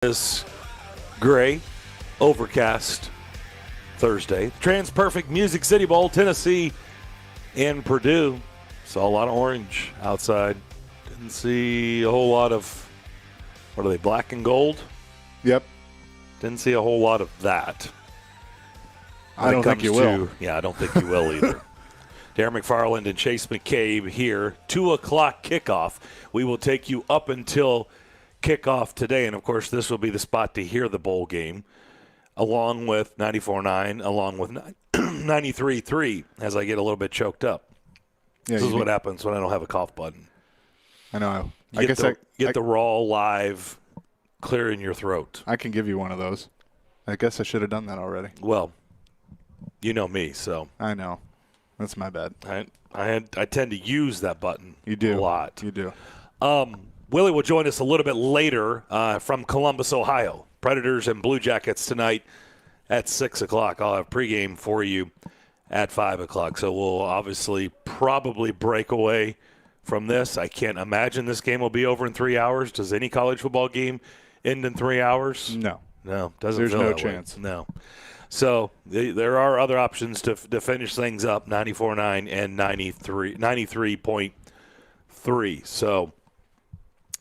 Is gray, overcast Thursday. Trans-Perfect Music City Bowl, Tennessee and Purdue. Saw a lot of orange outside. Didn't see a whole lot of, what are they, black and gold? Yep. Didn't see a whole lot of that. I don't think you will. Yeah, I don't think you will either. Darren McFarland and Chase McCabe here. 2 o'clock kickoff. We will take you up until kickoff today, and of course this will be the spot to hear the bowl game along with 94.9, along with 93.3 as I get a little bit choked up. Yeah, this is what happens when I don't have a cough button. I know. Get the raw live clear in your throat. I can give you one of those. I guess I should have done that already. Well, you know me, so. I know. That's my bad. I tend to use that button a lot. You do. Willie will join us a little bit later from Columbus, Ohio. Predators and Blue Jackets tonight at 6 o'clock. I'll have pregame for you at 5 o'clock. So we'll obviously probably break away from this. I can't imagine this game will be over in 3 hours. Does any college football game end in 3 hours? No. No, doesn't There's feel no that chance. Way. No. So there are other options to finish things up, 94.9 and 93.3. So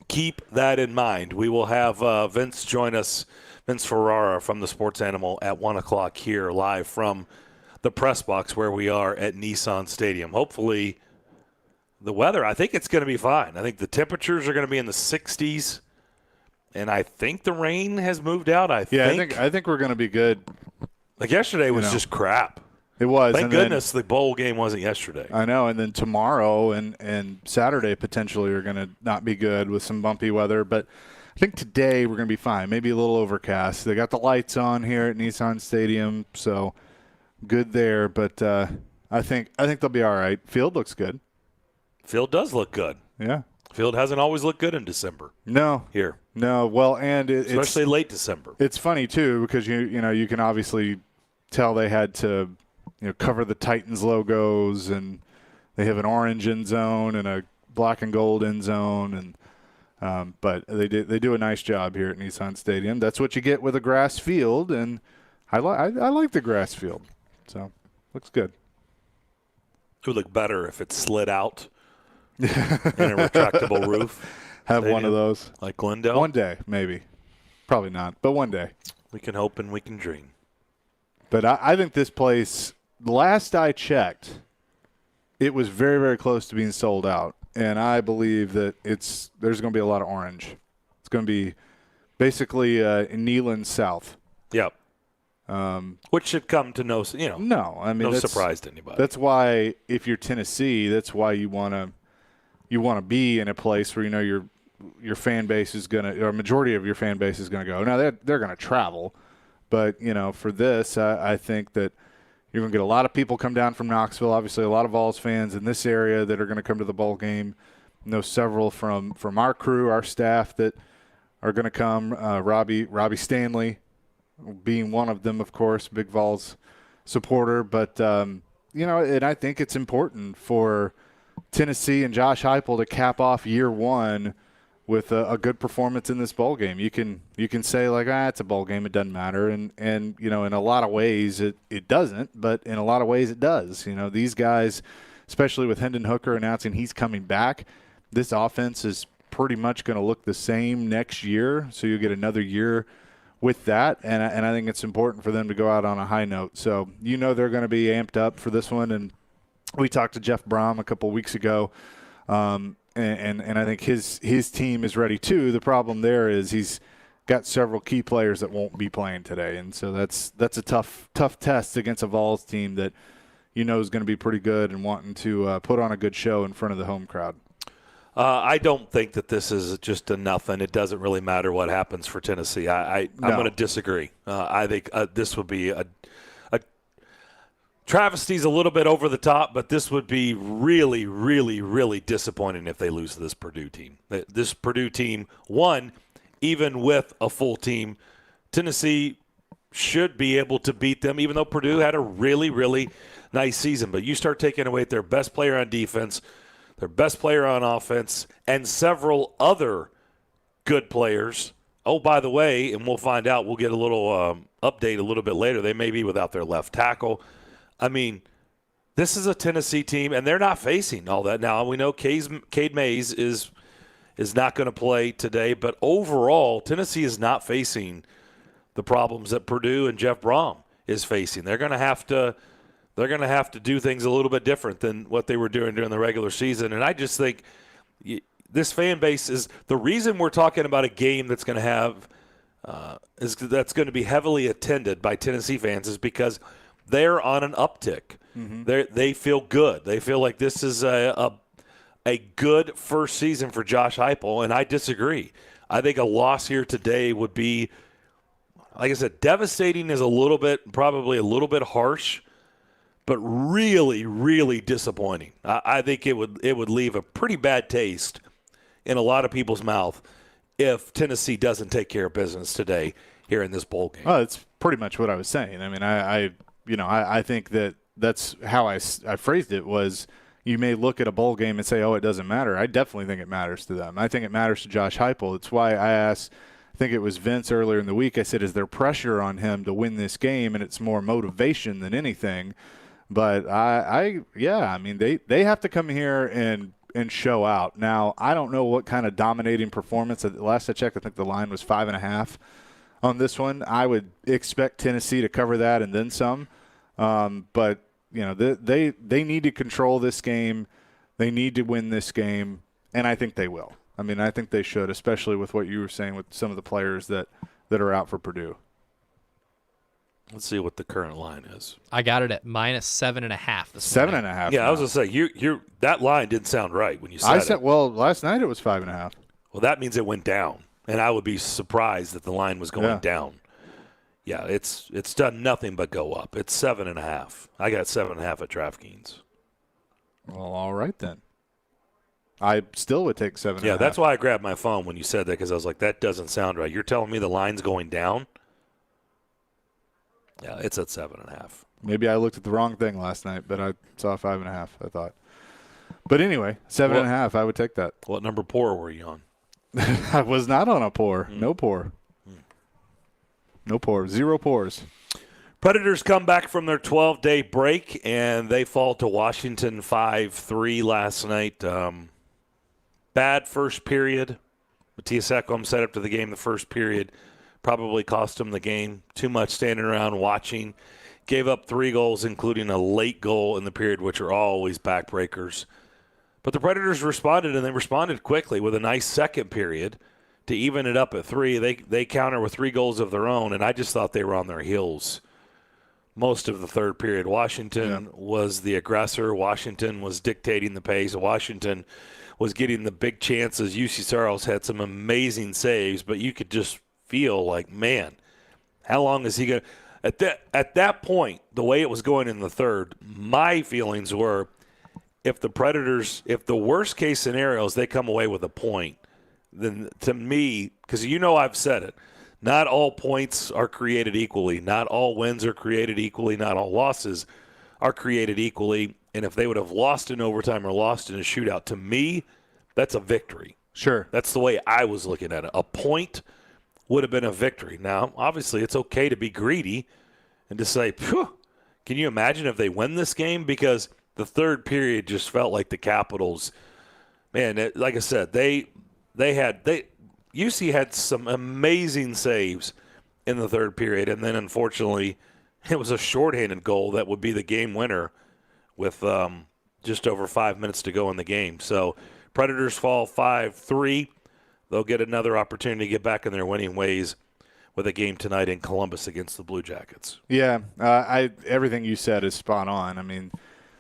keep that in mind. We will have Vince join us, Vince Ferrara from the Sports Animal at 1 o'clock here live from the press box where we are at Nissan Stadium. Hopefully the weather, I think it's going to be fine. I think the temperatures are going to be in the 60s, and I think the rain has moved out. I think we're going to be good. Like yesterday was just crap. It was. Thank goodness the bowl game wasn't yesterday. I know, and then tomorrow and Saturday potentially are going to not be good with some bumpy weather. But I think today we're going to be fine. Maybe a little overcast. They got the lights on here at Nissan Stadium, so good there. But I think they'll be all right. Field looks good. Field does look good. Yeah. Field hasn't always looked good in December. No. Here. No. Well, and especially late December. It's funny too because you can obviously tell they had to cover the Titans logos, and they have an orange end zone and a black and gold end zone, and but they do a nice job here at Nissan Stadium. That's what you get with a grass field, and I like the grass field, so looks good. It would look better if it slid out and a retractable roof. Have one of those, like Glendale. One day, maybe, probably not, but one day. We can hope and we can dream. But I think this place, last I checked, it was very, very close to being sold out. And I believe that there's going to be a lot of orange. It's going to be basically Neyland South. Yep. Which should come to no surprise to anybody. That's why if you're Tennessee, that's why you want to be in a place where your fan base is going to, or a majority of your fan base is going to go. Now they're going to travel. But, for this, I think that you're going to get a lot of people come down from Knoxville. Obviously, a lot of Vols fans in this area that are going to come to the bowl game. I know several from our crew, our staff that are going to come. Robbie Stanley being one of them, of course, big Vols supporter. But, and I think it's important for Tennessee and Josh Heupel to cap off year one with a good performance in this bowl game. You can say like, it's a bowl game, it doesn't matter, and in a lot of ways it doesn't, but in a lot of ways it does. These guys, especially with Hendon Hooker announcing he's coming back, this offense is pretty much going to look the same next year. So you get another year with that, and I think it's important for them to go out on a high note. So they're going to be amped up for this one, and we talked to Jeff Brom a couple weeks ago. And I think his team is ready too. The problem there is he's got several key players that won't be playing today, and so that's a tough test against a Vols team that is going to be pretty good and wanting to put on a good show in front of the home crowd. I don't think that this is just enough, and it doesn't really matter what happens for Tennessee. I'm going to disagree. I think this would be a travesty's a little bit over the top, but this would be really, really, really disappointing if they lose to this Purdue team. This Purdue team, even with a full team, Tennessee should be able to beat them, even though Purdue had a really, really nice season. But you start taking away their best player on defense, their best player on offense, and several other good players Oh, by the way, and we'll find out. We'll get a little update a little bit later. They may be without their left tackle. I mean, this is a Tennessee team, and they're not facing all that. Now, we know Cade Mays is not going to play today, but overall, Tennessee is not facing the problems that Purdue and Jeff Brom is facing. They're going to have to do things a little bit different than what they were doing during the regular season. And I just think this fan base is the reason we're talking about a game that's going to have that's going to be heavily attended by Tennessee fans is because they're on an uptick. Mm-hmm. They feel good. They feel like this is a good first season for Josh Heupel, and I disagree. I think a loss here today would be, like I said, devastating is probably a little bit harsh, but really, really disappointing. I think it would leave a pretty bad taste in a lot of people's mouth if Tennessee doesn't take care of business today here in this bowl game. Oh, it's pretty much what I was saying. I mean, I think that's how I phrased it was you may look at a bowl game and say, oh, it doesn't matter. I definitely think it matters to them. I think it matters to Josh Heupel. It's why I asked, I think it was Vince earlier in the week, I said, is there pressure on him to win this game? And it's more motivation than anything. But I mean, they have to come here and show out. Now, I don't know what kind of dominating performance. Last I checked, I think the line was 5.5 on this one. I would expect Tennessee to cover that and then some. But you know, they need to control this game. They need to win this game, and I think they will. I mean, I think they should, especially with what you were saying with some of the players that are out for Purdue. Let's see what the current line is. I got it at -7.5. 7.5. Yeah, I was gonna say you that line didn't sound right when you said it. Well, last night it was 5.5. Well, that means it went down, and I would be surprised that the line was going down. Yeah, it's done nothing but go up. It's 7.5. I got 7.5 at DraftKings. Well, all right then. I still would take 7.5. Yeah, that's why I grabbed my phone when you said that, because I was like, that doesn't sound right. You're telling me the line's going down? Yeah, it's at 7.5. Maybe I looked at the wrong thing last night, but I saw 5.5, I thought. But anyway, 7.5, I would take that. What number pour were you on? I was not on a pour. No pour. No pour. 0 pours. Predators come back from their 12-day break, and they fall to Washington 5-3 last night. Bad first period. Matthias Ekholm set up to the game the first period. Probably cost him the game. Too much standing around watching. Gave up 3 goals, including a late goal in the period, which are always backbreakers. But the Predators responded, and they responded quickly with a nice second period to even it up at 3. They counter with 3 goals of their own, and I just thought they were on their heels most of the third period. Washington was the aggressor. Washington was dictating the pace. Washington was getting the big chances. UC Saros had some amazing saves, but you could just feel like, man, how long is he going to – at that point, the way it was going in the third, my feelings were if the Predators – if the worst-case scenario is they come away with a point, then to me – because I've said it, not all points are created equally. Not all wins are created equally. Not all losses are created equally. And if they would have lost in overtime or lost in a shootout, to me, that's a victory. Sure. That's the way I was looking at it. A point – would have been a victory. Now, obviously, it's okay to be greedy and to say, phew, can you imagine if they win this game? Because the third period just felt like the Capitals, man, like I said, UC had some amazing saves in the third period, and then unfortunately, it was a shorthanded goal that would be the game winner with just over 5 minutes to go in the game. So Predators fall 5-3. They'll get another opportunity to get back in their winning ways with a game tonight in Columbus against the Blue Jackets. Yeah, everything you said is spot on. I mean,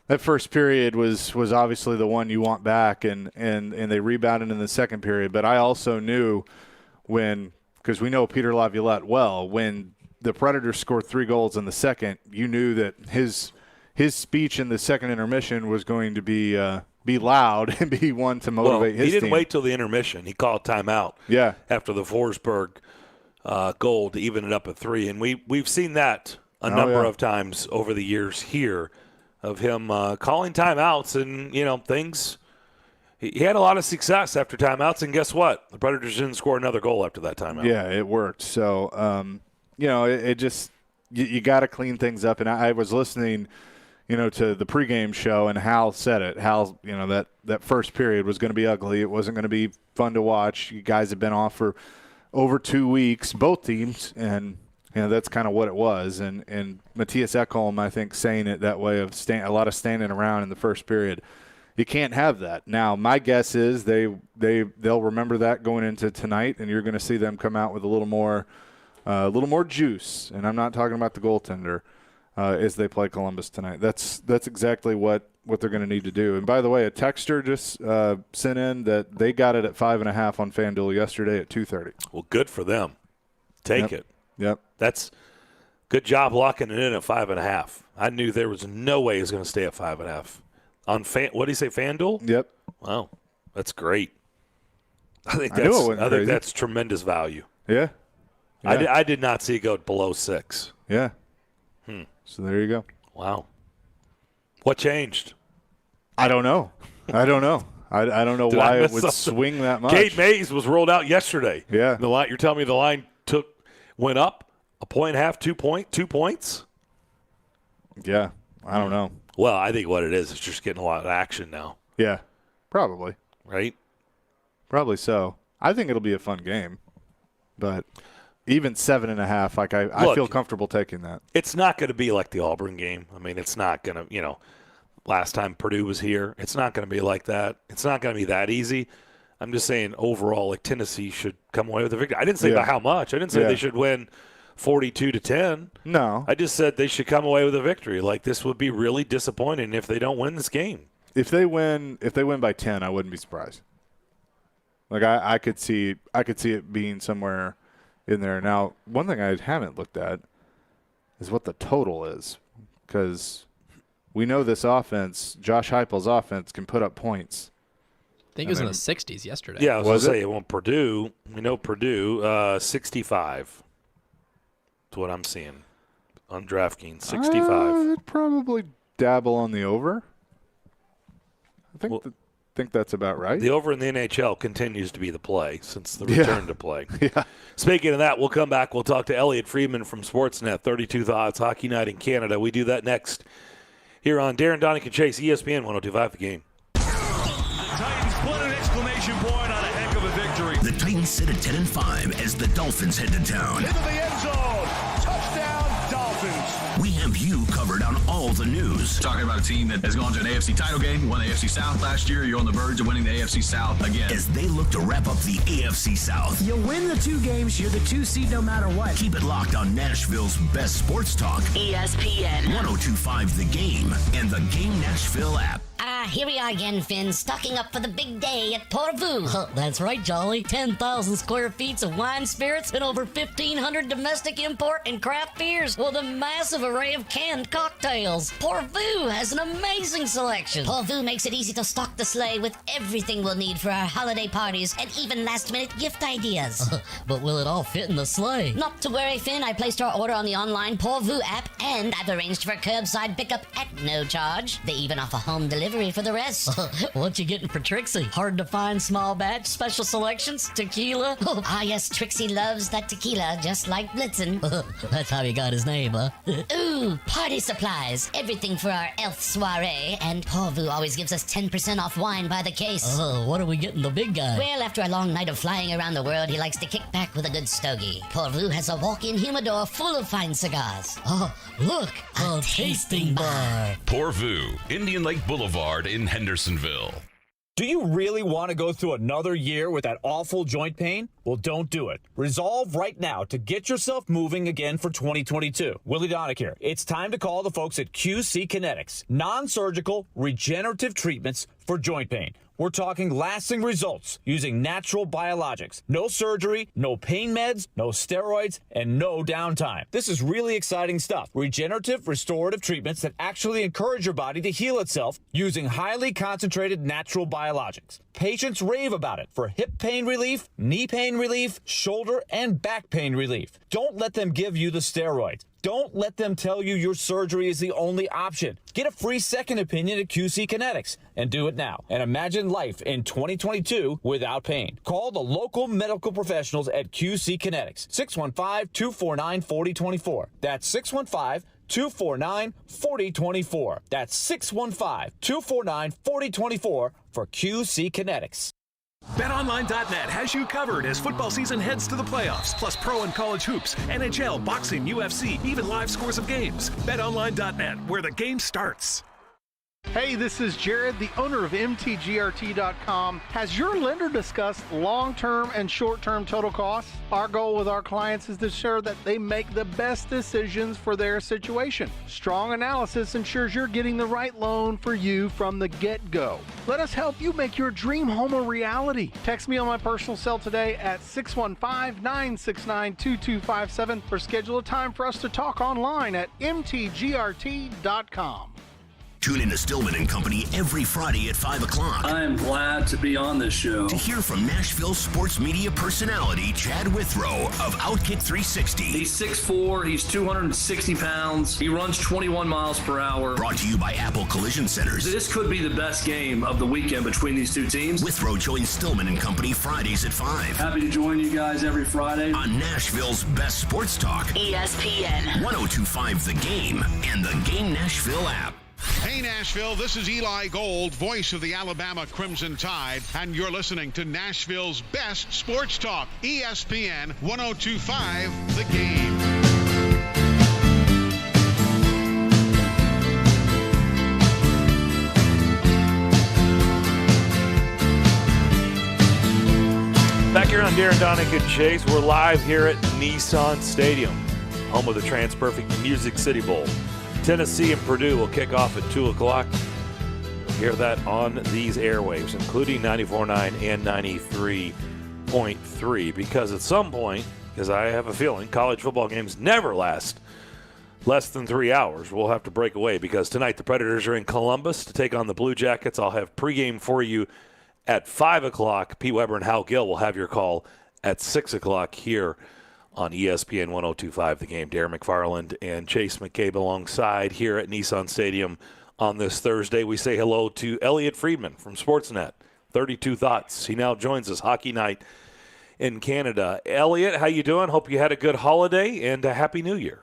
that first period was obviously the one you want back, and they rebounded in the second period. But I also knew because we know Peter Laviolette well, when the Predators scored 3 goals in the second, you knew that his speech in the second intermission was going to be loud and be one to motivate his team. He didn't wait till the intermission. He called timeout after the Forsberg goal to even it up at 3. And we've seen that a number of times over the years here of him calling timeouts and, things he had a lot of success after timeouts, and guess what? The Predators didn't score another goal after that timeout. Yeah, it worked. So, it just you got to clean things up. And I was listening, to the pregame show, and Hal said it. Hal, that first period was going to be ugly. It wasn't going to be fun to watch. You guys have been off for over 2 weeks, both teams, and that's kind of what it was. And Matthias Ekholm, I think, saying it that way of a lot of standing around in the first period. You can't have that. Now, my guess is they'll remember that going into tonight, and you're going to see them come out with a little more juice. And I'm not talking about the goaltender as they play Columbus tonight. That's exactly what they're going to need to do. And by the way, a texter just sent in that they got it at 5.5 on FanDuel yesterday at 2:30. Well, good for them. Take it. Yep. That's good job locking it in at 5.5. I knew there was no way he was going to stay at 5.5. On what did he say, FanDuel? Yep. Wow, that's great. I think that's tremendous value. Yeah. I did not see it go below 6. Yeah. So there you go. Wow. What changed? I don't know. I don't know why it would swing that much. Kate Mays was rolled out yesterday. Yeah. You're telling me the line went up 1.5, 2 points? Yeah. I don't know. Well, I think what it is just getting a lot of action now. Yeah. Probably. Right? Probably so. I think it'll be a fun game. But even 7.5, I feel comfortable taking that. It's not going to be like the Auburn game. I mean, it's not going to, last time Purdue was here, it's not going to be like that. It's not going to be that easy. I'm just saying overall, Tennessee should come away with a victory. I didn't say by how much. I didn't say they should win 42-10. No. I just said they should come away with a victory. This would be really disappointing if they don't win this game. If they win by 10, I wouldn't be surprised. I could see it being somewhere in there. Now, one thing I haven't looked at is what the total is, because we know this offense, Josh Heupel's offense, can put up points. I think it was in the 60s yesterday. Yeah, I was going to say, well, Purdue, 65. That's what I'm seeing on DraftKings, 65. I'd probably dabble on the over. I think that's about right. The over in the NHL continues to be the play since the return to play. Yeah. Speaking of that, we'll come back. We'll talk to Elliot Friedman from Sportsnet, 32 Thoughts, Hockey Night in Canada. We do that next here on Darren, Daunic, and Chase, ESPN 102.5 The Game. The Titans put an exclamation point on a heck of a victory. The Titans sit at 10-5 as the Dolphins head to town. Into the end zone. Touchdown, Dolphins. We have you covered on all the news. Talking about a team that has gone to an AFC title game, won the AFC South last year. You're on the verge of winning the AFC South again. As they look to wrap up the AFC South. You win the 2 games, you're the 2 seed no matter what. Keep it locked on Nashville's best sports talk. ESPN 102.5 The Game and the Game Nashville app. Here we are again, Finn, stocking up for the big day at Porvu. That's right, Jolly. 10,000 square feet of wine spirits and over 1,500 domestic import and craft beers with a massive array of canned cocktails. Porvu has an amazing selection. Porvu makes it easy to stock the sleigh with everything we'll need for our holiday parties and even last-minute gift ideas. But will it all fit in the sleigh? Not to worry, Finn. I placed our order on the online Porvu app, and I've arranged for curbside pickup at no charge. They even offer home delivery for the rest. What you getting for Trixie? Hard to find small batch, special selections, tequila? Yes, Trixie loves that tequila, just like Blitzen. That's how he got his name, huh? Ooh, party supplies. Everything for our elf soiree. And Porvu always gives us 10% off wine by the case. What are we getting the big guy? Well, after a long night of flying around the world, he likes to kick back with a good stogie. Porvu has a walk-in humidor full of fine cigars. Look, a tasting bar. Porvu, Indian Lake Boulevard in Hendersonville. Do you really want to go through another year with that awful joint pain? Well, don't do it. Resolve right now to get yourself moving again for 2022. Willie Daunic here. It's time to call the folks at QC Kinetics. Non-surgical, regenerative treatments for joint pain. We're talking lasting results using natural biologics. No surgery, no pain meds, no steroids, and no downtime. This is really exciting stuff. Regenerative, restorative treatments that actually encourage your body to heal itself using highly concentrated natural biologics. Patients rave about it for hip pain relief, knee pain relief, shoulder and back pain relief. Don't let them give you the steroids. Don't let them tell you your surgery is the only option. Get a free second opinion at QC Kinetics and do it now. And imagine life in 2022 without pain. Call the local medical professionals at QC Kinetics. 615-249-4024. That's 615-249-4024. That's 615-249-4024 for QC Kinetics. BetOnline.net has you covered as football season heads to the playoffs, plus pro and college hoops, NHL, boxing, UFC, even live scores of games. BetOnline.net, where the game starts. Hey, this is Jared, the owner of MTGRT.com. Has your lender discussed long-term and short-term total costs? Our goal with our clients is to ensure that they make the best decisions for their situation. Strong analysis ensures you're getting the right loan for you from the get-go. Let us help you make your dream home a reality. Text me on my personal cell today at 615-969-2257 or schedule a time for us to talk online at MTGRT.com. Tune in to Stillman and Company every Friday at 5 o'clock. I am glad to be on this show. To hear from Nashville sports media personality Chad Withrow of Outkick 360. He's 6'4", he's 260 pounds, he runs 21 miles per hour. Brought to you by Apple Collision Centers. This could be the best game of the weekend between these two teams. Withrow joins Stillman and Company Fridays at 5. Happy to join you guys every Friday. On Nashville's best sports talk. ESPN. 102.5 The Game and the Game Nashville app. Hey Nashville, this is Eli Gold, voice of the Alabama Crimson Tide, and you're listening to Nashville's best sports talk, ESPN 102.5 The Game. Back here on Darren, Daunic, and Chase, we're live here at Nissan Stadium, home of the TransPerfect Music City Bowl. Tennessee and Purdue will kick off at 2 o'clock. You'll hear that on these airwaves, including 94.9 and 93.3, because at some point, because I have a feeling college football games never last less than 3 hours. We'll have to break away because tonight the Predators are in Columbus to take on the Blue Jackets. I'll have pregame for you at 5 o'clock. Pete Weber and Hal Gill will have your call at 6 o'clock here on ESPN 102.5 The Game. Darren McFarland and Chase McCabe alongside here at Nissan Stadium on this Thursday. We say hello to Elliot Friedman from Sportsnet, 32 Thoughts. He now joins us, Hockey Night in Canada. Elliot, how you doing? Hope you had a good holiday and a Happy New Year.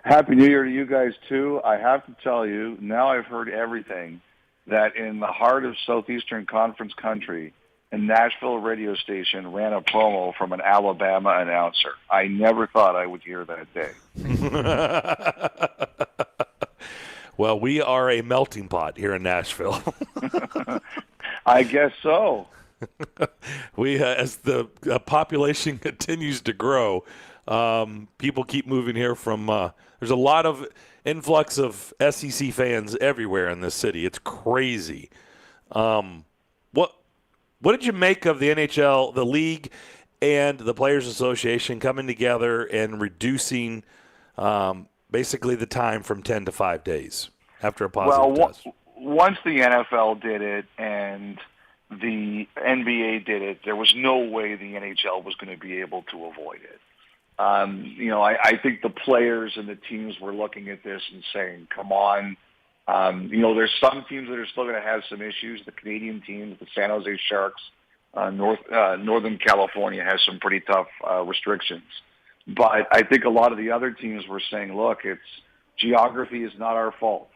Happy New Year to you guys, too. I have to tell you, now I've heard everything, that in the heart of Southeastern Conference country, a Nashville radio station ran a promo from an Alabama announcer. I never thought I would hear that day. Well, we are a melting pot here in Nashville. I guess so. We, as the population continues to grow, people keep moving here from there's a lot of influx of SEC fans everywhere in this city. It's crazy. What did you make of the NHL, the league, and the Players Association coming together and reducing basically the time from 10 to 5 days after a positive test? Once the NFL did it and the NBA did it, there was no way the NHL was going to be able to avoid it. I think the players and the teams were looking at this and saying, come on. There's some teams that are still going to have some issues. The Canadian teams, the San Jose Sharks, Northern California has some pretty tough restrictions. But I think a lot of the other teams were saying, look, geography is not our fault.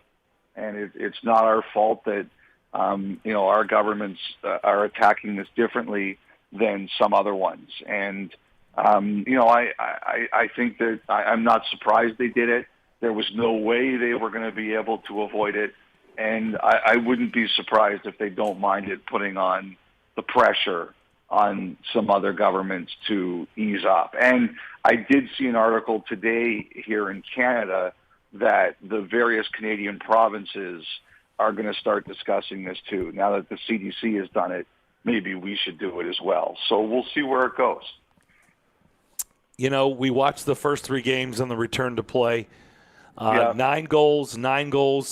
And it's not our fault that, our governments are attacking this differently than some other ones. And, I think that I'm not surprised they did it. There was no way they were going to be able to avoid it, and I wouldn't be surprised if they don't mind it putting on the pressure on some other governments to ease up. And I did see an article today here in Canada that the various Canadian provinces are going to start discussing this too. Now that the CDC has done it, maybe we should do it as well. So we'll see where it goes. We watched the first 3 games on the return to play. 9 goals,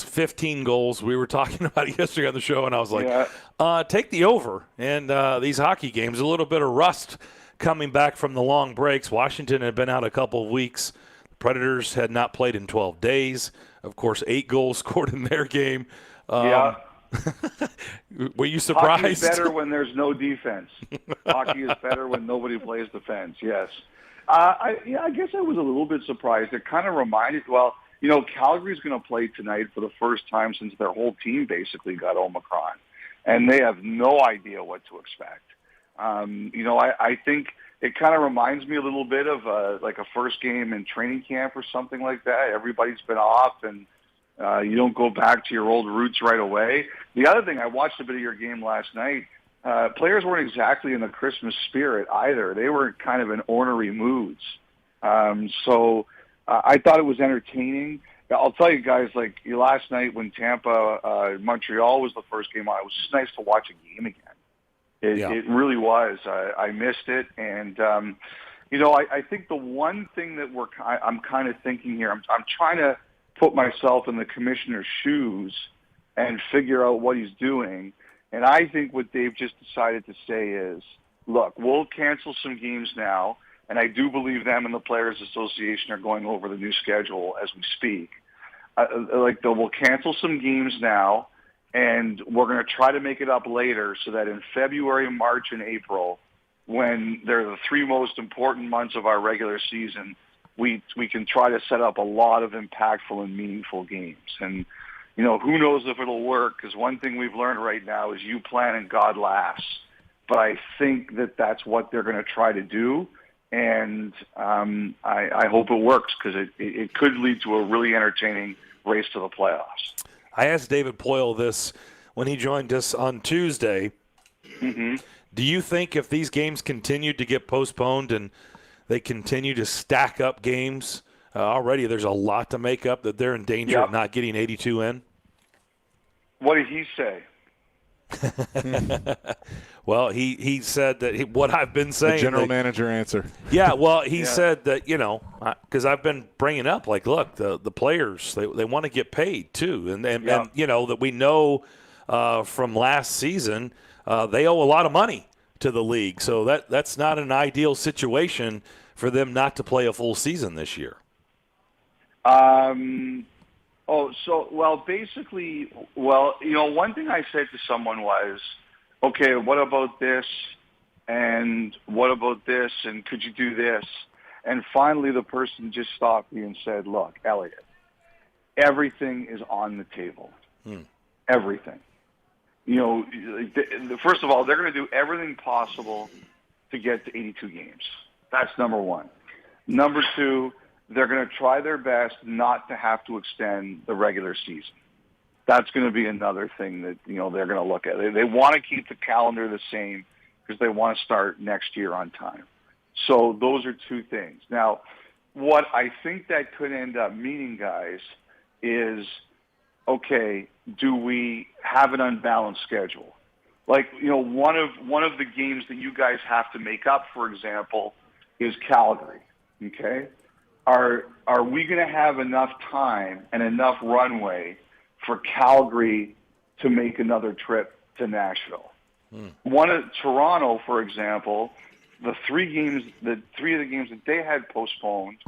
15 goals. We were talking about it yesterday on the show, and I was like, take the over. And these hockey games, a little bit of rust coming back from the long breaks. Washington had been out a couple of weeks. The Predators had not played in 12 days. Of course, 8 goals scored in their game. Yeah. Were you surprised? Hockey is better when there's no defense. Hockey is better when nobody plays defense, yes. I guess I was a little bit surprised. It kind of reminded, Calgary's going to play tonight for the first time since their whole team basically got Omicron, and they have no idea what to expect. I think it kind of reminds me a little bit of like a first game in training camp or something like that. Everybody's been off, and you don't go back to your old roots right away. The other thing, I watched a bit of your game last night. Players weren't exactly in the Christmas spirit either. They were kind of in ornery moods. So I thought it was entertaining. I'll tell you guys, like last night when Tampa, Montreal was the first game on, it was just nice to watch a game again. It really was. I missed it. And, I think the one thing that I'm kind of thinking here, I'm trying to put myself in the commissioner's shoes and figure out what he's doing. And I think what they've just decided to say is, look, we'll cancel some games now, and I do believe them and the Players Association are going over the new schedule as we speak. We'll cancel some games now, and we're going to try to make it up later so that in February, March, and April, when they're the 3 most important months of our regular season, we can try to set up a lot of impactful and meaningful games. And who knows if it'll work, because one thing we've learned right now is you plan and God laughs. But I think that that's what they're going to try to do, and I hope it works, because it could lead to a really entertaining race to the playoffs. I asked David Poyle this when he joined us on Tuesday. Mm-hmm. Do you think if these games continue to get postponed and they continue to stack up games, already there's a lot to make up, that they're in danger of not getting 82 in? What did he say? Well, he said that what I've been saying. The general manager answer. Yeah, well, he said that, because I've been bringing up, like, look, the players, they want to get paid too. And that we know from last season, they owe a lot of money to the league. So that's not an ideal situation for them not to play a full season this year. Basically, one thing I said to someone was, okay, what about this? And what about this? And could you do this? And finally the person just stopped me and said, look, Elliot, everything is on the table. Everything. First of all, they're going to do everything possible to get to 82 games. That's number one. Number two, they're going to try their best not to have to extend the regular season. That's going to be another thing that, they're going to look at. They want to keep the calendar the same because they want to start next year on time. So those are two things. Now, what I think that could end up meaning, guys, is, okay, do we have an unbalanced schedule? Like, one of the games that you guys have to make up, for example, is Calgary, okay? Are we going to have enough time and enough runway for Calgary to make another trip to Nashville? One of Toronto, for example, the three of the games that they had postponed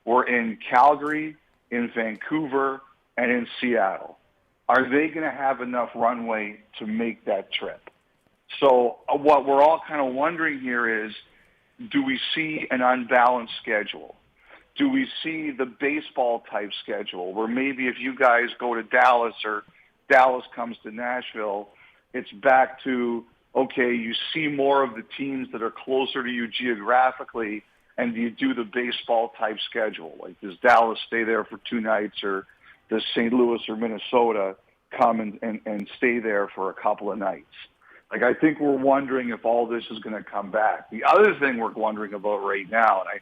were in Calgary, in Vancouver, and in Seattle. Are they going to have enough runway to make that trip? So what we're all kind of wondering here is, do we see an unbalanced schedule? Do we see the baseball-type schedule where maybe if you guys go to Dallas or Dallas comes to Nashville, it's back to, okay, you see more of the teams that are closer to you geographically, and you do the baseball-type schedule? Like, does Dallas stay there for 2 nights, or does St. Louis or Minnesota come and stay there for a couple of nights? Like, I think we're wondering if all this is going to come back. The other thing we're wondering about right now, and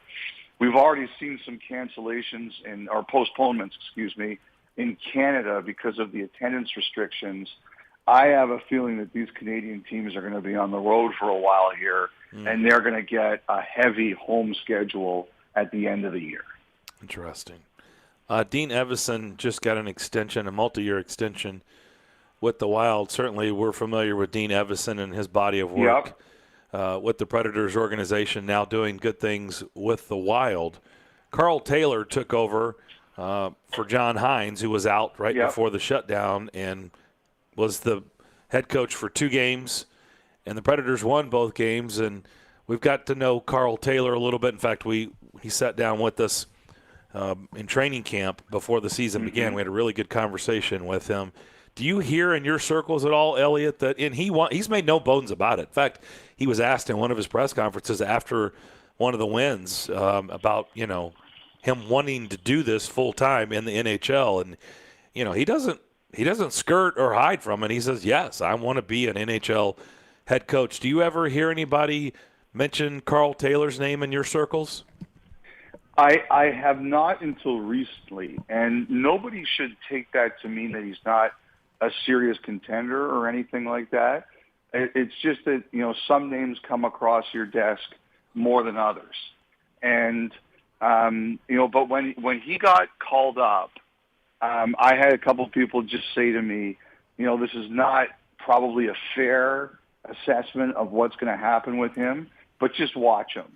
we've already seen some cancellations or postponements, in Canada because of the attendance restrictions. I have a feeling that these Canadian teams are going to be on the road for a while here, and they're going to get a heavy home schedule at the end of the year. Interesting. Dean Evison just got an extension, a multi-year extension with the Wild. Certainly we're familiar with Dean Evison and his body of work with the Predators organization, now doing good things with the Wild. Carl Taylor took over for John Hines, who was out right before the shutdown and was the head coach for 2 games. And the Predators won both games. And we've got to know Carl Taylor a little bit. In fact, he sat down with us in training camp before the season began. We had a really good conversation with him. Do you hear in your circles at all, Elliot, that he's made no bones about it. In fact, he was asked in one of his press conferences after one of the wins about, him wanting to do this full time in the NHL. And, he doesn't skirt or hide from it. He says, yes, I want to be an NHL head coach. Do you ever hear anybody mention Carl Taylor's name in your circles? I have not until recently, and nobody should take that to mean that he's not a serious contender or anything like that. It's just that, some names come across your desk more than others. And, but when he got called up, I had a couple of people just say to me, this is not probably a fair assessment of what's going to happen with him, but just watch him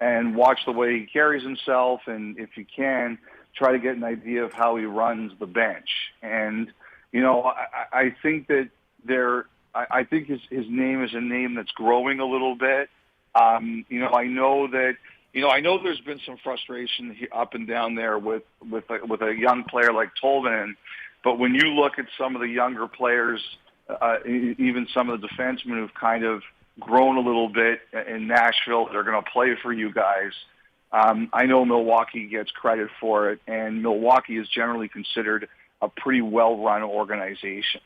and watch the way he carries himself. And if you can, try to get an idea of how he runs the bench. And, I think that I think his name is a name that's growing a little bit. I know there's been some frustration up and down there with a young player like Tolvanen, but when you look at some of the younger players, even some of the defensemen who've kind of grown a little bit in Nashville that are going to play for you guys, I know Milwaukee gets credit for it, and Milwaukee is generally considered a pretty well-run organization.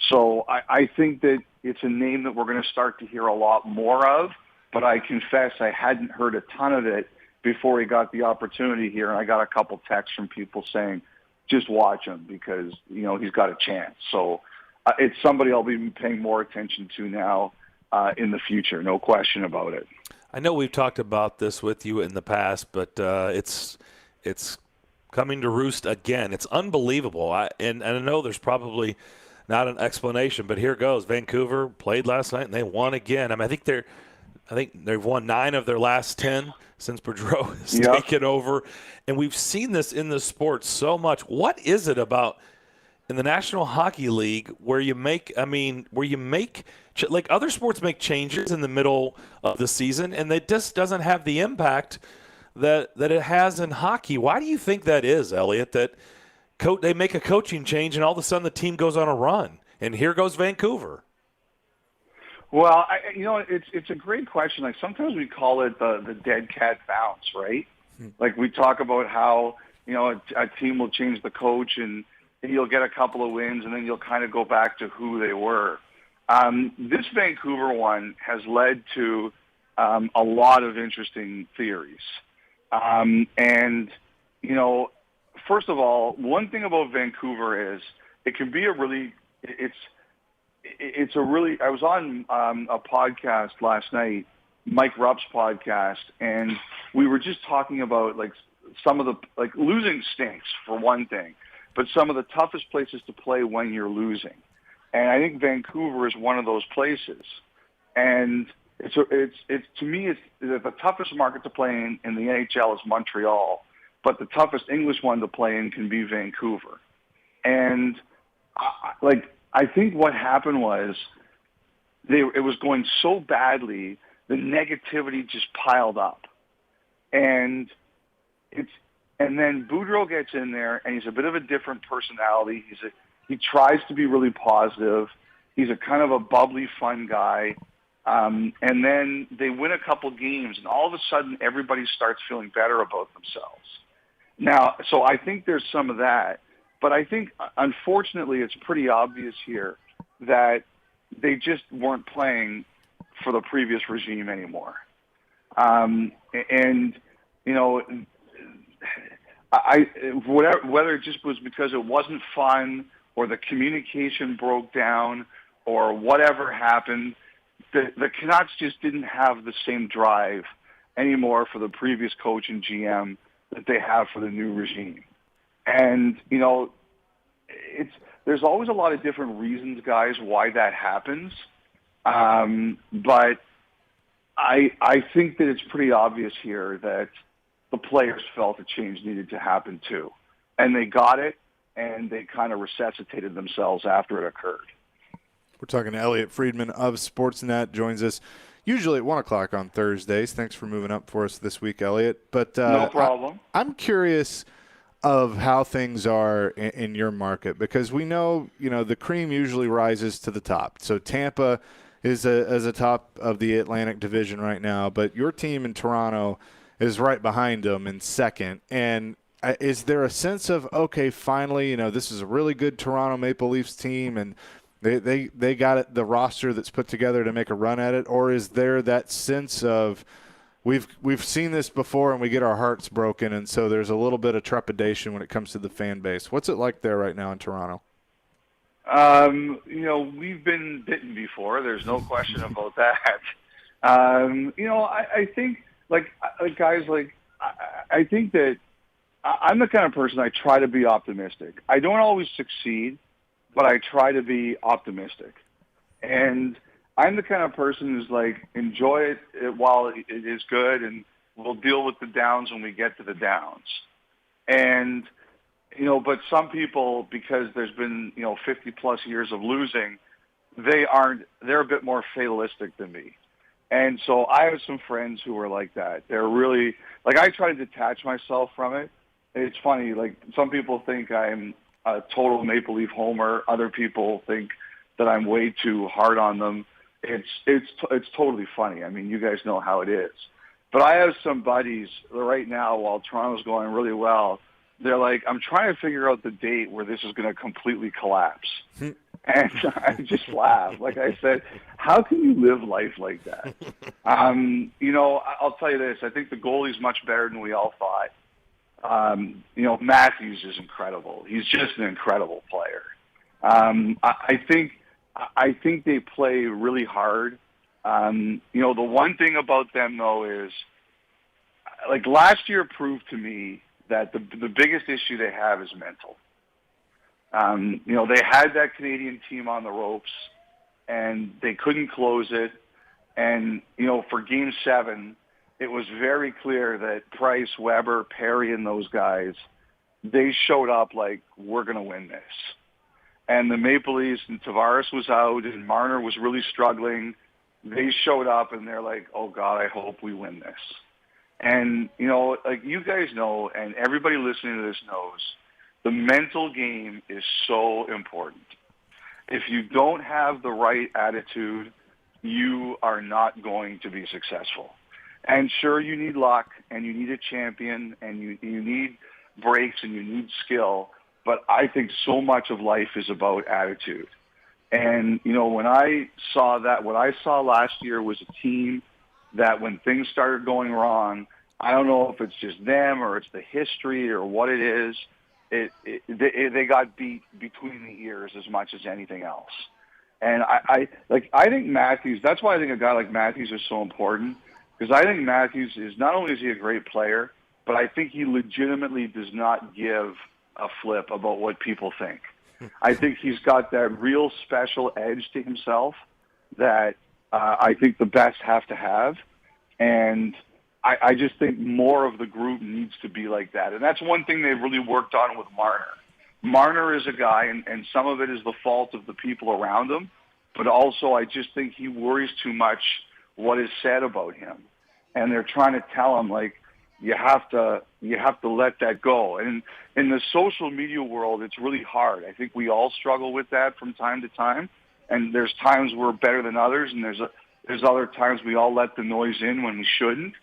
So I think that it's a name that we're going to start to hear a lot more of, but I confess I hadn't heard a ton of it before he got the opportunity here, and I got a couple texts from people saying, just watch him because, he's got a chance. So it's somebody I'll be paying more attention to now in the future, no question about it. I know we've talked about this with you in the past, but it's coming to roost again. It's unbelievable. And I know there's probably not an explanation, but here goes. Vancouver played last night and they won again. I think they've won 9 of their last 10 since Boudreau has taken over. And we've seen this in the sport so much. What is it about in the National Hockey League where you make like other sports make changes in the middle of the season and it just doesn't have the impact that it has in hockey? Why do you think that is, Elliot, that they make a coaching change and all of a sudden the team goes on a run? And here goes Vancouver. Well, it's a great question. Like sometimes we call it the dead cat bounce, right? Like we talk about how, a team will change the coach and you'll get a couple of wins and then you'll kind of go back to who they were. This Vancouver one has led to a lot of interesting theories. And, first of all, one thing about Vancouver is it can be I was on a podcast last night, Mike Rupp's podcast, and we were just talking about some of the, losing stinks for one thing, but some of the toughest places to play when you're losing. And I think Vancouver is one of those places. And it's to me, it's the toughest market to play in the NHL is Montreal, but the toughest English one to play in can be Vancouver. And I think what happened was it was going so badly, the negativity just piled up, and then Boudreau gets in there, and he's a bit of a different personality. He tries to be really positive. He's a kind of a bubbly, fun guy. And then they win a couple games, and all of a sudden everybody starts feeling better about themselves. Now, so I think there's some of that, but I think, unfortunately, it's pretty obvious here that they just weren't playing for the previous regime anymore. Whether it just was because it wasn't fun or the communication broke down or whatever happened, the Canucks just didn't have the same drive anymore for the previous coach and GM that they have for the new regime. And, there's always a lot of different reasons, guys, why that happens. But I think that it's pretty obvious here that the players felt a change needed to happen too. And they got it, and they kind of resuscitated themselves after it occurred. We're talking to Elliot Friedman of Sportsnet. Joins us usually at 1 o'clock on Thursdays. Thanks for moving up for us this week, Elliot. But no problem. I'm curious of how things are in your market, because we know, the cream usually rises to the top. So Tampa is a top of the Atlantic Division right now, but your team in Toronto is right behind them in second. And is there a sense of, okay, finally, this is a really good Toronto Maple Leafs team, and they got the roster that's put together to make a run at it? Or is there that sense of, we've seen this before and we get our hearts broken, and so there's a little bit of trepidation when it comes to the fan base? What's it like there right now in Toronto? We've been bitten before. There's no question about that. I think, I think that I'm the kind of person, I try to be optimistic. I don't always succeed, but I try to be optimistic. And I'm the kind of person who's like, enjoy it while it is good, and we'll deal with the downs when we get to the downs. And, but some people, because there's been, 50 plus years of losing, they're a bit more fatalistic than me. And so I have some friends who are like that. They're really, I try to detach myself from it. It's funny, some people think I'm a total Maple Leaf homer. Other people think that I'm way too hard on them. It's totally funny. I mean, you guys know how it is. But I have some buddies right now, while Toronto's going really well, they're like, I'm trying to figure out the date where this is going to completely collapse. And I just laugh. Like I said, how can you live life like that? I'll tell you this. I think the goalie's much better than we all thought. Matthews is incredible. He's just an incredible player. I think they play really hard. The one thing about them, though, is last year proved to me that the biggest issue they have is mental. They had that Canadian team on the ropes, and they couldn't close it. And, for Game 7, it was very clear that Price, Weber, Perry, and those guys, they showed up like, we're going to win this. And the Maple Leafs, and Tavares was out, and Marner was really struggling. They showed up, and they're like, oh, God, I hope we win this. And, you guys know, and everybody listening to this knows, the mental game is so important. If you don't have the right attitude, you are not going to be successful. And sure, you need luck, and you need a champion, and you need breaks, and you need skill. But I think so much of life is about attitude. And, when I saw that, what I saw last year was a team that when things started going wrong, I don't know if it's just them or it's the history or what it is, they got beat between the ears as much as anything else. And I think Matthews, that's why I think a guy like Matthews is so important, because I think Matthews is, not only is he a great player, but I think he legitimately does not give a flip about what people think. I think he's got that real special edge to himself that I think the best have to have. And I just think more of the group needs to be like that. And that's one thing they've really worked on with Marner. Marner is a guy, and some of it is the fault of the people around him, but also I just think he worries too much what is said about him. And they're trying to tell him, you have to let that go. And in the social media world, it's really hard. I think we all struggle with that from time to time. And there's times we're better than others, and there's other times we all let the noise in when we shouldn't.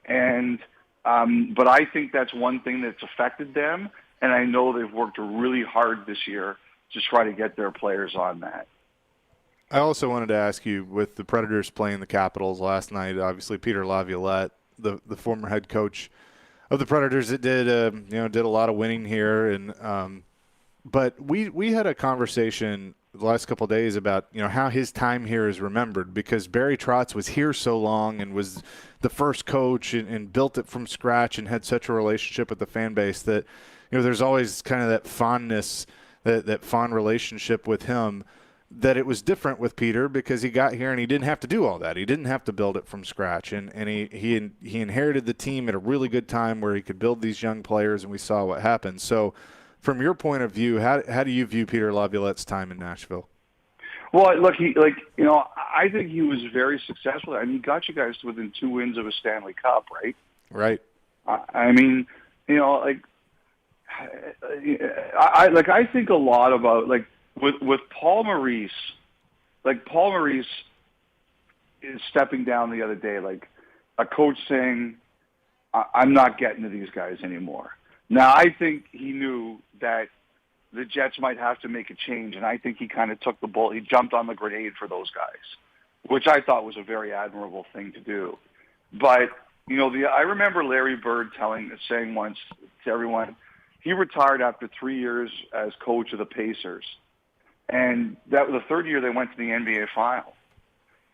And but I think that's one thing that's affected them, and I know they've worked really hard this year to try to get their players on that. I also wanted to ask you, with the Predators playing the Capitals last night, obviously Peter Laviolette, the former head coach of the Predators, that did a lot of winning here, and but we had a conversation the last couple of days about how his time here is remembered, because Barry Trotz was here so long and was the first coach and built it from scratch and had such a relationship with the fan base that there's always kind of that fondness, that fond relationship with him. that it was different with Peter because he got here and he didn't have to do all that. He didn't have to build it from scratch, and he inherited the team at a really good time where he could build these young players, and we saw what happened. So from your point of view, how do you view Peter Laviolette's time in Nashville? Well, look, I think he was very successful. I mean, he got you guys to within 2 wins of a Stanley Cup, right? Right. I mean, I think a lot about with Paul Maurice. Like Paul Maurice is stepping down the other day, like a coach saying, "I'm not getting to these guys anymore." Now, I think he knew that the Jets might have to make a change, and I think he kind of took the bull. He jumped on the grenade for those guys, which I thought was a very admirable thing to do. But I remember Larry Bird saying once to everyone, he retired after 3 years as coach of the Pacers, and that was the third year they went to the NBA final.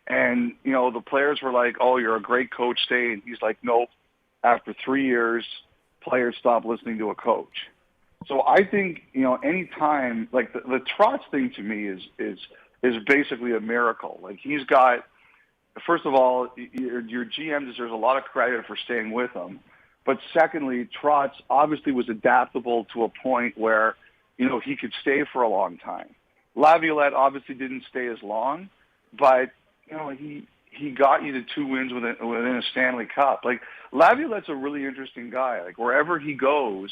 And the players were like, "Oh, you're a great coach, stay." And he's like, "Nope. After 3 years, players stop listening to a coach." So I think, any time, like the Trotz thing to me is basically a miracle. Like he's got, first of all, your GM deserves a lot of credit for staying with him. But secondly, Trotz obviously was adaptable to a point where, he could stay for a long time. Laviolette obviously didn't stay as long, but, he got you to 2 wins within a Stanley Cup. Like Laviolette's a really interesting guy. Like wherever he goes,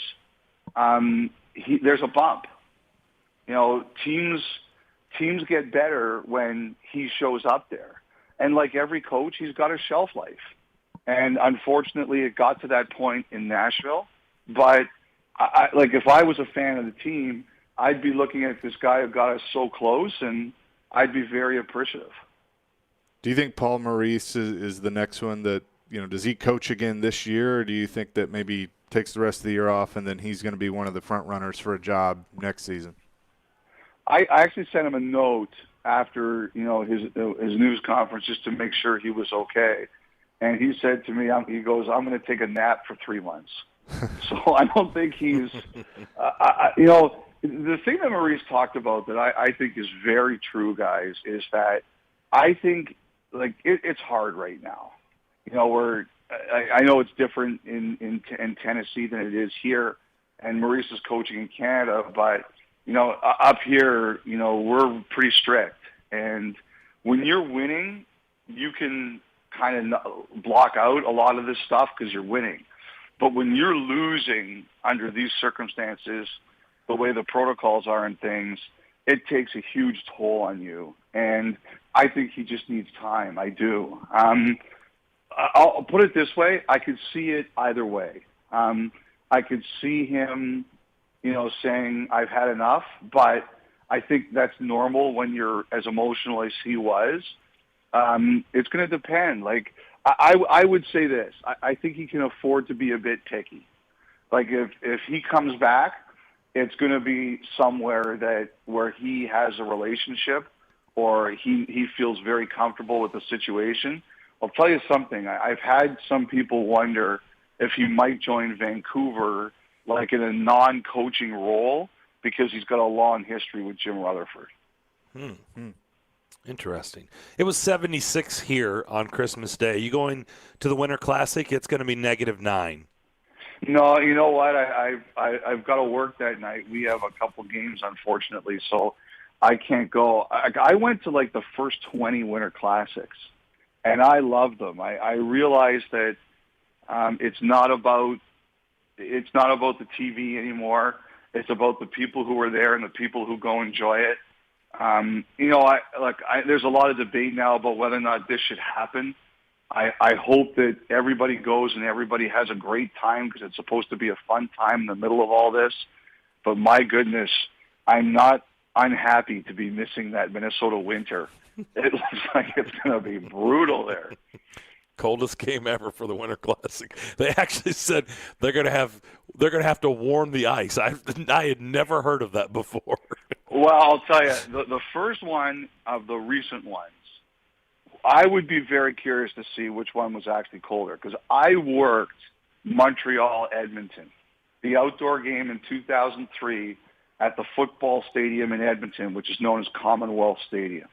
there's a bump. Teams get better when he shows up there. And like every coach, he's got a shelf life. And unfortunately, it got to that point in Nashville. But if I was a fan of the team, I'd be looking at this guy who got us so close, and I'd be very appreciative. Do you think Paul Maurice is the next one that, does he coach again this year, or do you think that maybe takes the rest of the year off and then he's going to be one of the front runners for a job next season? I actually sent him a note after, his news conference just to make sure he was okay. And he said to me, he goes, "I'm going to take a nap for 3 months." So I don't think he's, the thing that Maurice talked about that I think is very true, guys, is that I think it's hard right now. I know it's different in Tennessee than it is here, and Maurice is coaching in Canada, but up here, we're pretty strict, and when you're winning, you can kind of block out a lot of this stuff because you're winning. But when you're losing under these circumstances, the way the protocols are and things, it takes a huge toll on you, and I think he just needs time. I do. I'll put it this way. I could see it either way. I could see him, saying, "I've had enough," but I think that's normal when you're as emotional as he was. It's going to depend. Like, I would say this. I think he can afford to be a bit picky. Like, if he comes back, it's going to be somewhere where he has a relationship or he feels very comfortable with the situation. I'll tell you something. I've had some people wonder if he might join Vancouver like in a non-coaching role because he's got a long history with Jim Rutherford. Interesting. It was 76 here on Christmas Day. You going to the Winter Classic? It's going to be -9. No, you know what? I've got to work that night. We have a couple games, unfortunately, so I can't go. I went to the first 20 Winter Classics, and I loved them. I realized that it's not about the TV anymore. It's about the people who are there and the people who go enjoy it. There's a lot of debate now about whether or not this should happen. I hope that everybody goes and everybody has a great time because it's supposed to be a fun time in the middle of all this. But my goodness, I'm not unhappy to be missing that Minnesota winter. It looks like it's going to be brutal there. Coldest game ever for the Winter Classic. They actually said they're going to have to warm the ice. I had never heard of that before. Well, I'll tell you, the first one of the recent ones, I would be very curious to see which one was actually colder because I worked Montreal-Edmonton, the outdoor game in 2003 at the football stadium in Edmonton, which is known as Commonwealth Stadium.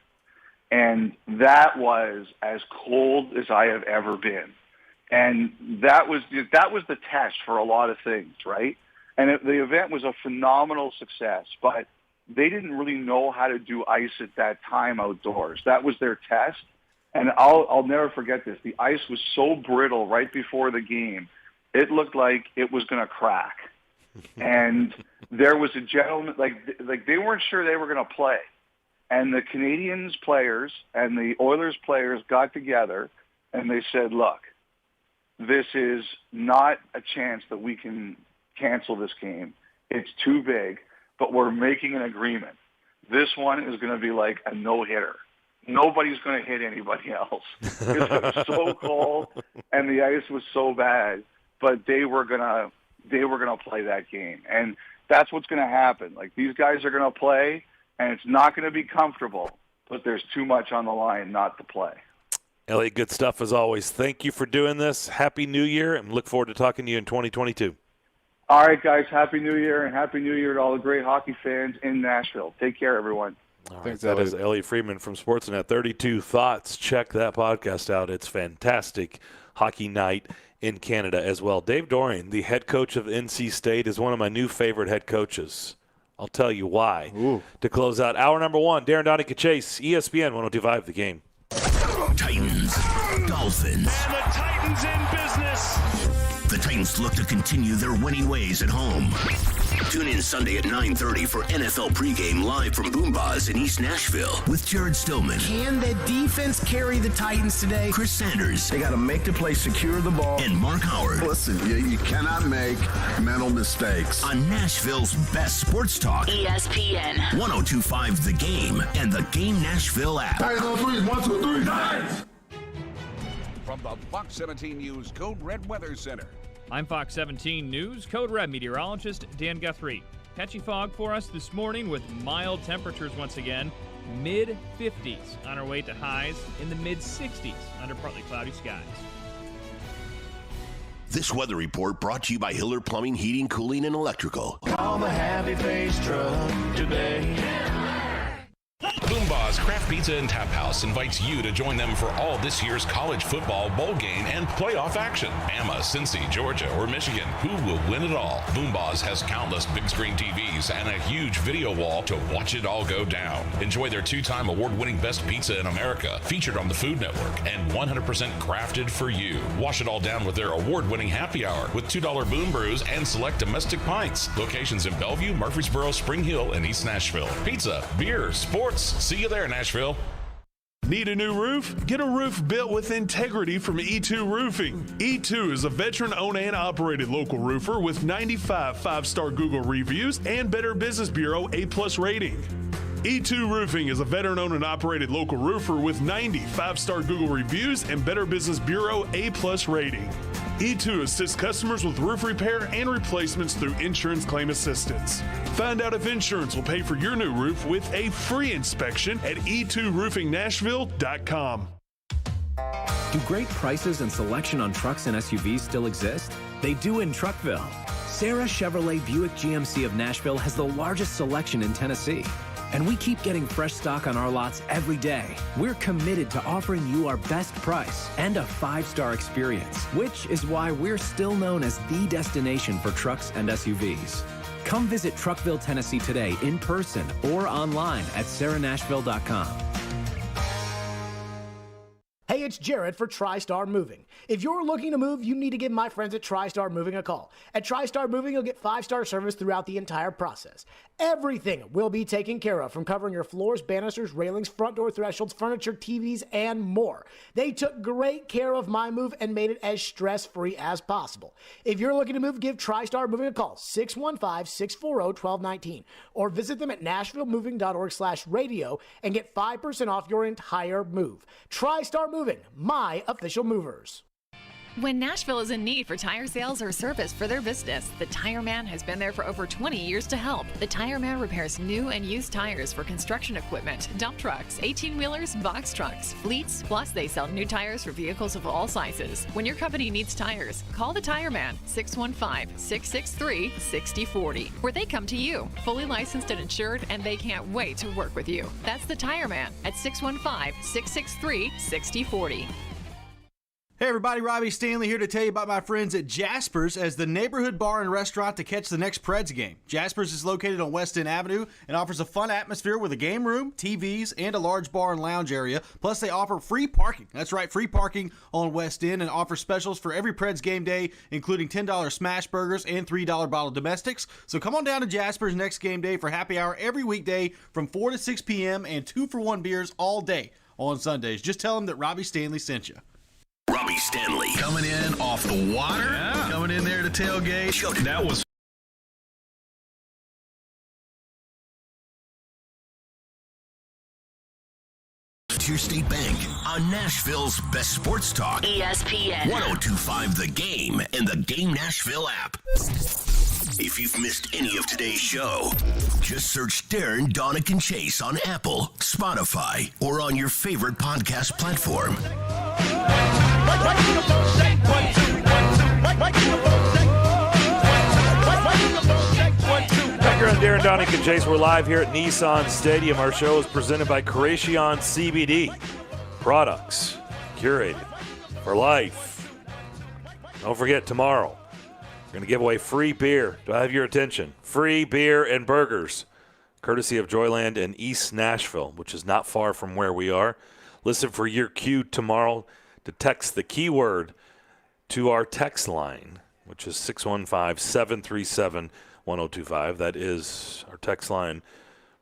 And that was as cold as I have ever been. And that was the test for a lot of things, right? And the event was a phenomenal success, but they didn't really know how to do ice at that time outdoors. That was their test. And I'll never forget this. The ice was so brittle right before the game, it looked like it was going to crack. And there was a gentleman, like they weren't sure they were going to play. And the Canadians players and the Oilers players got together and they said, look, this is not a chance that we can cancel this game. It's too big, but we're making an agreement. This one is going to be like a no-hitter. Nobody's going to hit anybody else. It was so cold and the ice was so bad, but they were going to play that game. And that's what's going to happen. Like, these guys are going to play, and it's not going to be comfortable, but there's too much on the line not to play. Elliot, good stuff as always. Thank you for doing this. Happy New Year, and look forward to talking to you in 2022. All right, guys, Happy New Year, and Happy New Year to all the great hockey fans in Nashville. Take care, everyone. All right, that is Elliot Friedman from Sportsnet. 32 Thoughts. Check that podcast out. It's fantastic. Hockey night in Canada as well. Dave Doeren, the head coach of NC State, is one of my new favorite head coaches. I'll tell you why. Ooh. To close out hour number one, Darren, Daunic, Chase, ESPN 102.5 The Game. Titans, Dolphins. And the Titans in business. The Titans look to continue their winning ways at home. Tune in Sunday at 9:30 for NFL pregame live from Boomba's in East Nashville with Jared Stillman. Can the defense carry the Titans today? Chris Sanders. They got to make the play, secure the ball. And Mark Howard. Listen, you cannot make mental mistakes. On Nashville's best sports talk. ESPN 102.5 The Game and the Game Nashville app. Titans on three. 1, 2, 3. Titans! From the Fox 17 News Code Red Weather Center. I'm Fox 17 News Code Red meteorologist Dan Guthrie. Patchy fog for us this morning with mild temperatures once again. Mid-50s on our way to highs in the mid-60s under partly cloudy skies. This weather report brought to you by Hiller Plumbing, Heating, Cooling, and Electrical. Call the Happy Face Truck today. Boomba's Craft Pizza and Tap House invites you to join them for all this year's college football bowl game and playoff action. Bama, Cincy, Georgia, or Michigan, who will win it all? Boomba's has countless big screen TVs and a huge video wall to watch it all go down. Enjoy their 2-time award-winning best pizza in America, featured on the Food Network, and 100% crafted for you. Wash it all down with their award-winning happy hour with $2 Boom Brews and select domestic pints. Locations in Bellevue, Murfreesboro, Spring Hill, and East Nashville. Pizza, beer, sports. See you there, Nashville. Need a new roof? Get a roof built with integrity from E2 Roofing. E2 is a veteran-owned and operated local roofer with 95 5-star Google reviews and Better Business Bureau A+ rating. E2 Roofing is a veteran-owned and operated local roofer with 90 5-star Google reviews and Better Business Bureau A+ rating. E2 assists customers with roof repair and replacements through insurance claim assistance. Find out if insurance will pay for your new roof with a free inspection at e2roofingnashville.com. Do great prices and selection on trucks and SUVs still exist? They do in Truckville. Sarah Chevrolet Buick GMC of Nashville has the largest selection in Tennessee. And we keep getting fresh stock on our lots every day. We're committed to offering you our best price and a 5-star experience, which is why we're still known as the destination for trucks and SUVs. Come visit Truckville, Tennessee today in person or online at sarahnashville.com. Hey, it's Jared for TriStar Moving. If you're looking to move, you need to give my friends at TriStar Moving a call. At TriStar Moving, you'll get 5-star service throughout the entire process. Everything will be taken care of, from covering your floors, banisters, railings, front door thresholds, furniture, TVs, and more. They took great care of my move and made it as stress-free as possible. If you're looking to move, give TriStar Moving a call, 615-640-1219, or visit them at nashvillemoving.org/radio and get 5% off your entire move. TriStar Moving, my official movers. When Nashville is in need for tire sales or service for their business, the Tire Man has been there for over 20 years to help. The Tire Man repairs new and used tires for construction equipment, dump trucks, 18-wheelers, box trucks, fleets, plus they sell new tires for vehicles of all sizes. When your company needs tires, call the Tire Man, 615-663-6040, where they come to you, fully licensed and insured, and they can't wait to work with you. That's the Tire Man at 615-663-6040. Hey everybody, Robbie Stanley here to tell you about my friends at Jasper's as the neighborhood bar and restaurant to catch the next Preds game. Jasper's is located on West End Avenue and offers a fun atmosphere with a game room, TVs, and a large bar and lounge area. Plus they offer free parking. That's right, free parking on West End, and offer specials for every Preds game day, including $10 smash burgers and $3 bottled domestics. So come on down to Jasper's next game day for happy hour every weekday from 4 to 6 p.m. and 2-for-1 beers all day on Sundays. Just tell them that Robbie Stanley sent you. Robbie Stanley. Coming in off the water, coming in there to tailgate. That was Tier State Bank on Nashville's best sports talk. ESPN. 102.5 The Game and the Game Nashville app. If you've missed any of today's show, just search Darren, Daunic, and Chase on Apple, Spotify, or on your favorite podcast platform. Back here on Darren, Daunic, and Chase. We're live here at Nissan Stadium. Our show is presented by Creation CBD. Products curated for life. Don't forget, tomorrow, we're going to give away free beer. Do I have your attention? Free beer and burgers, courtesy of Joyland in East Nashville, which is not far from where we are. Listen for your cue tomorrow to text the keyword to our text line, which is 615-737-1025. That is our text line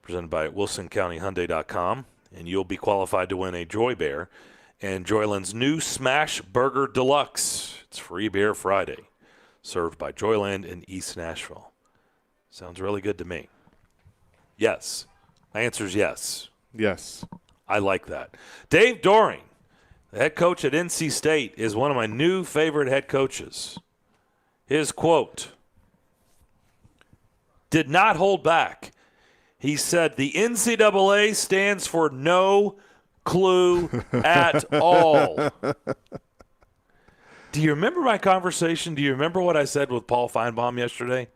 presented by WilsonCountyHyundai.com, and you'll be qualified to win a Joy Bear and Joyland's new Smash Burger Deluxe. It's Free Beer Friday, served by Joyland in East Nashville. Sounds really good to me. Yes. My answer is yes. Yes. I like that. Dave Doring, the head coach at NC State, is one of my new favorite head coaches. His quote, did not hold back. He said, the NCAA stands for no clue at all. Do you remember my conversation? Do you remember what I said with Paul Feinbaum yesterday?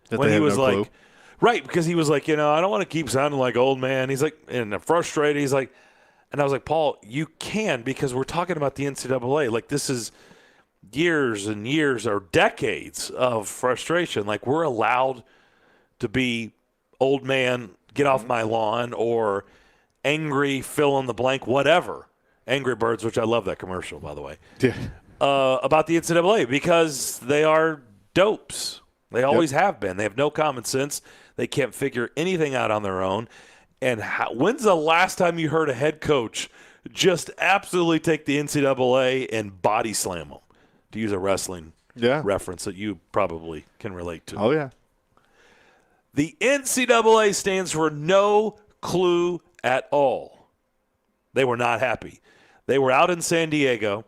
When he was like, clue. Right, because he was like, I don't want to keep sounding like old man. He's like, and frustrated. He's like, and I was like, Paul, you can, because we're talking about the NCAA. Like, this is years and years or decades of frustration. Like, we're allowed to be old man, get off my lawn, or angry, fill in the blank, whatever. Angry Birds, which I love that commercial, by the way. Yeah. About the NCAA, because they are dopes. They always have been. They have no common sense. They can't figure anything out on their own. And when's the last time you heard a head coach just absolutely take the NCAA and body slam them, to use a wrestling reference that you probably can relate to? Oh, yeah. The NCAA stands for no clue at all. They were not happy. They were out in San Diego.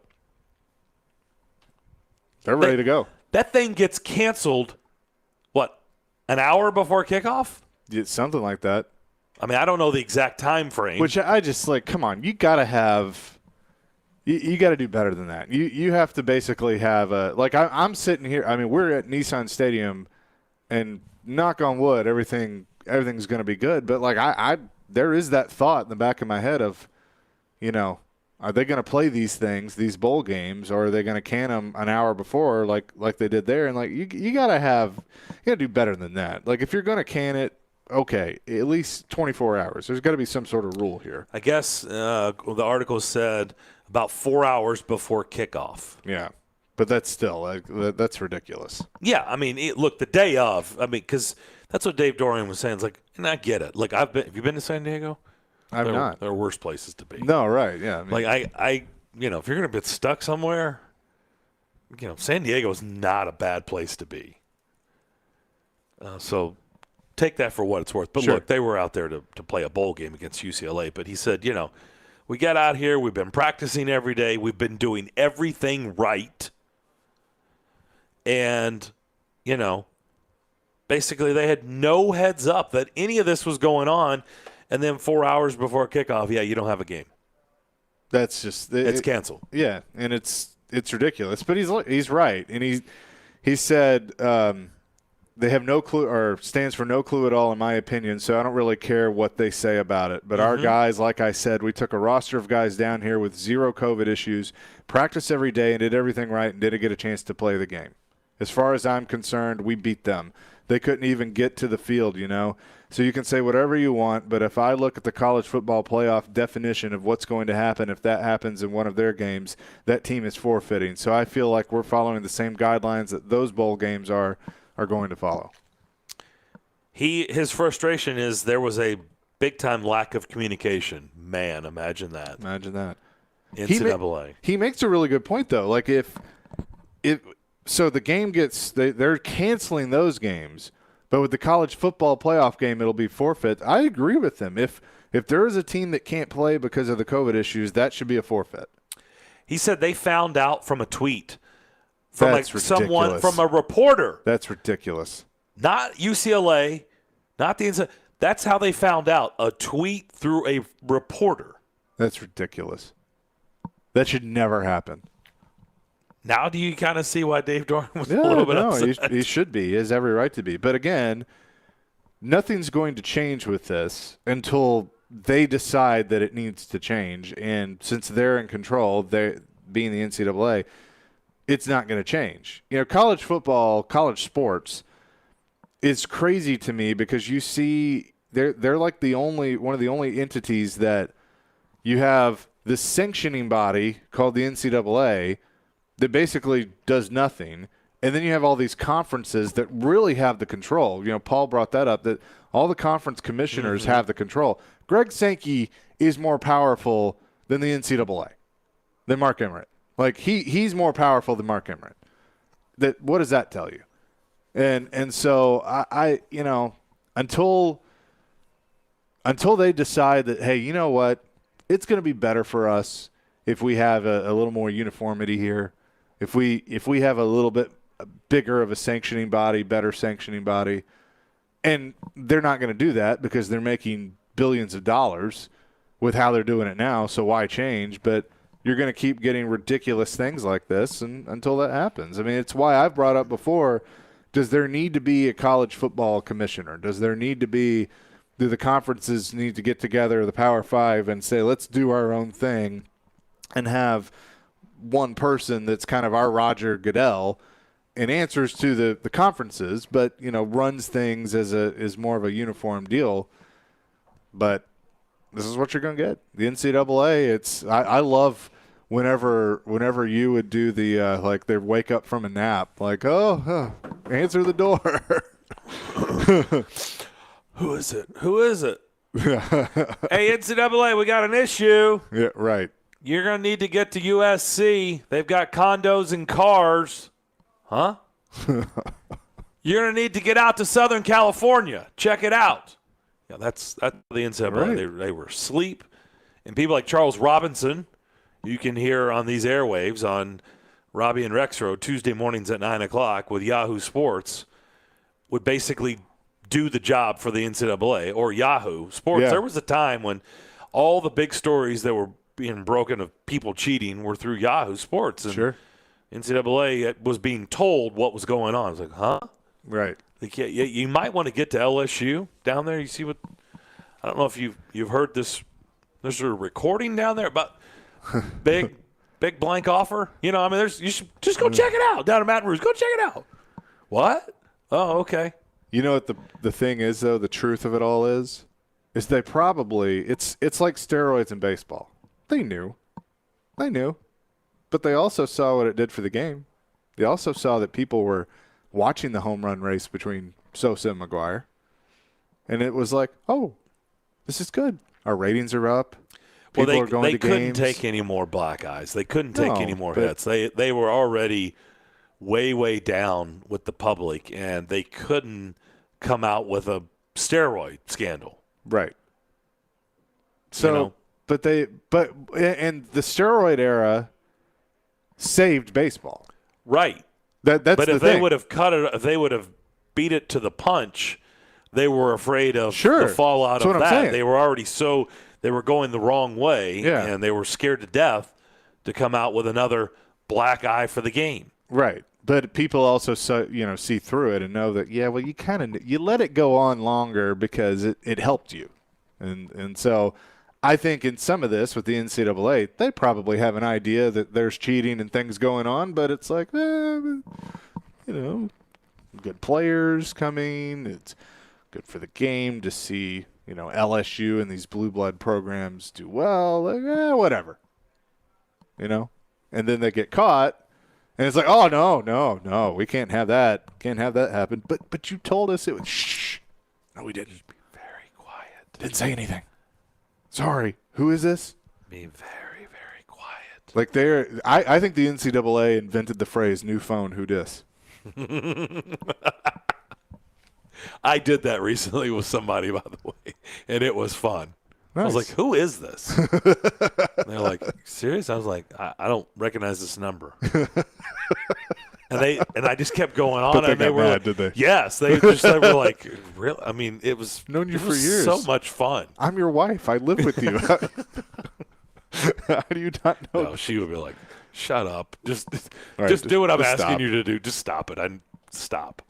They're ready to go. That thing gets canceled, an hour before kickoff? Yeah, something like that. I mean, I don't know the exact time frame. Which I just come on, you got to have you got to do better than that. You have to basically have I'm sitting here. I mean, we're at Nissan Stadium, and knock on wood, everything's going to be good. But there is that thought in the back of my head of, are they going to play these bowl games, or are they going to can them an hour before, like they did there? And you got to do better than that. Like, if you're going to can it, okay, at least 24 hours. There's got to be some sort of rule here. I guess the article said about 4 hours before kickoff. Yeah, but that's still that's ridiculous. Yeah, I mean, look, the day of. I mean, because that's what Dave Doring was saying. It's like, and I get it. Like, have you been to San Diego? I've not. There are worse places to be. No, right? Yeah. I mean, I if you're gonna get stuck somewhere, San Diego is not a bad place to be. So take that for what it's worth. But sure. Look, they were out there to play a bowl game against UCLA. But he said, We got out here. We've been practicing every day. We've been doing everything right. And, basically they had no heads up that any of this was going on. And then 4 hours before kickoff, you don't have a game. That's just it's canceled. Yeah, and it's ridiculous. But he's right, and he said they have no clue, or stands for no clue at all, in my opinion. So I don't really care what they say about it. But our guys, like I said, we took a roster of guys down here with zero COVID issues, practiced every day, and did everything right, and didn't get a chance to play the game. As far as I'm concerned, we beat them. They couldn't even get to the field, So you can say whatever you want, but if I look at the college football playoff definition of what's going to happen if that happens in one of their games, that team is forfeiting. So I feel like we're following the same guidelines that those bowl games are going to follow. His frustration is there was a big-time lack of communication. Man, imagine that. Imagine that. NCAA. He makes a really good point, though. Like so the game they're canceling those games. But with the college football playoff game, it'll be forfeit. I agree with them. If there is a team that can't play because of the COVID issues, that should be a forfeit. He said they found out from a tweet from someone, from a reporter. That's ridiculous. Not UCLA, not the NCAA. That's how they found out. A tweet through a reporter. That's ridiculous. That should never happen. Now do you kind of see why Dave Doran was a little bit upset? He should be. He has every right to be. But again, nothing's going to change with this until they decide that it needs to change. And since they're in control, they being the NCAA, it's not going to change. College football, college sports is crazy to me because you see they're like one of the only entities that you have this sanctioning body called the NCAA that basically does nothing. And then you have all these conferences that really have the control. Paul brought that up, that all the conference commissioners have the control. Greg Sankey is more powerful than the NCAA, than Mark Emmert. Like, he's more powerful than Mark Emmert. What does that tell you? And so, I until they decide that, hey, you know what, it's going to be better for us if we have a little more uniformity here. If we have a little bit bigger of a sanctioning body, better sanctioning body, and they're not going to do that because they're making billions of dollars with how they're doing it now, so why change? But you're going to keep getting ridiculous things like this until that happens. I mean, it's why I've brought up before, does there need to be a college football commissioner? Do the conferences need to get together, the Power Five, and say, let's do our own thing and have one person that's kind of our Roger Goodell and answers to the conferences, but runs things as more of a uniform deal. But this is what you're going to get. The NCAA. I love whenever you would do the like they wake up from a nap, like answer the door. Who is it? Hey, NCAA, we got an issue. Yeah, right. You're going to need to get to USC. They've got condos and cars. Huh? You're going to need to get out to Southern California. Check it out. Yeah, that's the NCAA. Right. They were asleep. And people like Charles Robinson, you can hear on these airwaves on Robbie and Rexroad Tuesday mornings at 9 o'clock with Yahoo Sports, would basically do the job for the NCAA or Yahoo Sports. Yeah. There was a time when all the big stories that were being broken of people cheating were through Yahoo Sports. And sure. NCAA was being told what was going on. I was like, huh? Right. Like, you might want to get to LSU down there. You see what – I don't know if you've heard this. There's a recording down there about big blank offer. You should just go check it out down in Baton Rouge. Go check it out. What? Oh, okay. You know what the thing is, though? The truth of it all is they probably – it's like steroids in baseball. They knew. But they also saw what it did for the game. They also saw that people were watching the home run race between Sosa and McGuire. And it was like, oh, this is good. Our ratings are up. People are going to games. They couldn't take any more black eyes. They couldn't take any more hits. They were already way, way down with the public, and they couldn't come out with a steroid scandal. Right. So and the steroid era saved baseball. Right. That's but the if thing. they would have cut it, if they would have beat it to the punch, they were afraid of the fallout That's of what I'm that. saying. They were already they were going the wrong way, and they were scared to death to come out with another black eye for the game. Right. But people also see through it and know that, you let it go on longer because it helped you. And so I think in some of this with the NCAA, they probably have an idea that there's cheating and things going on, but it's like, good players coming. It's good for the game to see, LSU and these blue blood programs do well. Like, whatever. And then they get caught. And it's like, oh, no, we can't have that. Can't have that happen. But you told us it was shh. No, we didn't. Just be very quiet. Didn't say anything. Sorry. Who is this? Be very, very quiet. Like I think the NCAA invented the phrase "new phone, who dis." I did that recently with somebody, by the way, and it was fun. Nice. I was like, who is this? And they're like, serious? I was like, I don't recognize this number. and I just kept going on. But they and they got were mad, like, did they? Yes. They were like, really? I mean, it was known you it for was years. So much fun. I'm your wife. I live with you. How do you not know? No, she would be like, shut up. Just right, do what I'm asking stop. you to do. Just stop it. Stop.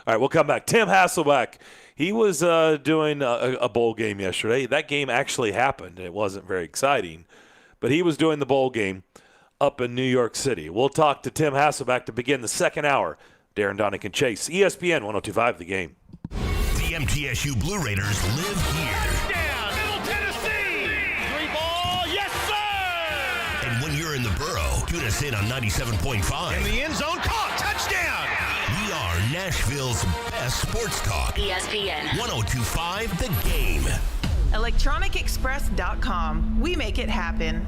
All right, we'll come back. Tim Hasselbeck. He was doing a bowl game yesterday. That game actually happened. It wasn't very exciting, but he was doing the bowl game up in New York City. We'll talk to Tim Hasselbeck to begin the second hour. Darren, Daunic, and Chase, ESPN 102.5 The Game. The MTSU Blue Raiders live here. Touchdown, Middle Tennessee! 3-ball, yes, sir! And when you're in the borough, tune us in on 97.5. In the end zone, caught, touchdown! We are Nashville's best sports talk. ESPN 102.5 The Game. ElectronicExpress.com. We make it happen.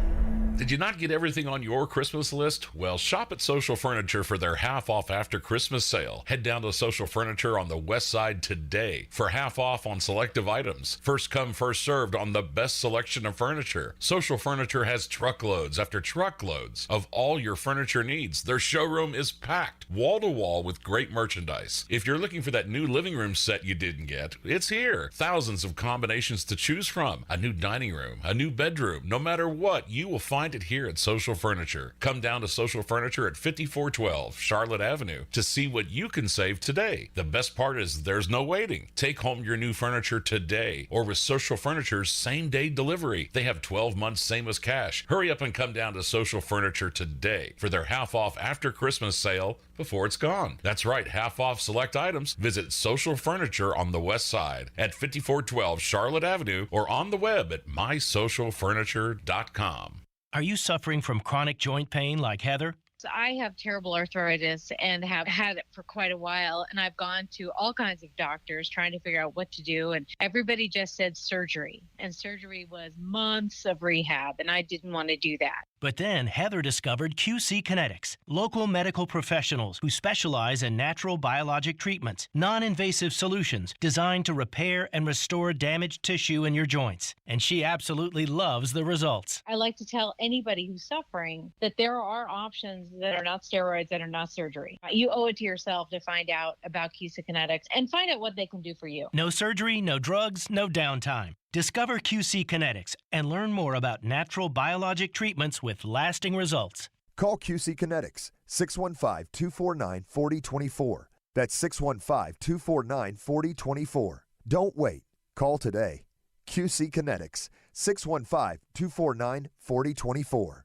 Did you not get everything on your Christmas list? Well, shop at Social Furniture for their half off after Christmas sale. Head down to Social Furniture on the west side today for half off on selective items. First come, first served on the best selection of furniture. Social Furniture has truckloads after truckloads of all your furniture needs. Their showroom is packed, wall to wall with great merchandise. If you're looking for that new living room set you didn't get, it's here. Thousands of combinations to choose from. A new dining room, a new bedroom. No matter what, you will find it here at Social Furniture. Come down to Social Furniture at 5412 Charlotte Avenue to see what you can save today. The best part is there's no waiting. Take home your new furniture today, or with Social Furniture's same-day delivery. They have 12 months same as cash. Hurry up and come down to Social Furniture today for their half-off after Christmas sale before it's gone. That's right, half-off select items. Visit Social Furniture on the west side at 5412 Charlotte Avenue or on the web at mysocialfurniture.com. Are you suffering from chronic joint pain like Heather? I have terrible arthritis and have had it for quite a while, and I've gone to all kinds of doctors trying to figure out what to do, and everybody just said surgery, and surgery was months of rehab, and I didn't want to do that. But then Heather discovered QC Kinetics, local medical professionals who specialize in natural biologic treatments, non-invasive solutions designed to repair and restore damaged tissue in your joints. And she absolutely loves the results. I like to tell anybody who's suffering that there are options that are not steroids, that are not surgery. You owe it to yourself to find out about QC Kinetics and find out what they can do for you. No surgery, no drugs, no downtime. Discover QC Kinetics and learn more about natural biologic treatments with lasting results. Call QC Kinetics, 615-249-4024. That's 615-249-4024. Don't wait. Call today. QC Kinetics, 615-249-4024.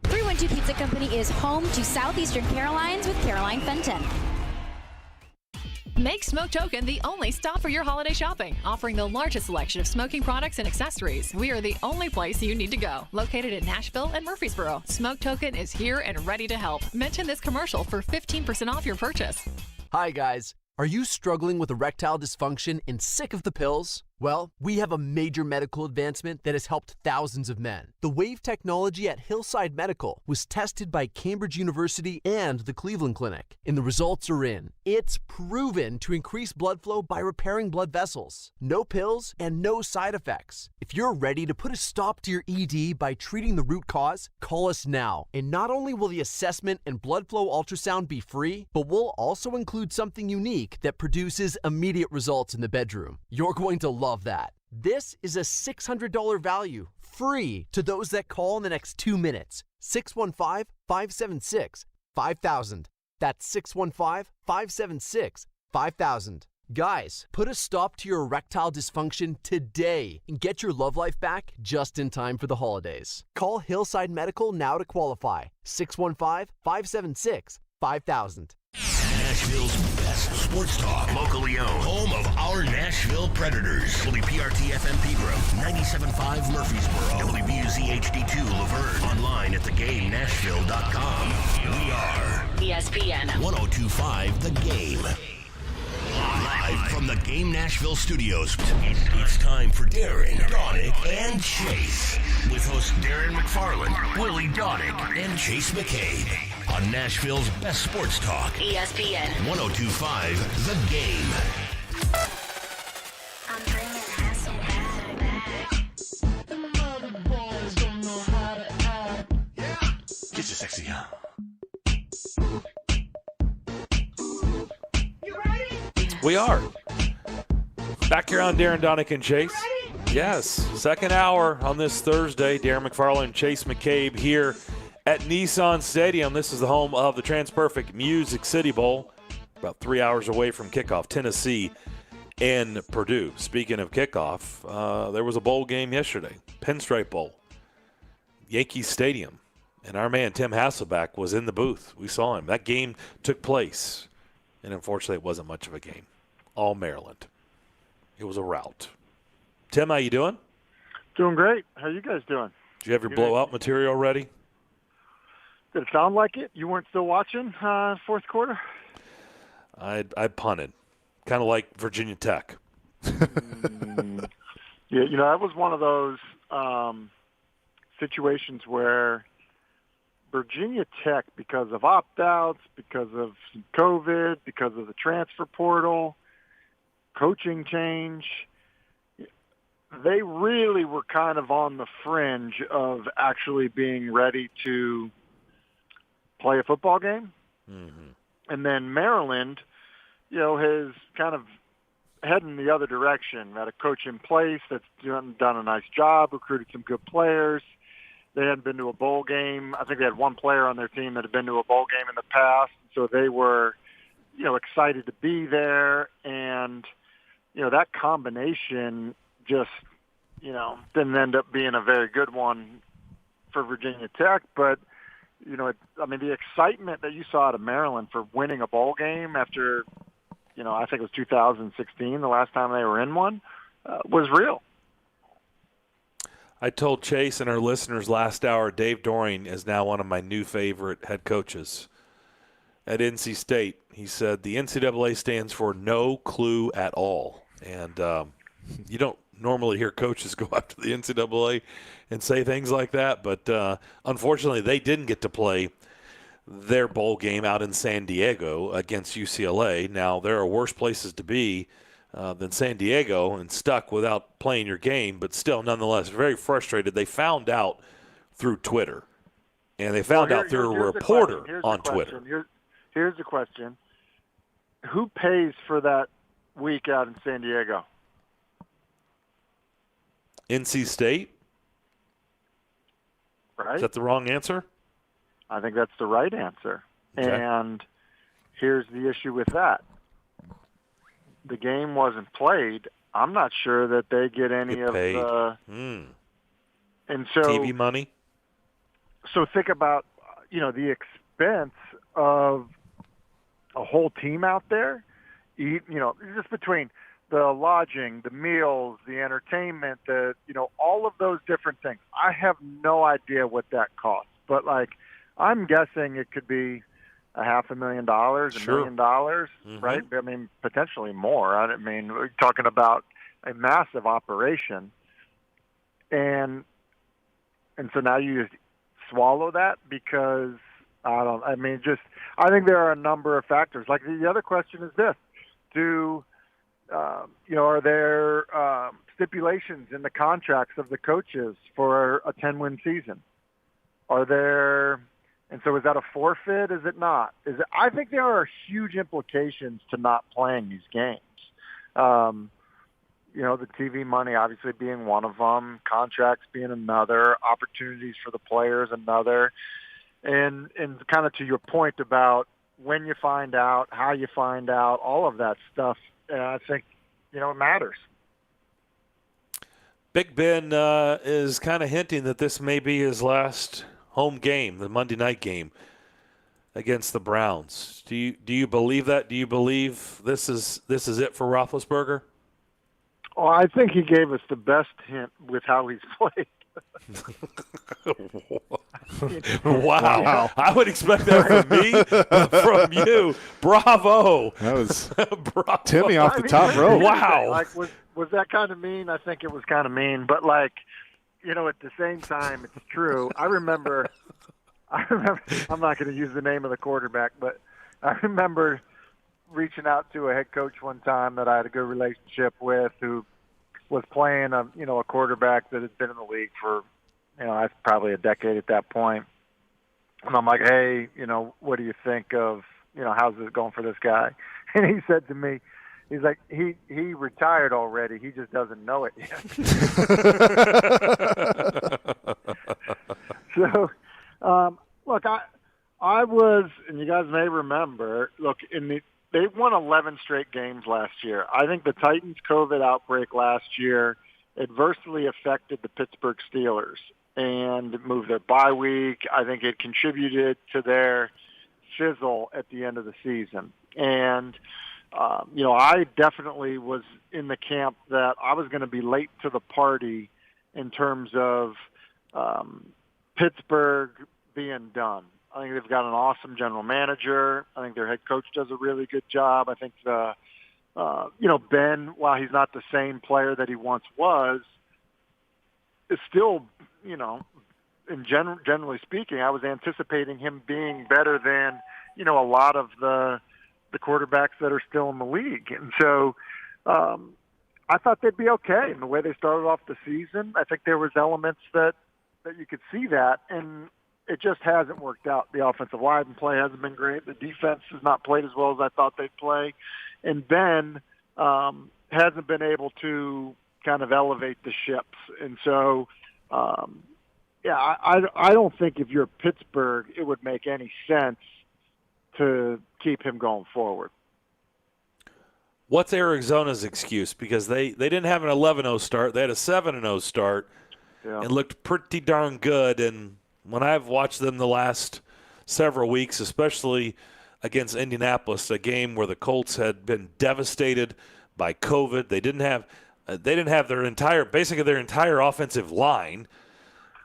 312 Pizza Company is home to Southeastern Carolines with Caroline Fenton. Make Smoke Token the only stop for your holiday shopping, offering the largest selection of smoking products and accessories. We are the only place you need to go. Located in Nashville and Murfreesboro, Smoke Token is here and ready to help. Mention this commercial for 15% off your purchase. Hi guys, are you struggling with erectile dysfunction and sick of the pills? Well, we have a major medical advancement that has helped thousands of men. The WAVE technology at Hillside Medical was tested by Cambridge University and the Cleveland Clinic, and the results are in. It's proven to increase blood flow by repairing blood vessels. No pills and no side effects. If you're ready to put a stop to your ED by treating the root cause, call us now. And not only will the assessment and blood flow ultrasound be free, but we'll also include something unique that produces immediate results in the bedroom. You're going to love that. This is a $600 value, free to those that call in the next 2 minutes. 615-576-5000. That's 615-576-5000. Guys, put a stop to your erectile dysfunction today and get your love life back just in time for the holidays. Call Hillside Medical now to qualify. 615-576-5000. Nashville's best sports talk, locally owned, home of our Nashville Predators. WPRT-FM Pegram, 97.5 Murfreesboro, WBUZ HD2 Laverne, online at thegamenashville.com. We are ESPN 102.5 The Game. Live from the Game Nashville studios, it's time for Darren, Daunic, and Chase. With hosts Darren McFarland, Willie Daunic, and Chase McCabe. On Nashville's best sports talk, ESPN 102.5 The Game. I'm bringing Hassel back. The mother boys don't know how to act. Get your sexy on. We are. Back here on Darren, Daunic, and Chase. Yes, second hour on this Thursday. Darren McFarland, Chase McCabe here at Nissan Stadium. This is the home of the TransPerfect Music City Bowl. About 3 hours away from kickoff, Tennessee and Purdue. Speaking of kickoff, there was a bowl game yesterday, Pinstripe Bowl, Yankee Stadium. And our man Tim Hasselbeck was in the booth. We saw him. That game took place. And unfortunately, it wasn't much of a game. All Maryland. It was a rout. Tim, how you doing? Doing great. How you guys doing? Did you have your blowout material ready? Did it sound like it? You weren't still watching fourth quarter? I punted. Kind of like Virginia Tech. Yeah, that was one of those situations where Virginia Tech, because of opt-outs, because of some COVID, because of the transfer portal, coaching change, they really were kind of on the fringe of actually being ready to play a football game. Mm-hmm. And then Maryland, has kind of heading the other direction. Had a coach in place that's done a nice job, recruited some good players. They hadn't been to a bowl game. I think they had one player on their team that had been to a bowl game in the past. So they were, excited to be there. And, that combination just, didn't end up being a very good one for Virginia Tech. But, the excitement that you saw out of Maryland for winning a bowl game after, I think it was 2016, the last time they were in one, was real. I told Chase and our listeners last hour, Dave Doring is now one of my new favorite head coaches at NC State. He said the NCAA stands for no clue at all. And you don't normally hear coaches go after the NCAA and say things like that. But unfortunately, they didn't get to play their bowl game out in San Diego against UCLA. Now, there are worse places to be than San Diego and stuck without playing your game, but still, nonetheless, very frustrated. They found out through Twitter, and they found out through a reporter on Twitter. Here's the question. Who pays for that week out in San Diego? NC State? Right. Is that the wrong answer? I think that's the right answer. Okay. And here's the issue with that. The game wasn't played. I'm not sure that they get any of the and so TV money. So think about the expense of a whole team out there. Just between the lodging, the meals, the entertainment, all of those different things. I have no idea what that costs, but I'm guessing it could be $500,000, $1 million, Mm-hmm. right? I mean, potentially more. We're talking about a massive operation, and so now you just swallow that because I think there are a number of factors. Like the other question is this: are there stipulations in the contracts of the coaches for a 10-win season? Are there? And so is that a forfeit? Is it not? I think there are huge implications to not playing these games. The TV money obviously being one of them, contracts being another, opportunities for the players another. And kind of to your point about when you find out, how you find out, all of that stuff, I think, it matters. Big Ben is kind of hinting that this may be his last home game, the Monday night game against the Browns. Do you believe that? Do you believe this is it for Roethlisberger? Oh, I think he gave us the best hint with how he's played. Wow. I would expect that from me, but from you. Bravo. That was Bravo. Timmy off the top rope. Wow. Like, was that kind of mean? I think it was kind of mean, but at the same time, it's true. I remember, I'm not going to use the name of the quarterback, but I remember reaching out to a head coach one time that I had a good relationship with who was playing a quarterback that had been in the league for, that's probably a decade at that point. And I'm like, hey, what do you think of, how's this going for this guy? And he said to me, he's like, he retired already. He just doesn't know it yet. So, look, I was, and you guys may remember, look, they won 11 straight games last year. I think the Titans' COVID outbreak last year adversely affected the Pittsburgh Steelers and moved their bye week. I think it contributed to their fizzle at the end of the season. And, I definitely was in the camp that I was going to be late to the party in terms of Pittsburgh being done. I think they've got an awesome general manager. I think their head coach does a really good job. I think Ben, while he's not the same player that he once was, is still, generally speaking, I was anticipating him being better than, a lot of the quarterbacks that are still in the league. And so I thought they'd be okay in the way they started off the season. I think there was elements that you could see that, and it just hasn't worked out. The offensive line play hasn't been great. The defense has not played as well as I thought they'd play. And Ben hasn't been able to kind of elevate the ships. And so, I don't think if you're Pittsburgh, it would make any sense to keep him going forward. What's Arizona's excuse? Because they didn't have an 11-0 start. They had a 7-0 start and looked pretty darn good. And when I've watched them the last several weeks, especially against Indianapolis, a game where the Colts had been devastated by COVID, they didn't have their entire offensive line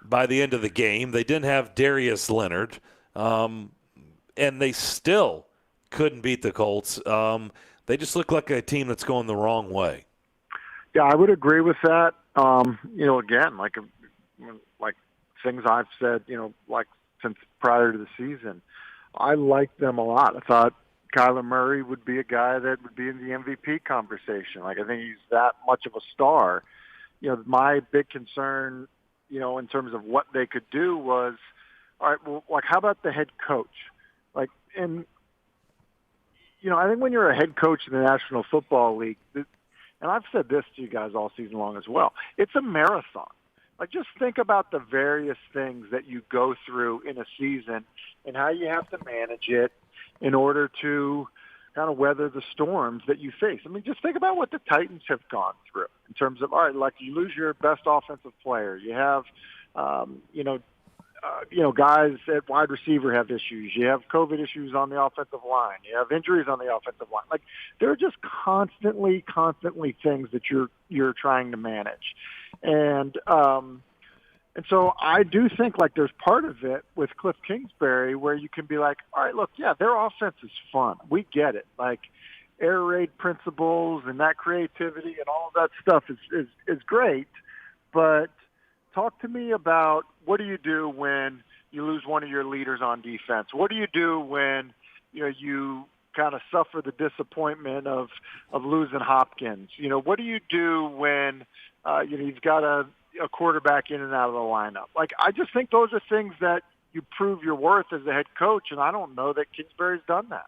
by the end of the game. They didn't have Darius Leonard, and they still couldn't beat the Colts. They just look like a team that's going the wrong way. Yeah, I would agree with that. Again, like things I've said, since prior to the season, I liked them a lot. I thought Kyler Murray would be a guy that would be in the MVP conversation. I think he's that much of a star. My big concern, in terms of what they could do was, all right, well, how about the head coach? I think when you're a head coach in the National Football League, and I've said this to you guys all season long as well, it's a marathon. Just think about the various things that you go through in a season and how you have to manage it in order to kind of weather the storms that you face. Just think about what the Titans have gone through in terms of, all right, you lose your best offensive player. You have, guys at wide receiver have issues. You have COVID issues on the offensive line. You have injuries on the offensive line. There are just constantly things that you're trying to manage. And so I do think there's part of it with Cliff Kingsbury where you can be like, all right, look, yeah, their offense is fun. We get it. air raid principles and that creativity and all of that stuff is great. But talk to me about, what do you do when you lose one of your leaders on defense? What do you do when you kind of suffer the disappointment of losing Hopkins? What do you do when you've got a quarterback in and out of the lineup? Like, I just think those are things that you prove your worth as a head coach, and I don't know that Kingsbury's done that.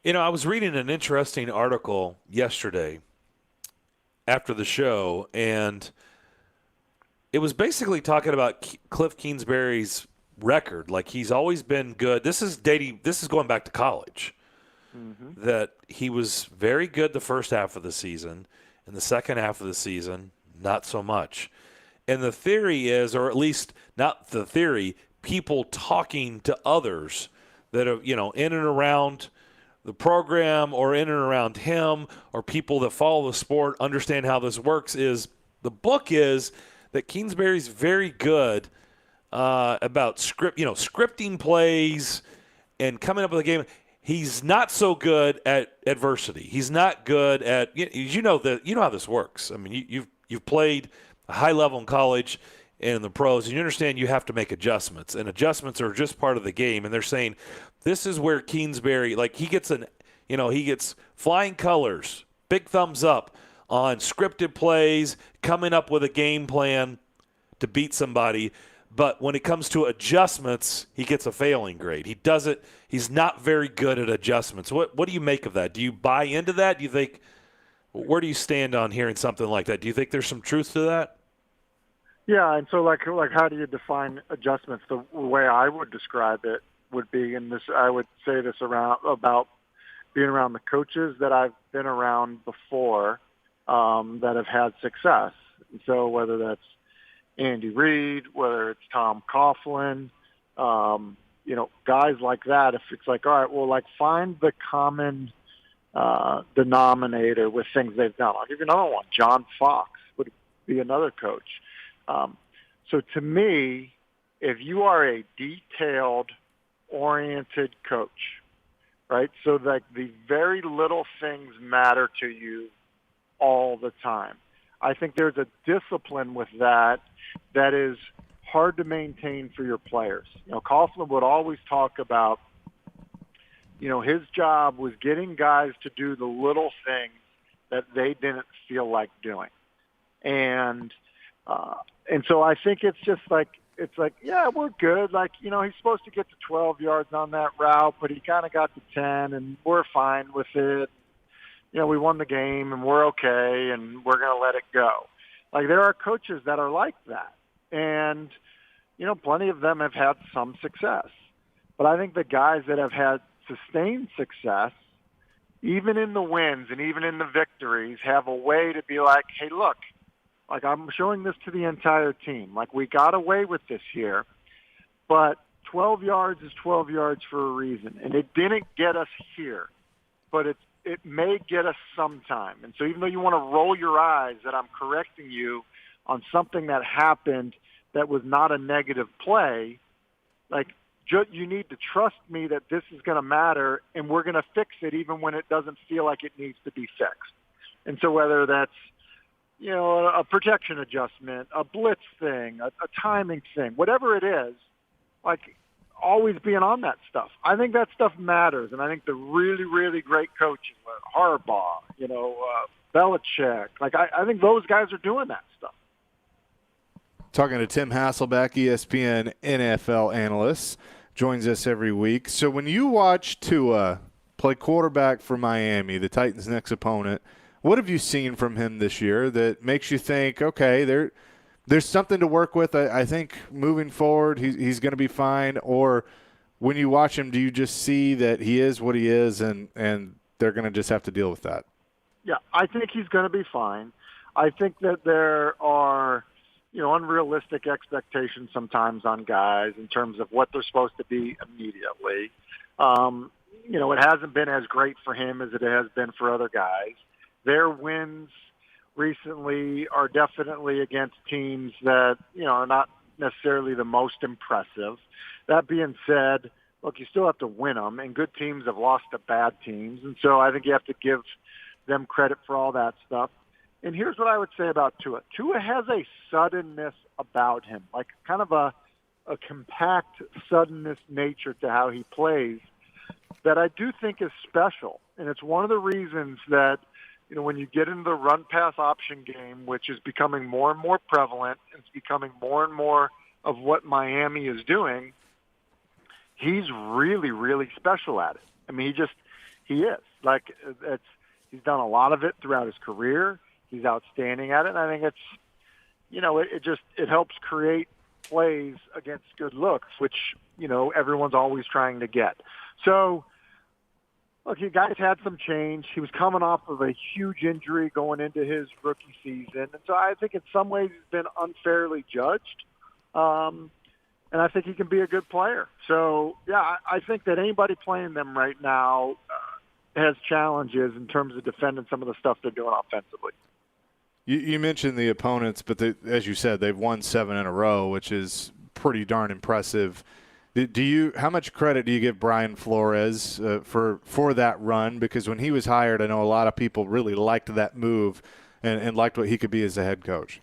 I was reading an interesting article yesterday after the show, and it was basically talking about Cliff Kingsbury's record. Like, he's always been good. This is going back to college. Mm-hmm. That he was very good the first half of the season, and the second half of the season, not so much. And the theory is, or at least not the theory, people talking to others that are, in and around the program or in and around him, or people that follow the sport understand how this works, is the book is that Kingsbury's very good about scripting plays and coming up with a game. He's not so good at adversity. He's not good at, you know how this works. I mean, you've played a high level in college and in the pros, and you understand you have to make adjustments, and adjustments are just part of the game. And they're saying this is where Kingsbury, like, he gets flying colors, big thumbs up on scripted plays, coming up with a game plan to beat somebody. But when it comes to adjustments, he gets a failing grade. He's not very good at adjustments. What do you make of that? Do you buy into that? Do you think, where do you stand on hearing something like that? Do you think there's some truth to that? Yeah, and so like how do you define adjustments? The way I would describe it would be, and this, I would say this about being around the coaches that I've been around before that have had success. And so whether that's Andy Reid, whether it's Tom Coughlin, guys like that, if it's like, all right, well, like, find the common denominator with things they've done. I'll give you another one. John Fox would be another coach. So to me, if you are a detailed oriented coach, right? So like the very little things matter to you all the time. I think there's a discipline with that is hard to maintain for your players. Coughlin would always talk about, his job was getting guys to do the little things that they didn't feel like doing. And so I think it's just like, yeah, we're good. Like, he's supposed to get to 12 yards on that route, but he kind of got to 10, and we're fine with it. We won the game, and we're okay, and we're going to let it go. Like, there are coaches that are like that. And, plenty of them have had some success. But I think the guys that have had sustained success, even in the wins and even in the victories, have a way to be like, hey, look, like, I'm showing this to the entire team. Like, we got away with this here, but 12 yards is 12 yards for a reason. And it didn't get us here, but it may get us sometime. And so even though you want to roll your eyes that I'm correcting you on something that happened that was not a negative play, like, you need to trust me that this is going to matter, and we're going to fix it even when it doesn't feel like it needs to be fixed. And so whether that's, a protection adjustment, a blitz thing, a timing thing, whatever it is, like, always being on that stuff. I think that stuff matters, and I think the really, really great coaches, Harbaugh, Belichick, like, I think those guys are doing that stuff. Talking to Tim Hasselbeck, ESPN NFL analyst, joins us every week. So when you watch Tua play quarterback for Miami, the Titans' next opponent, what have you seen from him this year that makes you think, okay, there's something to work with? I think moving forward he's going to be fine. Or when you watch him, do you just see that he is what he is and they're going to just have to deal with that? Yeah, I think he's going to be fine. I think that there are, unrealistic expectations sometimes on guys in terms of what they're supposed to be immediately. It hasn't been as great for him as it has been for other guys. Their wins recently are definitely against teams that, are not necessarily the most impressive. That being said, look, you still have to win them, and good teams have lost to bad teams. And so I think you have to give them credit for all that stuff. And here's what I would say about Tua. Tua has a suddenness about him, like kind of a compact suddenness nature to how he plays that I do think is special. And it's one of the reasons that, when you get into the run-pass option game, which is becoming more and more prevalent, and it's becoming more and more of what Miami is doing, he's really, really special at it. I mean, he is. Like, he's done a lot of it throughout his career. He's outstanding at it. And I think it's, it helps create plays against good looks, which, everyone's always trying to get. So, look, you guys had some change. He was coming off of a huge injury going into his rookie season. And so I think in some ways he's been unfairly judged. And I think he can be a good player. So, yeah, I think that anybody playing them right now has challenges in terms of defending some of the stuff they're doing offensively. You mentioned the opponents, but as you said, they've won 7 in a row, which is pretty darn impressive. How much credit do you give Brian Flores for that run? Because when he was hired, I know a lot of people really liked that move and liked what he could be as a head coach.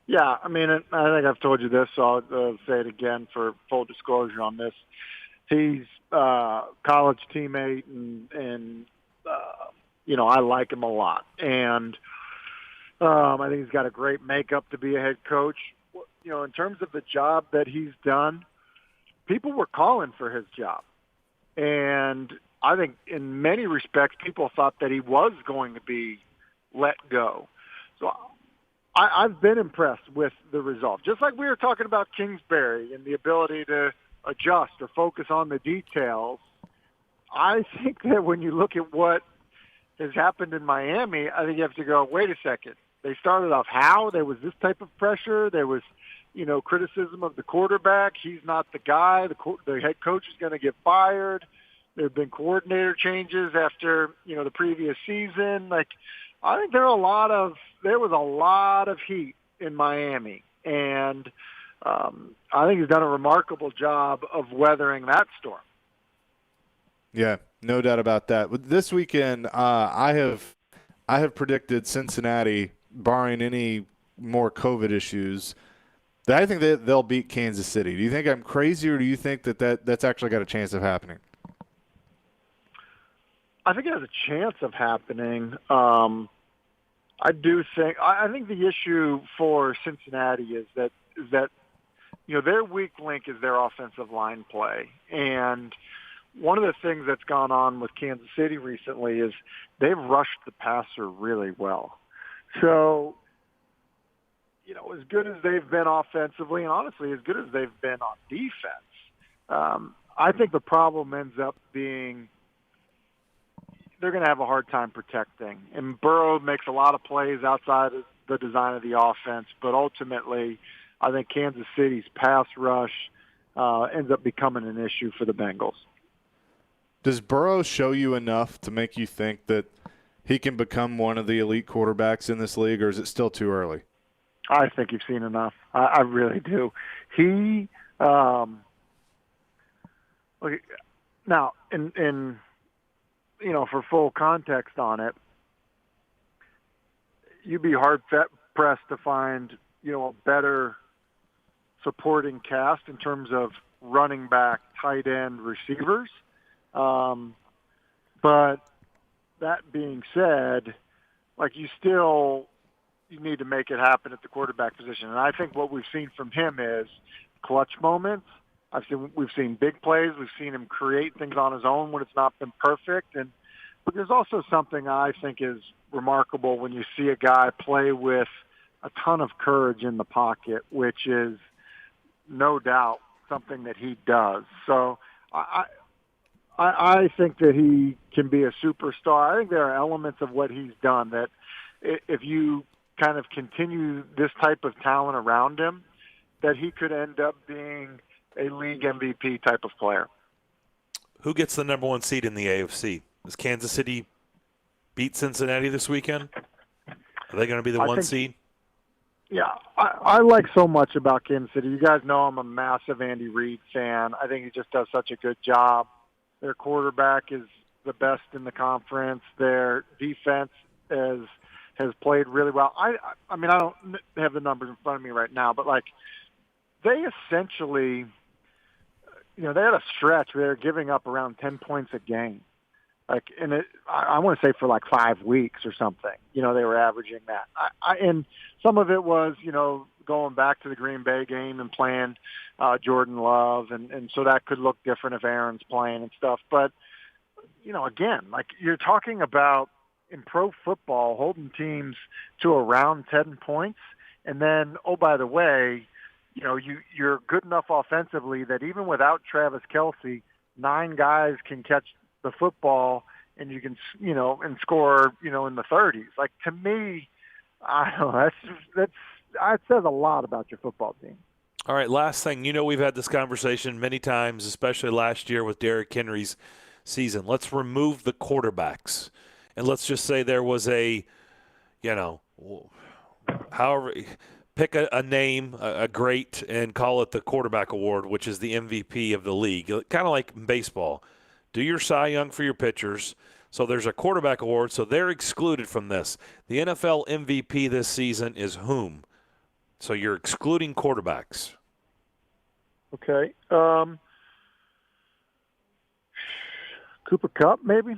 Yeah, I mean, I think I've told you this, so I'll say it again for full disclosure on this. He's a college teammate, and I like him a lot. And I think he's got a great makeup to be a head coach. In terms of the job that he's done, people were calling for his job. And I think in many respects, people thought that he was going to be let go. So I've been impressed with the result. Just like we were talking about Kingsbury and the ability to adjust or focus on the details, I think that when you look at what has happened in Miami, I think you have to go, wait a second. They started off how? There was this type of pressure. There was, criticism of the quarterback. He's not the guy. The head coach is going to get fired. There have been coordinator changes after, the previous season. Like, I think there was a lot of heat in Miami, and I think he's done a remarkable job of weathering that storm. Yeah, no doubt about that. This weekend, I have predicted Cincinnati, barring any more COVID issues, that I think that they'll beat Kansas City. Do you think I'm crazy, or do you think that's actually got a chance of happening? I think it has a chance of happening. I think the issue for Cincinnati is that their weak link is their offensive line play. And one of the things that's gone on with Kansas City recently is they've rushed the passer really well. So, as good as they've been offensively, and honestly, as good as they've been on defense, I think the problem ends up being they're going to have a hard time protecting. And Burrow makes a lot of plays outside of the design of the offense, but ultimately I think Kansas City's pass rush ends up becoming an issue for the Bengals. Does Burrow show you enough to make you think that he can become one of the elite quarterbacks in this league, or is it still too early? I think you've seen enough. I really do. He now, in for full context on it, you'd be hard-pressed to find, a better supporting cast in terms of running back, tight end, receivers. But that being said, you need to make it happen at the quarterback position. And I think what we've seen from him is clutch moments. We've seen big plays. We've seen him create things on his own when it's not been perfect. But there's also something I think is remarkable when you see a guy play with a ton of courage in the pocket, which is no doubt something that he does. So I think that he can be a superstar. I think there are elements of what he's done that if you kind of continue this type of talent around him, that he could end up being a league MVP type of player. Who gets the number 1 seed in the AFC? Does Kansas City beat Cincinnati this weekend? Are they going to be the 1 seed? Yeah, I like so much about Kansas City. You guys know I'm a massive Andy Reid fan. I think he just does such a good job. Their quarterback is the best in the conference. Their defense has played really well. I mean, I don't have the numbers in front of me right now, but like they essentially, they had a stretch where they were giving up around 10 points a game. Like, and I want to say for like 5 weeks or something, they were averaging that. And some of it was, going back to the Green Bay game and playing Jordan Love. And so that could look different if Aaron's playing and stuff. But, again, like you're talking about in pro football, holding teams to around 10 points. And then, oh, by the way, you're good enough offensively that even without Travis Kelce, 9 guys can catch the football and you can, and score, in the 30s. Like, to me, I don't know, that says a lot about your football team. All right, last thing. We've had this conversation many times, especially last year with Derrick Henry's season. Let's remove the quarterbacks. And let's just say there was a, however, pick a name, a great, and call it the quarterback award, which is the MVP of the league. Kind of like in baseball. Do your Cy Young for your pitchers. So there's a quarterback award, so they're excluded from this. The NFL MVP this season is whom? So you're excluding quarterbacks. Okay. Cooper Kupp, maybe?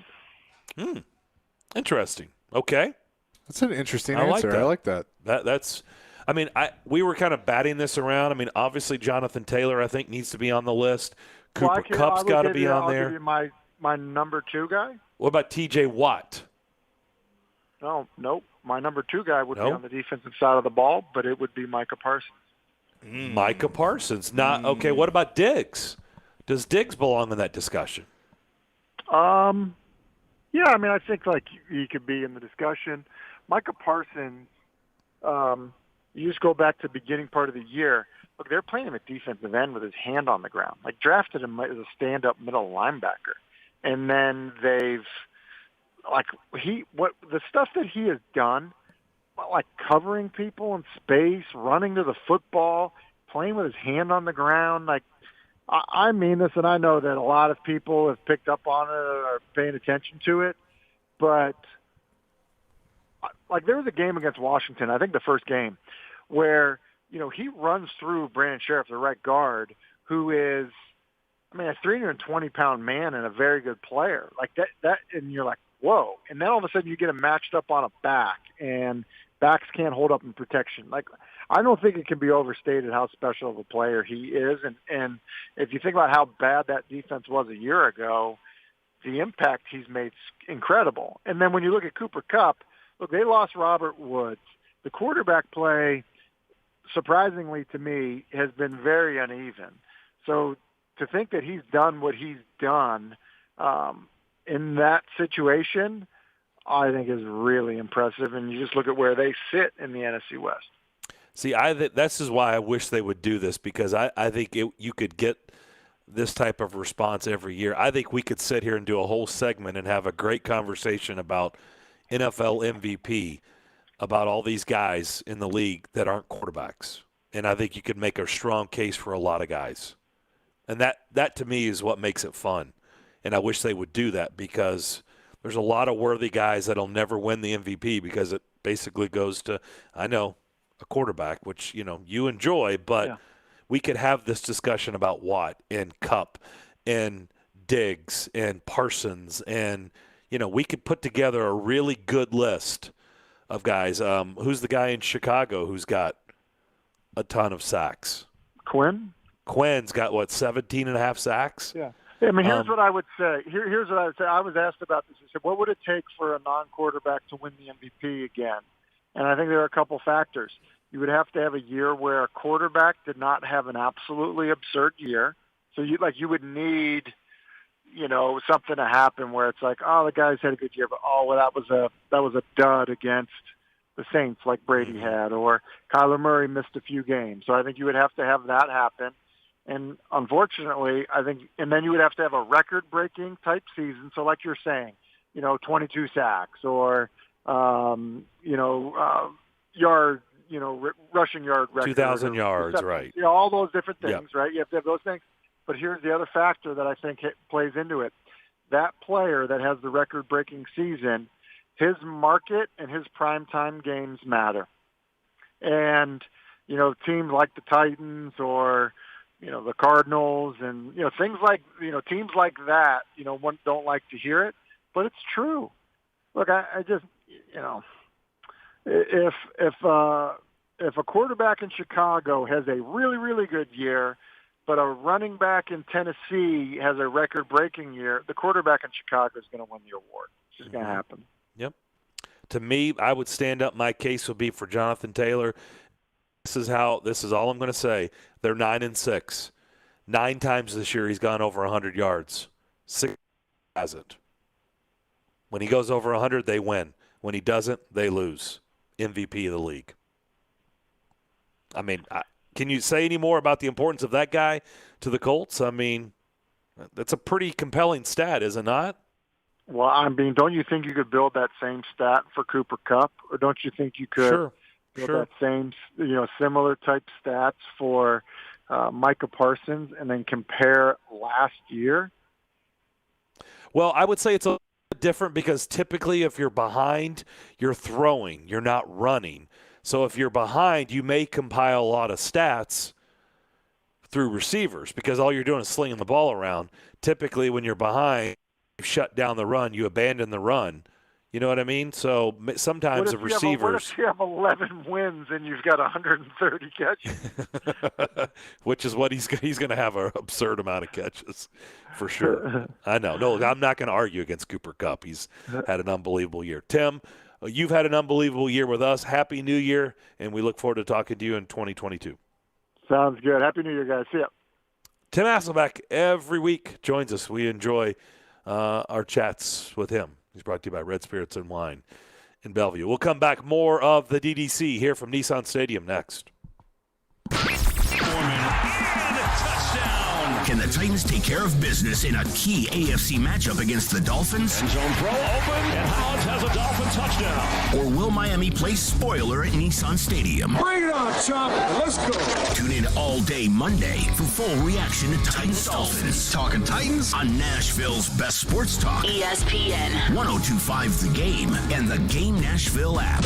Interesting. Okay. That's an interesting answer. I like that. That's – I mean, we were kind of batting this around. I mean, obviously Jonathan Taylor, I think, needs to be on the list. Cooper Kupp's got to be on there. I'll give you my number 2 guy. What about T.J. Watt? Nope. My number 2 guy would be on the defensive side of the ball, but it would be Micah Parsons. Micah Parsons. Okay, what about Diggs? Does Diggs belong in that discussion? Yeah, I mean, I think like he could be in the discussion. Micah Parsons, you just go back to the beginning part of the year. Look, they're playing him at defensive end with his hand on the ground. Like, drafted him as a stand-up middle linebacker. And then the stuff that he has done, like covering people in space, running to the football, playing with his hand on the ground, like, I mean this, and I know that a lot of people have picked up on it or are paying attention to it, but like there was a game against Washington, I think the first game, where he runs through Brandon Sheriff, the right guard, who is, I mean, a 320-pound man and a very good player. Like that, and you're like, whoa! And then all of a sudden you get him matched up on a back, and backs can't hold up in protection. Like, I don't think it can be overstated how special of a player he is. And if you think about how bad that defense was a year ago, the impact he's made is incredible. And then when you look at Cooper Kupp, look, they lost Robert Woods. The quarterback play, surprisingly to me, has been very uneven. So to think that he's done what he's done in that situation, I think is really impressive. And you just look at where they sit in the NFC West. See, this is why I wish they would do this, because I think you could get this type of response every year. I think we could sit here and do a whole segment and have a great conversation about NFL MVP, about all these guys in the league that aren't quarterbacks. And I think you could make a strong case for a lot of guys. And that to me is what makes it fun. And I wish they would do that, because there's a lot of worthy guys that'll never win the MVP because it basically goes to, I know, a quarterback, which, you enjoy, but we could have this discussion about Watt and Kupp and Diggs and Parsons, and, we could put together a really good list of guys. Who's the guy in Chicago who's got a ton of sacks? Quinn's got, 17 and a half sacks? Yeah. I mean, here's what I would say. Here's what I would say. I was asked about this. I said, what would it take for a non-quarterback to win the MVP again? And I think there are a couple factors. You would have to have a year where a quarterback did not have an absolutely absurd year. So you would need, something to happen where it's like, oh, the guy's had a good year, but that was a dud against the Saints like Brady had, or Kyler Murray missed a few games. So I think you would have to have that happen. And unfortunately, I think, and then you would have to have a record-breaking type season. So like you're saying, 22 sacks or, rushing yard record. 2,000 yards, right. All those different things, Yep. right? You have to have those things. But here's the other factor that I think plays into it. That player that has the record-breaking season, his market and his primetime games matter. And, teams like the Titans or, the Cardinals and, things like, teams like that, one don't like to hear it, but it's true. Look, I just, if a quarterback in Chicago has a really, really good year, but a running back in Tennessee has a record-breaking year, the quarterback in Chicago is going to win the award. It's just going to happen. Yep. To me, I would stand up. My case would be for Jonathan Taylor. This is all I'm going to say. They're 9-6. 9 times this year he's gone over 100 yards. 6 hasn't. When he goes over 100, they win. When he doesn't, they lose. MVP of the league. I mean, can you say any more about the importance of that guy to the Colts? I mean, that's a pretty compelling stat, is it not? Well, I mean, don't you think you could build that same stat for Cooper Kupp? Or don't you think you could build that same, similar type stats for Micah Parsons and then compare last year? Well, I would say it's a little bit different because typically if you're behind, you're throwing, you're not running. So if you're behind, you may compile a lot of stats through receivers because all you're doing is slinging the ball around. Typically when you're behind, you shut down the run, you abandon the run. You know what I mean? So sometimes the receivers. What if you have 11 wins and you've got 130 catches? Which is what he's going to have an absurd amount of catches, for sure. I know. No, I'm not going to argue against Cooper Kupp. He's had an unbelievable year. Tim, you've had an unbelievable year with us. Happy New Year, and we look forward to talking to you in 2022. Sounds good. Happy New Year, guys. See ya. Tim Hasselbeck every week joins us. We enjoy our chats with him. He's brought to you by Red Spirits and Wine in Bellevue. We'll come back more of the DDC here from Nissan Stadium next. Can the Titans take care of business in a key AFC matchup against the Dolphins? End zone throw open, and Hobbs has a Dolphin touchdown. Or will Miami play spoiler at Nissan Stadium? Bring it on, chop. Let's go. Tune in all day Monday for full reaction to Titans Dolphins. Talking Titans on Nashville's best sports talk. ESPN 102.5 The Game and the Game Nashville app.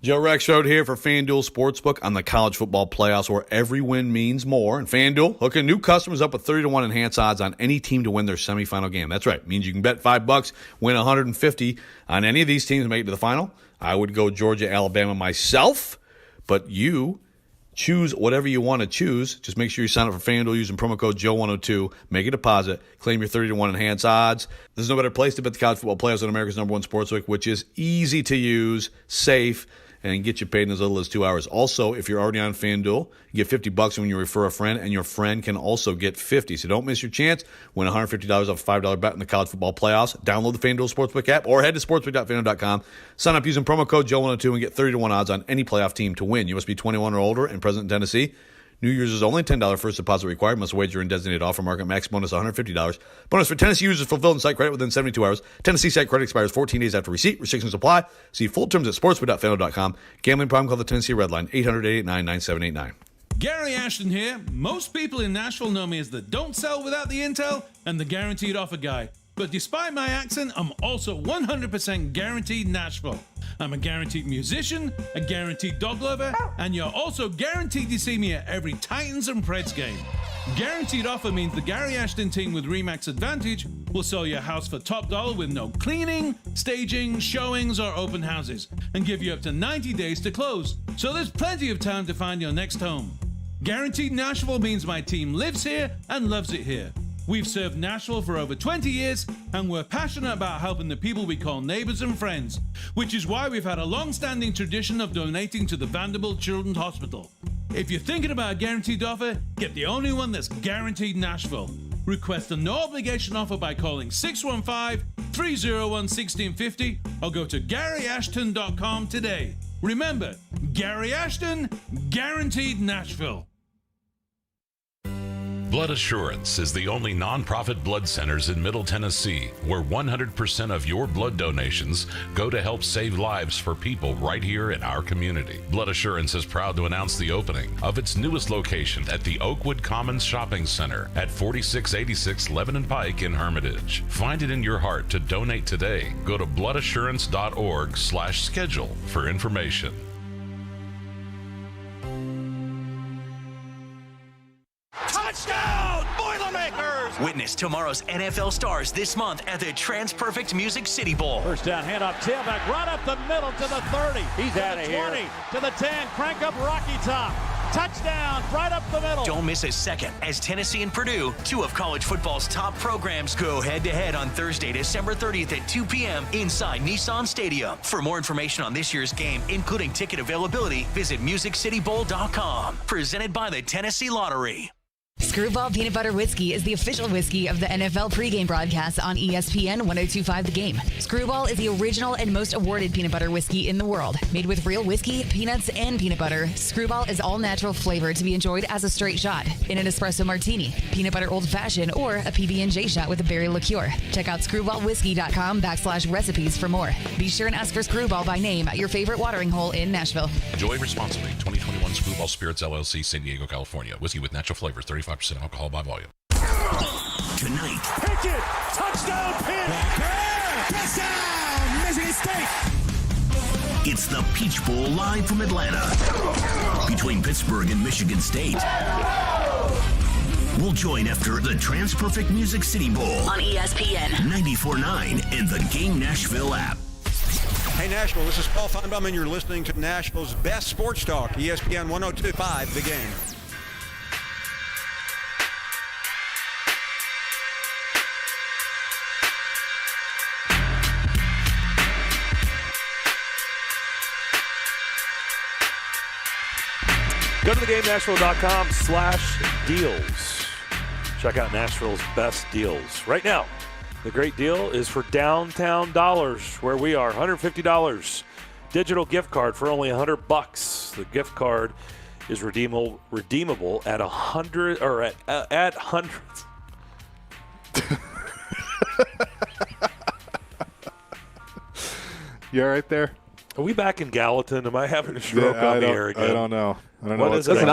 Joe Rexrode here for FanDuel Sportsbook on the college football playoffs where every win means more. And FanDuel hooking new customers up with 30-1 enhanced odds on any team to win their semifinal game. That's right. It means you can bet $5, win $150 on any of these teams to make it to the final. I would go Georgia, Alabama myself, but you choose whatever you want to choose. Just make sure you sign up for FanDuel using promo code Joe102. Make a deposit. Claim your 30-1 enhanced odds. There's no better place to bet the college football playoffs than America's #1 sportsbook, which is easy to use, safe, and get you paid in as little as 2 hours. Also, if you're already on FanDuel, you get $50 when you refer a friend, and your friend can also get $50. So don't miss your chance. Win $150 off a $5 bet in the college football playoffs. Download the FanDuel Sportsbook app or head to sportsbook.fanduel.com. Sign up using promo code Joe102 and get 30-1 odds on any playoff team to win. You must be 21 or older and present in Tennessee. New users only. $10 first deposit required. Must wager in designated offer market. Max bonus $150. Bonus for Tennessee users fulfilled in site credit within 72 hours. Tennessee site credit expires 14 days after receipt. Restrictions apply. See full terms at sportsbook.fanduel.com. Gambling problem? Call the Tennessee Red Line 800-889-9789. Gary Ashton here. Most people in Nashville know me as the don't sell without the intel and the guaranteed offer guy. But despite my accent, I'm also 100% guaranteed Nashville. I'm a guaranteed musician, a guaranteed dog lover, and you're also guaranteed to see me at every Titans and Preds game. Guaranteed offer means the Gary Ashton team with RE/MAX Advantage will sell your house for top dollar with no cleaning, staging, showings, or open houses, and give you up to 90 days to close. So there's plenty of time to find your next home. Guaranteed Nashville means my team lives here and loves it here. We've served Nashville for over 20 years, and we're passionate about helping the people we call neighbors and friends, which is why we've had a long-standing tradition of donating to the Vanderbilt Children's Hospital. If you're thinking about a guaranteed offer, get the only one that's guaranteed Nashville. Request a no-obligation offer by calling 615-301-1650 or go to GaryAshton.com today. Remember, Gary Ashton, guaranteed Nashville. Blood Assurance is the only nonprofit blood centers in Middle Tennessee where 100% of your blood donations go to help save lives for people right here in our community. Blood Assurance is proud to announce the opening of its newest location at the Oakwood Commons Shopping Center at 4686 Lebanon Pike in Hermitage. Find it in your heart to donate today. Go to bloodassurance.org/schedule for information. Touchdown, Boilermakers! Witness tomorrow's NFL stars this month at the TransPerfect Music City Bowl. First down, handoff, tailback, right up the middle to the 30. He's out of here. 20 to the 10, crank up Rocky Top. Touchdown, right up the middle. Don't miss a second as Tennessee and Purdue, two of college football's top programs, go head-to-head on Thursday, December 30th at 2 p.m. inside Nissan Stadium. For more information on this year's game, including ticket availability, visit MusicCityBowl.com. Presented by the Tennessee Lottery. Screwball Peanut Butter Whiskey is the official whiskey of the NFL pregame broadcast on ESPN 1025 The Game. Screwball is the original and most awarded peanut butter whiskey in the world. Made with real whiskey, peanuts, and peanut butter, Screwball is all natural flavor to be enjoyed as a straight shot, in an espresso martini, peanut butter old fashioned, or a PB&J shot with a berry liqueur. Check out screwballwhiskey.com/recipes for more. Be sure and ask for Screwball by name at your favorite watering hole in Nashville. Enjoy responsibly. 2021 Screwball Spirits LLC, San Diego, California. Whiskey with natural flavors, 35% alcohol by volume. Tonight. Pitch it! Touchdown, Pitt! Touchdown, Michigan State! It's the Peach Bowl live from Atlanta between Pittsburgh and Michigan State. We'll join after the TransPerfect Music City Bowl On ESPN 94.9 and the Game Nashville app. Hey Nashville, this is Paul Feinbaum and you're listening to Nashville's best sports talk, ESPN 102.5 The Game. Go to theGameNashville.com/deals. Check out Nashville's best deals. Right now, the great deal is for Downtown Dollars, where we are. $150 digital gift card for only $100. The gift card is redeemable at 100 or at hundreds. You all right there? Are we back in Gallatin? Am I having a stroke on the air again? I don't know. What is it? Listen,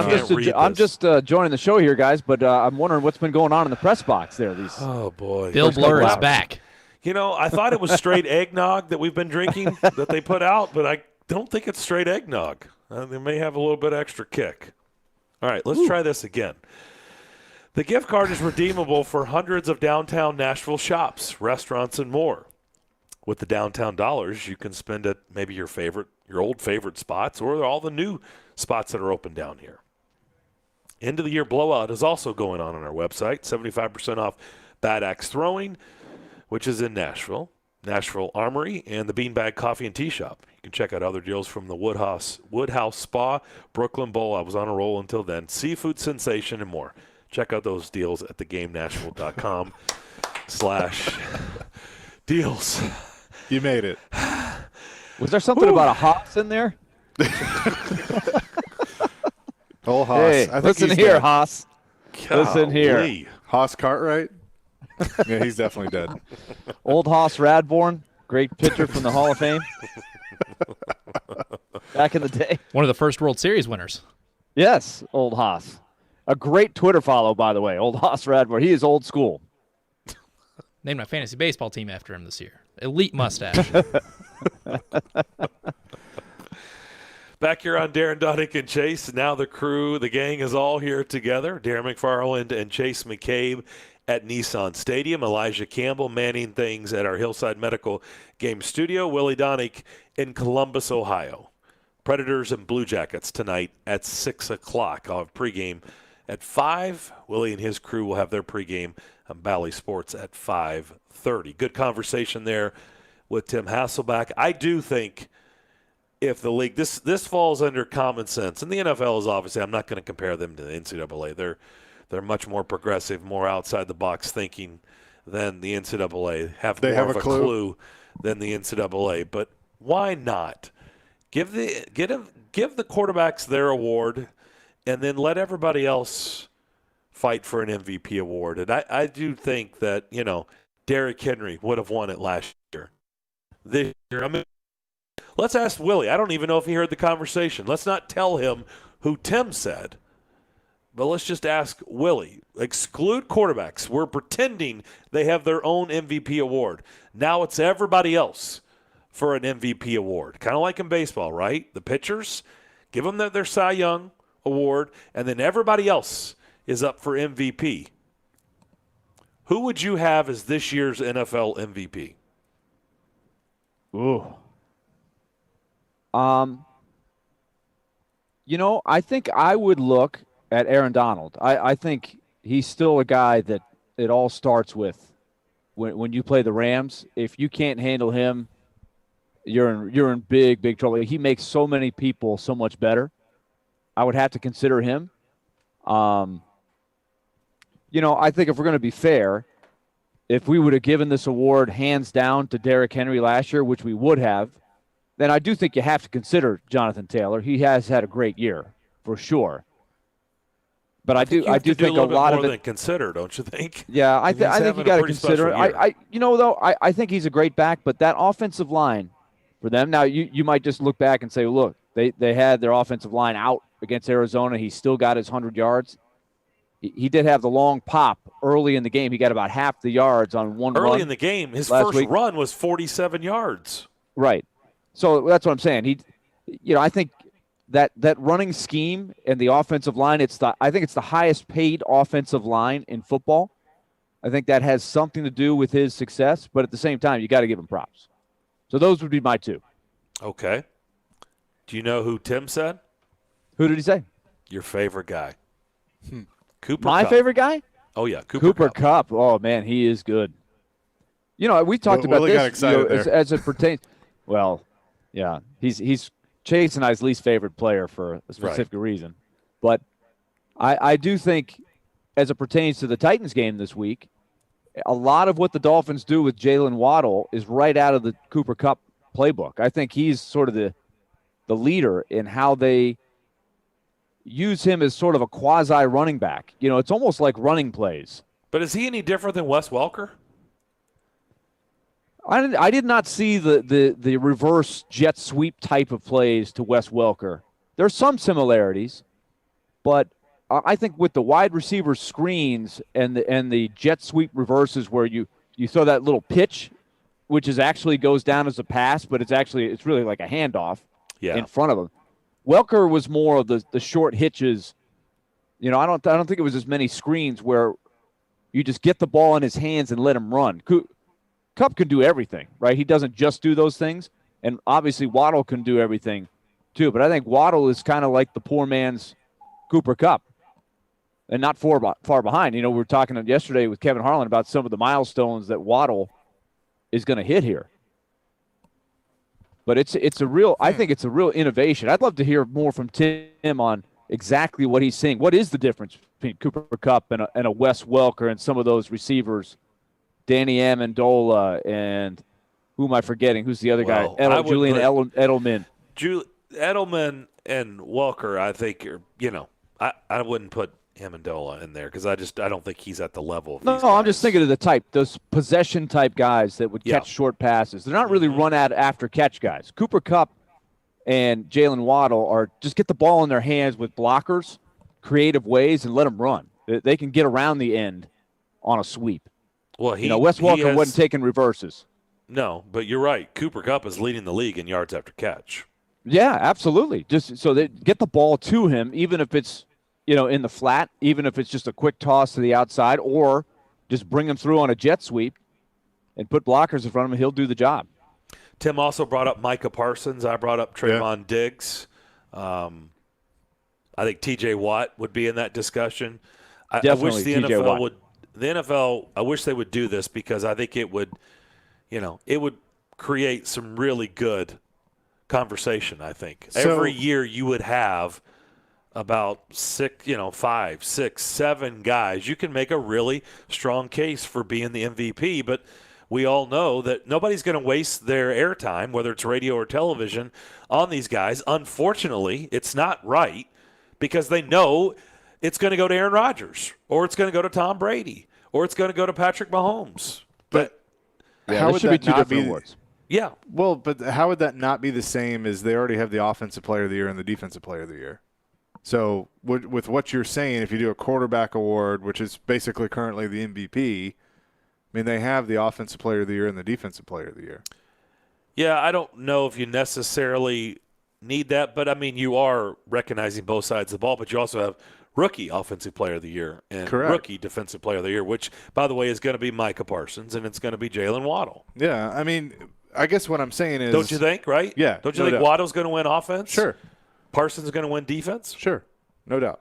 I'm just joining the show here, guys, but I'm wondering what's been going on in the press box there. Oh, boy. Bill Blur is back. You know, I thought it was straight eggnog that we've been drinking that they put out, but I don't think it's straight eggnog. They may have a little bit extra kick. All right, let's try this again. The gift card is redeemable for hundreds of downtown Nashville shops, restaurants, and more. With the Downtown Dollars, you can spend at maybe your old favorite spots or all the new spots that are open down here. End of the year blowout is also going on our website. 75% off Bad Axe Throwing, which is in Nashville, Nashville Armory, and the Beanbag Coffee and Tea Shop. You can check out other deals from the Woodhouse Spa, Brooklyn Bowl. I was on a roll until then. Seafood Sensation and more. Check out those deals at theGameNashville.com/deals. You made it. Was there something about a Haas in there? Oh, Haas. Hey, I think listen he's here, dead. Haas. Listen here. Haas Cartwright? Yeah, he's definitely dead. Old Haas Radbourne, great pitcher from the Hall of Fame. Back in the day. One of the first World Series winners. Yes, old Haas. A great Twitter follow, by the way, old Haas Radbourne. He is old school. Named my fantasy baseball team after him this year. Elite mustache. Back here on Darren, Daunic, and Chase. Now the crew, the gang is all here together. Darren McFarland and Chase McCabe at Nissan Stadium. Elijah Campbell manning things at our Hillside Medical Game Studio. Willie Daunic in Columbus, Ohio. Predators and Blue Jackets tonight at 6 o'clock. I'll have pregame at 5. Willie and his crew will have their pregame on Bally Sports at 5:30. Good conversation there with Tim Hasselback. I do think if the league, this falls under common sense, and the NFL is obviously, I'm not going to compare them to the NCAA. They're much more progressive, more outside the box thinking than the NCAA. They have a clue than the NCAA. But why not give the quarterbacks their award, and then let everybody else fight for an MVP award. And I do think that, Derrick Henry would have won it last year. This year, let's ask Willie. I don't even know if he heard the conversation. Let's not tell him who Tim said. But let's just ask Willie. Exclude quarterbacks. We're pretending they have their own MVP award. Now it's everybody else for an MVP award. Kind of like in baseball, right? The pitchers, give them their Cy Young award, and then everybody else is up for MVP. Who would you have as this year's NFL MVP? Ooh. I think I would look at Aaron Donald. I think he's still a guy that it all starts with when you play the Rams. If you can't handle him, you're in big trouble. He makes so many people so much better. I would have to consider him. I think if we're going to be fair, if we would have given this award hands down to Derrick Henry last year, which we would have, then I do think you have to consider Jonathan Taylor. He has had a great year for sure. But I do think a lot of it. Than consider, don't you think? Yeah, I think you got to consider it. I think he's a great back, but that offensive line for them. Now you might just look back and say, look, they had their offensive line out against Arizona. He still got his 100 yards. He did have the long pop early in the game. He got about half the yards on one run. Early in the game, his first run was 47 yards. Right. So that's what I'm saying. I think that running scheme and the offensive line, I think it's the highest paid offensive line in football. I think that has something to do with his success, but at the same time, you got to give him props. So those would be my two. Okay. Do you know who Tim said? Who did he say? Your favorite guy. Cooper My Kupp. favorite guy? Oh, yeah, Cooper Kupp. Oh, man, he is good. We talked about Willie got this excited there. as it pertains. Well, yeah, he's Chase and I's least favorite player for a specific reason. But I do think as it pertains to the Titans game this week, a lot of what the Dolphins do with Jalen Waddle is right out of the Cooper Kupp playbook. I think he's sort of the leader in how they use him as sort of a quasi running back. It's almost like running plays. But is he any different than Wes Welker? I did not see the reverse jet sweep type of plays to Wes Welker. There's some similarities, but I think with the wide receiver screens and the jet sweep reverses where you throw that little pitch, which actually goes down as a pass, but it's really like a handoff in front of him. Welker was more of the short hitches. I don't think it was as many screens where you just get the ball in his hands and let him run. Kupp can do everything, right? He doesn't just do those things, and obviously Waddle can do everything too. But I think Waddle is kind of like the poor man's Cooper Kupp, and not far behind. We were talking yesterday with Kevin Harlan about some of the milestones that Waddle is going to hit here. But I think it's a real innovation. I'd love to hear more from Tim on exactly what he's seeing. What is the difference between Cooper Kupp and a Wes Welker and some of those receivers? Danny Amendola and who am I forgetting? Who's the other guy? Julian Edelman. Edelman and Welker, I think I wouldn't put Amendola in there because I don't think he's at the level of these guys. I'm just thinking of the type, those possession type guys that would catch short passes. They're not really run at after catch guys. Cooper Kupp and Jalen Waddle are just get the ball in their hands with blockers, creative ways, and let them run. They can get around the end on a sweep. Well, Wes Welker wasn't taking reverses. No, but you're right. Cooper Kupp is leading the league in yards after catch. Yeah, absolutely. Just so they get the ball to him, even if it's in the flat, even if it's just a quick toss to the outside, or just bring him through on a jet sweep and put blockers in front of him. He'll do the job. Tim also brought up Micah Parsons. I brought up Trayvon Diggs. I think T.J. Watt would be in that discussion. I wish the NFL would. The NFL, I wish they would do this because I think it would create some really good conversation, I think. Every year you would have about 5, 6, 7 guys. You can make a really strong case for being the MVP, but we all know that nobody's going to waste their airtime, whether it's radio or television, on these guys. Unfortunately, it's not right because they know it's going to go to Aaron Rodgers, or it's going to go to Tom Brady, or it's going to go to Patrick Mahomes. But how would should be that two not different be? awards. Yeah. Well, but how would that not be the same as they already have the Offensive Player of the Year and the Defensive Player of the Year? So with what you're saying, if you do a quarterback award, which is basically currently the MVP, I mean, they have the Offensive Player of the Year and the Defensive Player of the Year. Yeah, I don't know if you necessarily need that, but, I mean, you are recognizing both sides of the ball, but you also have Rookie Offensive Player of the Year and Correct. Rookie Defensive Player of the Year, which, by the way, is going to be Micah Parsons, and it's going to be Jalen Waddle. Yeah, I mean, I guess what I'm saying is – Don't you think, right? Yeah. Don't you no think doubt. Waddle's going to win offense? Sure. Parsons is going to win defense? Sure. No doubt.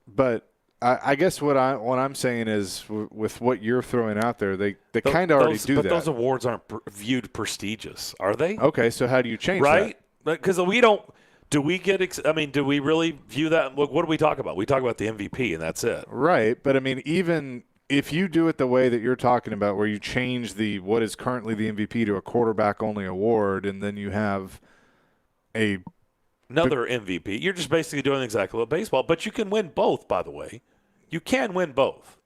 But I guess what I'm saying is with what you're throwing out there, they kind of already do but that. But those awards aren't viewed prestigious, are they? Okay, so how do you change right? Because we don't – do we get I mean, do we really view that – what do we talk about? We talk about the MVP, and that's it. Right, but, I mean, even if you do it the way that you're talking about where you change what is currently the MVP to a quarterback-only award, and then you have another MVP. You're just basically doing exactly what baseball, but you can win both, by the way. You can win both.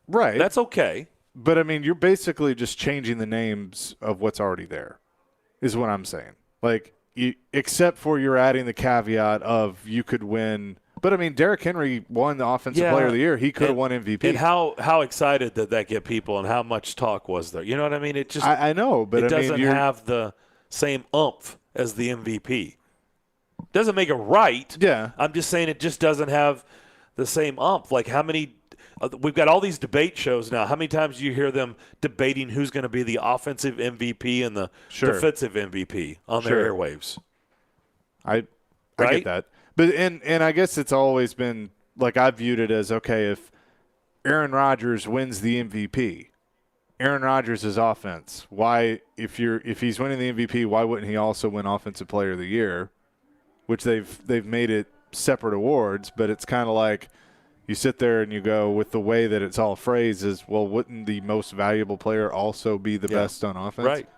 Right. That's okay. But, I mean, you're basically just changing the names of what's already there is what I'm saying. Like, except for you're adding the caveat of you could win. But, I mean, Derrick Henry won the Offensive Player of the Year. He could have won MVP. And how excited did that get people, and how much talk was there? You know what I mean? It just I know, but it I mean, doesn't have the same oomph as the MVP. Doesn't make it right. Yeah. I'm just saying it just doesn't have the same oomph. Like how many we've got all these debate shows now. How many times do you hear them debating who's going to be the offensive MVP and the defensive MVP on their airwaves? I get that. But and I guess it's always been like I viewed it as, okay, if Aaron Rodgers wins the MVP, Aaron Rodgers' offense, why if he's winning the MVP, why wouldn't he also win Offensive Player of the Year? Which they've made it separate awards, but it's kind of like you sit there and you go with the way that it's all phrased is, well, wouldn't the most valuable player also be the best on offense? Right.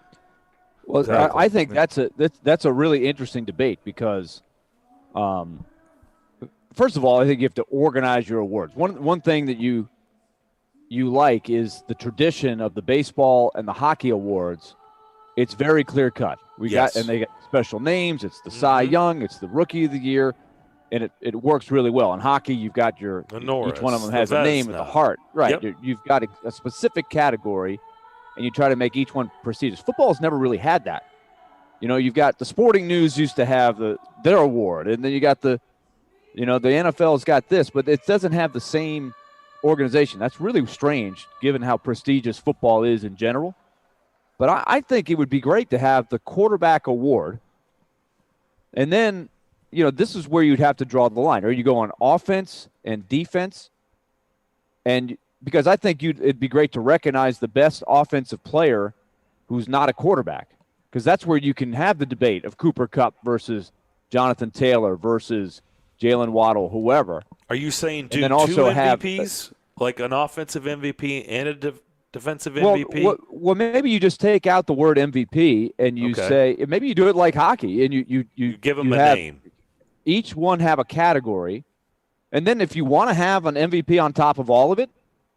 Well, Exactly. I think that's a really interesting debate because, first of all, I think you have to organize your awards. One thing that you like is the tradition of the baseball and the hockey awards. It's very clear cut. They got special names. It's the Cy Young. It's the Rookie of the Year, and it works really well. In hockey, you've got each one of them has a name and a heart. Right. Yep. You've got a specific category, and you try to make each one prestigious. Football's never really had that. You know, you've got the Sporting News used to have their award, and then you got the NFL's got this, but it doesn't have the same organization. That's really strange, given how prestigious football is in general. But I think it would be great to have the quarterback award. And then, this is where you'd have to draw the line. Or you go on offense and defense. And because I think it'd be great to recognize the best offensive player who's not a quarterback. Because that's where you can have the debate of Cooper Kupp versus Jonathan Taylor versus Jalen Waddle, whoever. Are you saying do then two also MVPs, like an offensive MVP and a defensive MVP? Well, maybe you just take out the word MVP and you say maybe you do it like hockey and you give them a name. Each one have a category, and then if you want to have an MVP on top of all of it,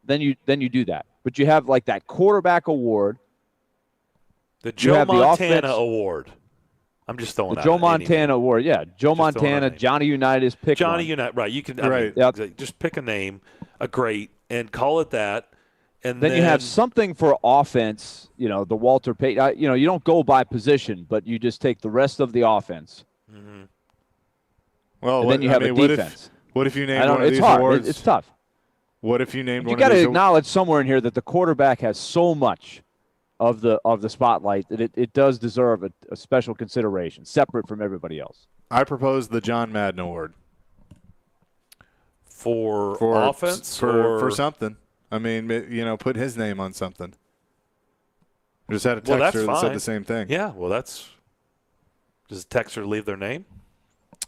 then you do that. But you have like that quarterback award, the Joe Montana award. I'm just throwing the out Joe Montana award. Yeah, Joe Montana, Johnny Unitas. Pick Johnny one. Unitas. Right. You can just pick a name, a great, and call it that. And then you have something for offense, the Walter Payton. You don't go by position, but you just take the rest of the offense. Mm-hmm. Well, and then you have a defense. What if you named one of these hard. awards? It's tough. What if you named one You of got to these acknowledge somewhere in here that the quarterback has so much of the spotlight that it does deserve a special consideration, separate from everybody else. I propose the John Madden Award. For offense? For something. I mean, put his name on something. I just had a texter that said the same thing. Yeah, well, does the texter leave their name?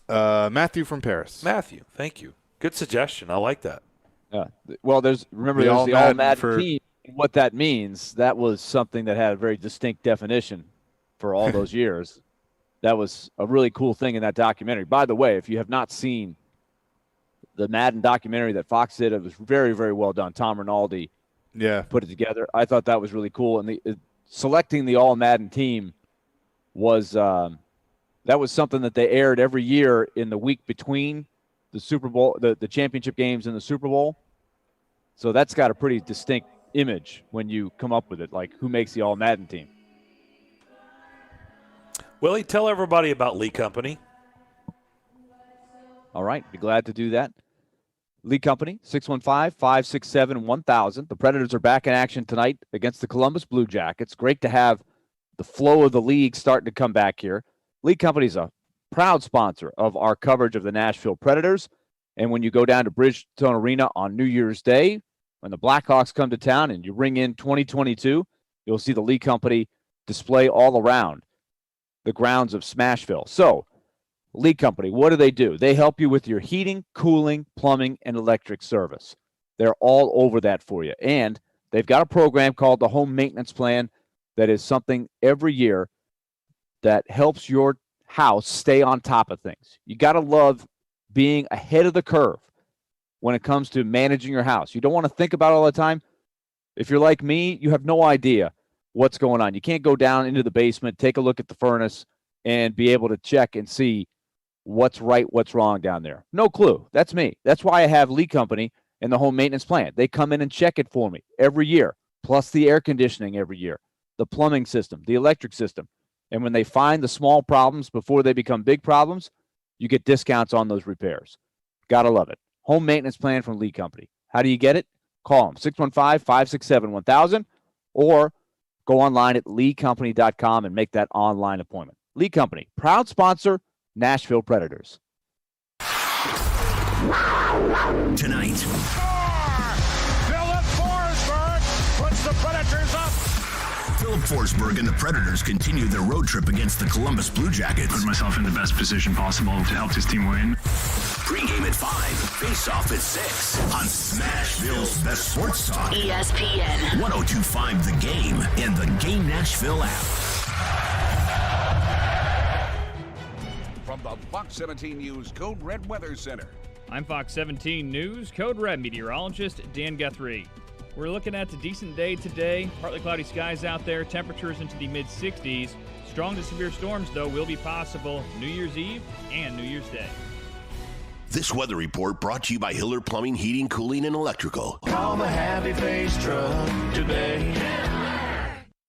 Matthew from Paris. Matthew, thank you. Good suggestion. I like that. Well, there's the All Madden team. What that means, that was something that had a very distinct definition for all those years. That was a really cool thing in that documentary. By the way, if you have not seen the Madden documentary that Fox did. It was very, very well done. Tom Rinaldi put it together. I thought that was really cool. And selecting the All Madden team was that was something that they aired every year in the week between the Super Bowl, the championship games and the Super Bowl. So that's got a pretty distinct image when you come up with it, like who makes the All Madden team. Willie, tell everybody about Lee Company. All right, be glad to do that. Lee Company, 615-567-1000. The Predators are back in action tonight against the Columbus Blue Jackets. Great to have the flow of the league starting to come back here. Lee Company is a proud sponsor of our coverage of the Nashville Predators. And when you go down to Bridgestone Arena on New Year's Day, when the Blackhawks come to town and you ring in 2022, you'll see the Lee Company display all around the grounds of Smashville. So, Lee Company, what do? They help you with your heating, cooling, plumbing, and electric service. They're all over that for you. And they've got a program called the Home Maintenance Plan that is something every year that helps your house stay on top of things. You got to love being ahead of the curve when it comes to managing your house. You don't want to think about it all the time. If you're like me, you have no idea what's going on. You can't go down into the basement, take a look at the furnace, and be able to check and see what's right, what's wrong down there. No clue. That's me. That's why I have Lee Company and the Home Maintenance Plan. They come in and check it for me every year, plus the air conditioning every year, the plumbing system, the electric system. And when they find the small problems before they become big problems, you get discounts on those repairs. Gotta love it. Home Maintenance Plan from Lee Company. How do you get it? Call them, 615-567-1000, or go online at leecompany.com and make that online appointment. Lee Company, proud sponsor, Nashville Predators. Tonight. Philip Forsberg puts the Predators up. Philip Forsberg and the Predators continue their road trip against the Columbus Blue Jackets. Put myself in the best position possible to help this team win. Pre-game at 5, face-off at 6 on Smashville's best sports talk. ESPN 102.5 The Game and the Game Nashville app. From the Fox 17 News Code Red Weather Center. I'm Fox 17 News Code Red meteorologist Dan Guthrie. We're looking at a decent day today. Partly cloudy skies out there, temperatures into the mid-60s. Strong to severe storms, though, will be possible New Year's Eve and New Year's Day. This weather report brought to you by Hiller Plumbing, Heating, Cooling, and Electrical. Call the Happy Face Truck today.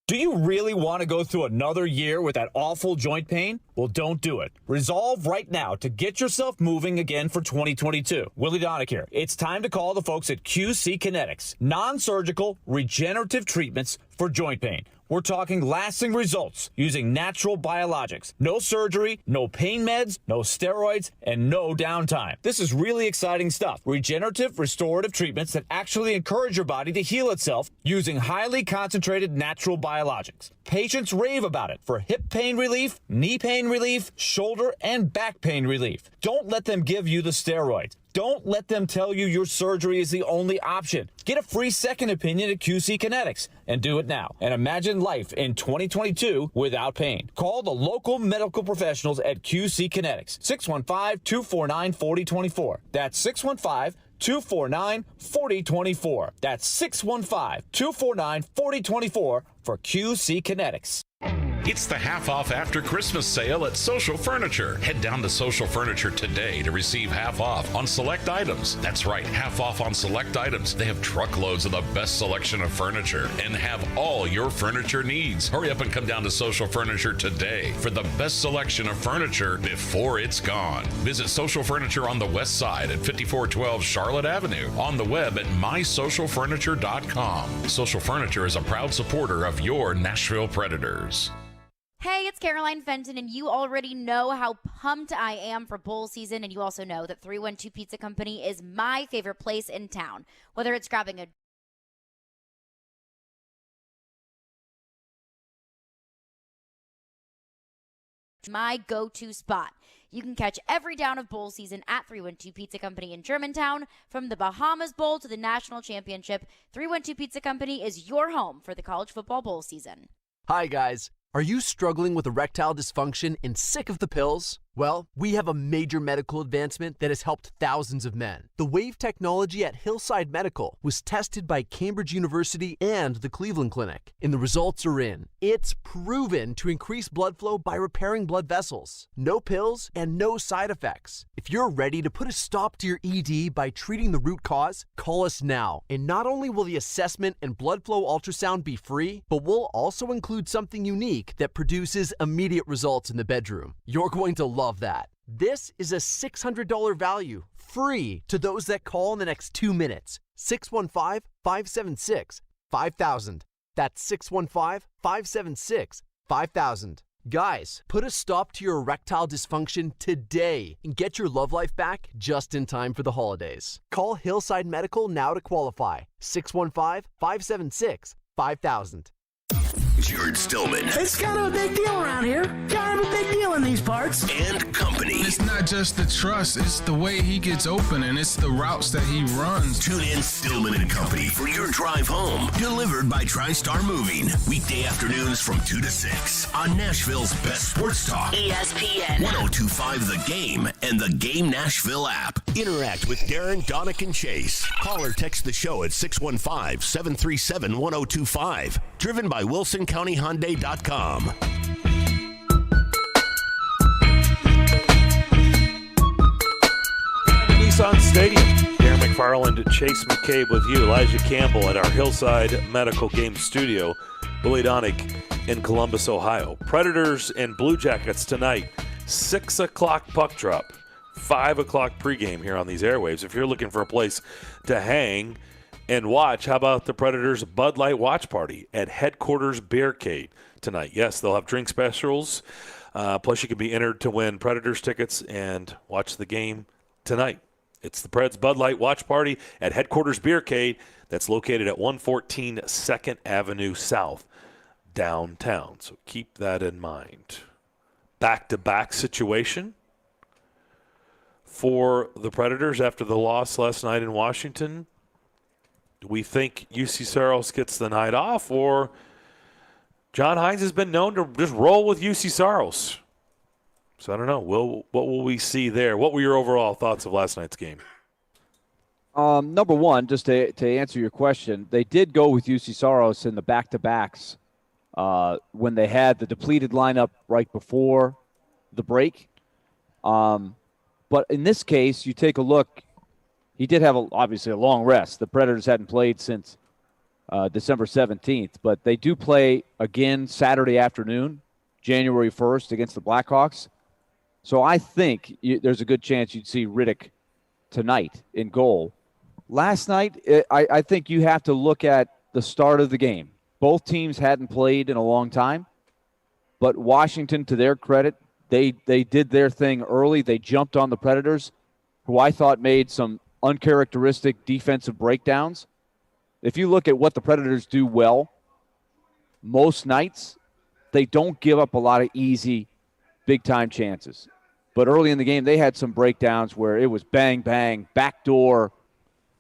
Do you really want to go through another year with that awful joint pain? Well, don't do it. Resolve right now to get yourself moving again for 2022. Willie Daunic here. It's time to call the folks at QC Kinetics. Non-surgical, regenerative treatments for joint pain. We're talking lasting results using natural biologics. No surgery, no pain meds, no steroids, and no downtime. This is really exciting stuff. Regenerative, restorative treatments that actually encourage your body to heal itself using highly concentrated natural biologics. Patients rave about it for hip pain relief, knee pain relief, shoulder and back pain relief. Don't let them give you the steroids. Don't let them tell you your surgery is the only option. Get a free second opinion at QC Kinetics and do it now. And imagine life in 2022 without pain. Call the local medical professionals at QC Kinetics. 615-249-4024. That's 615-249-4024. That's 615-249-4024 for QC Kinetics. It's the half-off after Christmas sale at Social Furniture. Head down to Social Furniture today to receive half off on select items. That's right, half off on select items. They have truckloads of the best selection of furniture and have all your furniture needs. Hurry up and come down to Social Furniture today for the best selection of furniture before it's gone. Visit Social Furniture on the west side at 5412 Charlotte Avenue. On the web at mysocialfurniture.com. Social Furniture is a proud supporter of your Nashville Predators. Hey, it's Caroline Fenton, and you already know how pumped I am for bowl season, and you also know that 312 Pizza Company is my favorite place in town. Whether it's grabbing a my go-to spot. You can catch every down of bowl season at 312 Pizza Company in Germantown. From the Bahamas Bowl to the National Championship, 312 Pizza Company is your home for the college football bowl season. Hi, guys. Are you struggling with erectile dysfunction and sick of the pills? Well, we have a major medical advancement that has helped thousands of men. The WAVE technology at Hillside Medical was tested by Cambridge University and the Cleveland Clinic, and the results are in. It's proven to increase blood flow by repairing blood vessels. No pills and no side effects. If you're ready to put a stop to your ED by treating the root cause, call us now. And not only will the assessment and blood flow ultrasound be free, but we'll also include something unique that produces immediate results in the bedroom. You're going to love that. This is a $600 value, free to those that call in the next 2 minutes. 615-576-5000. That's 615-576-5000. Guys, put a stop to your erectile dysfunction today and get your love life back just in time for the holidays. Call Hillside Medical now to qualify. 615-576-5000. Jared Stillman. It's kind of a big deal around here. Kind of a big deal in these parts. And company. It's not just the trust, it's the way he gets open and it's the routes that he runs. Tune in Stillman and Company for your drive home. Delivered by TriStar Moving. Weekday afternoons from 2 to 6 on Nashville's best sports talk. ESPN 1025 The Game and the Game Nashville app. Interact with Darren, Daunic, and Chase. Call or text the show at 615-737-1025. Driven by WilsonCountyHyundai.com. Nissan Stadium. Darren McFarland, Chase McCabe with you. Elijah Campbell at our Hillside Medical Game Studio. Willie Daunic in Columbus, Ohio. Predators and Blue Jackets tonight. 6 o'clock puck drop. 5 o'clock pregame here on these airwaves. If you're looking for a place to hang and watch, how about the Predators Bud Light Watch Party at Headquarters Beercade tonight? Yes, they'll have drink specials. Plus, you can be entered to win Predators tickets and watch the game tonight. It's the Preds Bud Light Watch Party at Headquarters Beercade that's located at 114 2nd Avenue South, downtown. So keep that in mind. Back-to-back situation for the Predators after the loss last night in Washington. Do we think UC Saros gets the night off, or John Hines has been known to just roll with UC Saros? So I don't know. What will we see there? What were your overall thoughts of last night's game? Number one, just to answer your question, they did go with UC Saros in the back-to-backs when they had the depleted lineup right before the break. But in this case, you take a look, he did have obviously a long rest. The Predators hadn't played since December 17th, but they do play again Saturday afternoon, January 1st against the Blackhawks. So I think there's a good chance you'd see Riddick tonight in goal. Last night, I think you have to look at the start of the game. Both teams hadn't played in a long time, but Washington, to their credit, they did their thing early. They jumped on the Predators, who I thought made some uncharacteristic defensive breakdowns. If you look at what the Predators do well, most nights, they don't give up a lot of easy, big-time chances. But early in the game, they had some breakdowns where it was bang, bang, backdoor.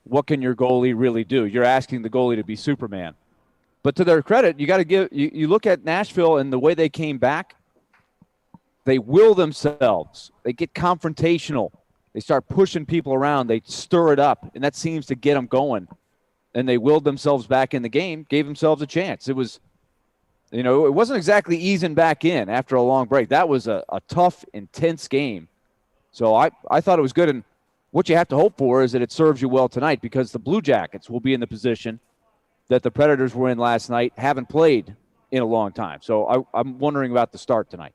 What can your goalie really do? You're asking the goalie to be Superman. But to their credit, you got to give. You look at Nashville and the way they came back. They will themselves. They get confrontational. They start pushing people around. They stir it up, and that seems to get them going. And they willed themselves back in the game, gave themselves a chance. It was, it wasn't exactly easing back in after a long break. That was a tough, intense game. So I thought it was good. And what you have to hope for is that it serves you well tonight, because the Blue Jackets will be in the position that the Predators were in last night, haven't played in a long time. So I'm wondering about the start tonight.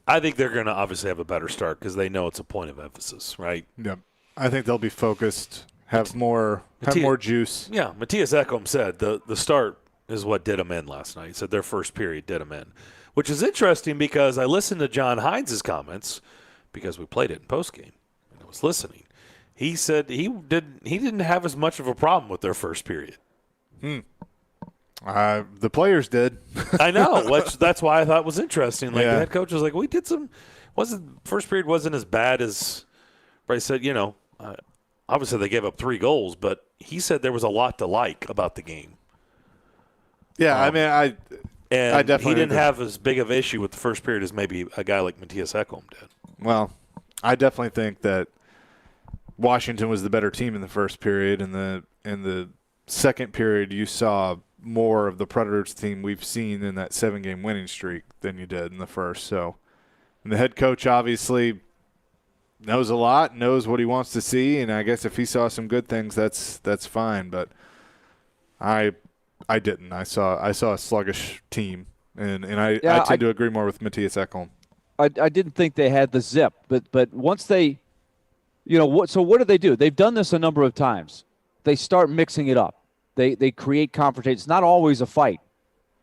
I think they're going to obviously have a better start because they know it's a point of emphasis, right? Yep. I think they'll be focused, have more juice. Yeah, Matthias Ekholm said the start is what did them in last night. He said their first period did them in, which is interesting because I listened to John Hines' comments because we played it in postgame and I was listening. He said he didn't have as much of a problem with their first period. The players did. I know. That's why I thought it was interesting. Like the head coach was like, "We did some. First period wasn't as bad as." Bryce said, obviously they gave up 3 goals, but he said there was a lot to like about the game. Yeah, And definitely he didn't agree. have as big of an issue with the first period as maybe a guy like Matthias Ekholm did. Well, I definitely think that Washington was the better team in the first period. In the second period, you saw more of the Predators team we've seen in that 7-game winning streak than you did in the first. So, and the head coach obviously knows a lot, knows what he wants to see, and I guess if he saw some good things, that's fine. But I didn't. I saw a sluggish team, and I tend to agree more with Matthias Ekholm. I didn't think they had the zip, but once they, so what do? They've done this a number of times. They start mixing it up. They create confrontation. It's not always a fight,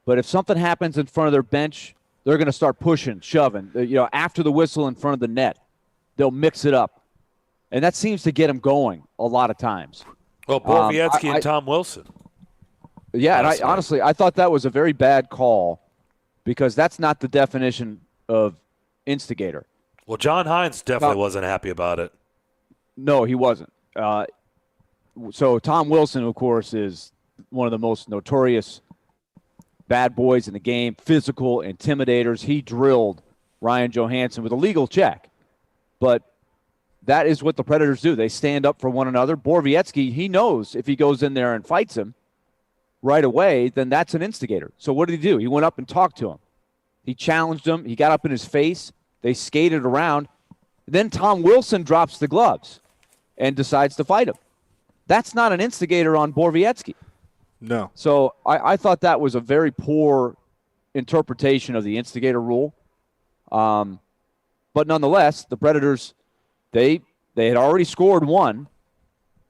but if something happens in front of their bench, they're going to start pushing, shoving. After the whistle in front of the net, they'll mix it up, and that seems to get them going a lot of times. Well, Borowiecki and Tom Wilson. Yeah, and I thought that was a very bad call because that's not the definition of instigator. Well, John Hines definitely wasn't happy about it. No, he wasn't. So Tom Wilson, of course, is one of the most notorious bad boys in the game, physical intimidators. He drilled Ryan Johansson with a legal check. But that is what the Predators do. They stand up for one another. Borowiecki, he knows if he goes in there and fights him right away, then that's an instigator. So what did he do? He went up and talked to him. He challenged him. He got up in his face. They skated around. Then Tom Wilson drops the gloves and decides to fight him. That's not an instigator on Borowiecki. No. So I thought that was a very poor interpretation of the instigator rule. But nonetheless, the Predators, they had already scored one.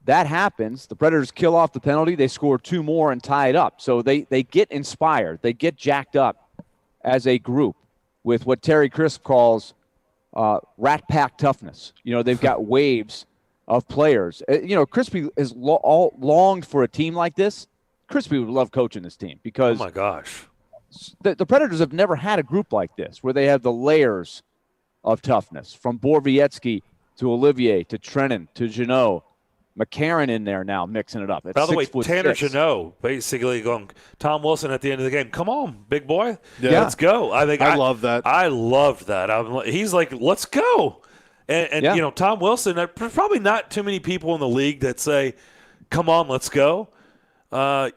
That happens. The Predators kill off the penalty. They score two more and tie it up. So they get inspired. They get jacked up as a group with what Terry Crisp calls rat pack toughness. They've got waves of players. Crispy has longed for a team like this. Crispy would love coaching this team because oh my gosh, the Predators have never had a group like this where they have the layers of toughness from Borowiecki to Olivier to Trennan to Jeannot. McCarron in there now mixing it up. By the way, Tanner Jeannot basically going, Tom Wilson at the end of the game, come on, big boy. Yeah. Let's go. I love that. I loved that. He's like, let's go. And Tom Wilson, probably not too many people in the league that say, come on, let's go. I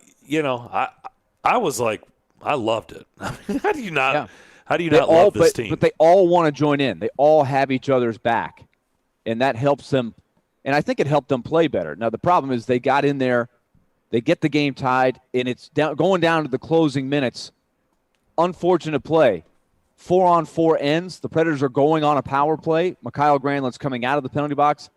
was like, I loved it. I mean, how do you not love this team? But they all want to join in. They all have each other's back, and that helps them. And I think it helped them play better. Now, the problem is they got in there, they get the game tied, and it's going down to the closing minutes. Unfortunate play. 4-on-4 ends. The Predators are going on a power play. Mikhail Granlund's coming out of the penalty box.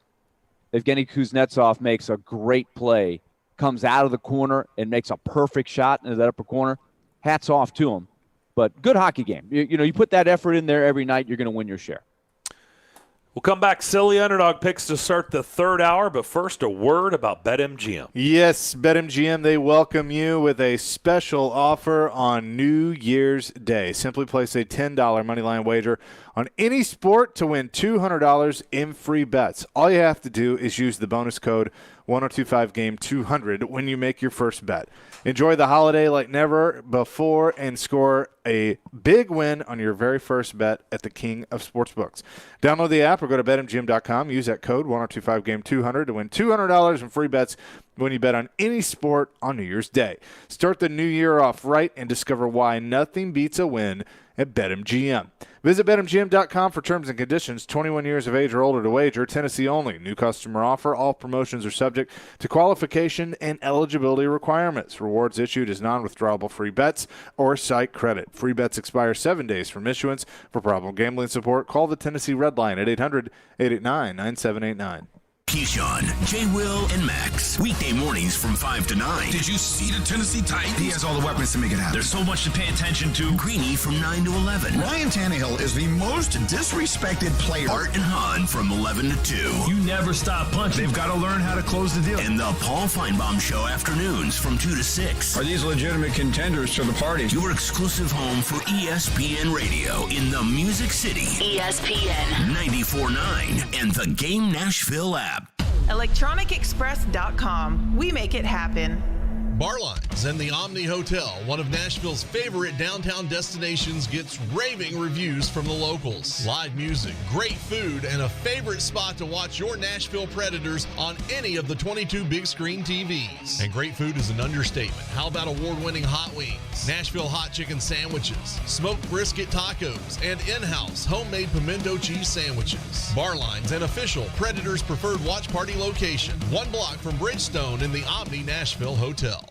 Evgeny Kuznetsov makes a great play, comes out of the corner and makes a perfect shot into that upper corner. Hats off to him. But good hockey game. You put that effort in there every night, you're going to win your share. We'll come back. Silly underdog picks to start the third hour, but first a word about BetMGM. Yes, BetMGM, they welcome you with a special offer on New Year's Day. Simply place a $10 moneyline wager on any sport to win $200 in free bets. All you have to do is use the bonus code 1025GAME200 when you make your first bet. Enjoy the holiday like never before and score a big win on your very first bet at the King of Sportsbooks. Download the app or go to BetMGM.com. Use that code 1025GAME200 to win $200 in free bets when you bet on any sport on New Year's Day. Start the new year off right and discover why nothing beats a win at BetMGM. Visit BetMGM.com for terms and conditions. 21 years of age or older to wager. Tennessee only. New customer offer. All promotions are subject to qualification and eligibility requirements. Rewards issued as non-withdrawable free bets or site credit. Free bets expire 7 days from issuance. For problem gambling support, call the Tennessee Red Line at 800-889-9789. Keyshawn, J. Will, and Max. Weekday mornings from 5 to 9. Did you see the Tennessee Titans? He has all the weapons to make it happen. There's so much to pay attention to. Greeny from 9 to 11. Ryan Tannehill is the most disrespected player. Art and Hahn from 11 to 2. You never stop punching. They've got to learn how to close the deal. And the Paul Feinbaum Show afternoons from 2 to 6. Are these legitimate contenders to the party? Your exclusive home for ESPN Radio in the Music City. ESPN 94.9 and the Game Nashville app. ElectronicExpress.com. We make it happen. Barlines and the Omni Hotel, one of Nashville's favorite downtown destinations, gets raving reviews from the locals. Live music, great food, and a favorite spot to watch your Nashville Predators on any of the 22 big screen TVs. And great food is an understatement. How about award-winning hot wings, Nashville hot chicken sandwiches, smoked brisket tacos, and in-house homemade pimento cheese sandwiches. Barlines, an official Predators preferred watch party location, 1 block from Bridgestone in the Omni Nashville Hotel.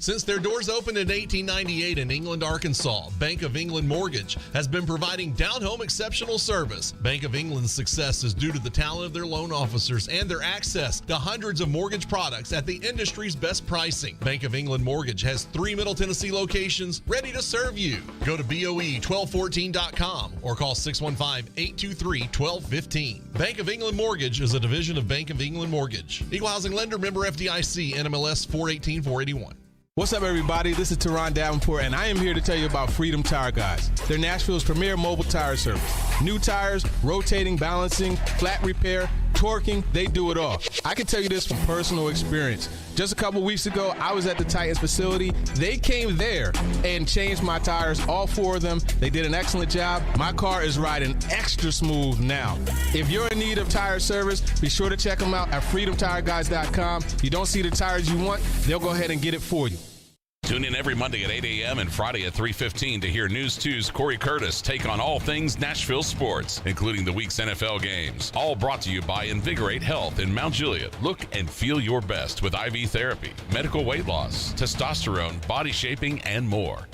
Since their doors opened in 1898 in England, Arkansas, Bank of England Mortgage has been providing down-home exceptional service. Bank of England's success is due to the talent of their loan officers and their access to hundreds of mortgage products at the industry's best pricing. Bank of England Mortgage has 3 Middle Tennessee locations ready to serve you. Go to BOE1214.com or call 615-823-1215. Bank of England Mortgage is a division of Bank of England Mortgage. Equal housing lender, member FDIC, NMLS 418-481. What's up, everybody? This is Teron Davenport, and I am here to tell you about Freedom Tire Guys. They're Nashville's premier mobile tire service. New tires, rotating, balancing, flat repair, torquing, they do it all. I can tell you this from personal experience. Just a couple weeks ago, I was at the Titans facility. They came there and changed my tires, all 4 of them. They did an excellent job. My car is riding extra smooth now. If you're in need of tire service, be sure to check them out at freedomtireguys.com. If you don't see the tires you want, they'll go ahead and get it for you. Tune in every Monday at 8 a.m. and Friday at 3:15 to hear News 2's Corey Curtis take on all things Nashville sports, including the week's NFL games. All brought to you by Invigorate Health in Mount Juliet. Look and feel your best with IV therapy, medical weight loss, testosterone, body shaping, and more.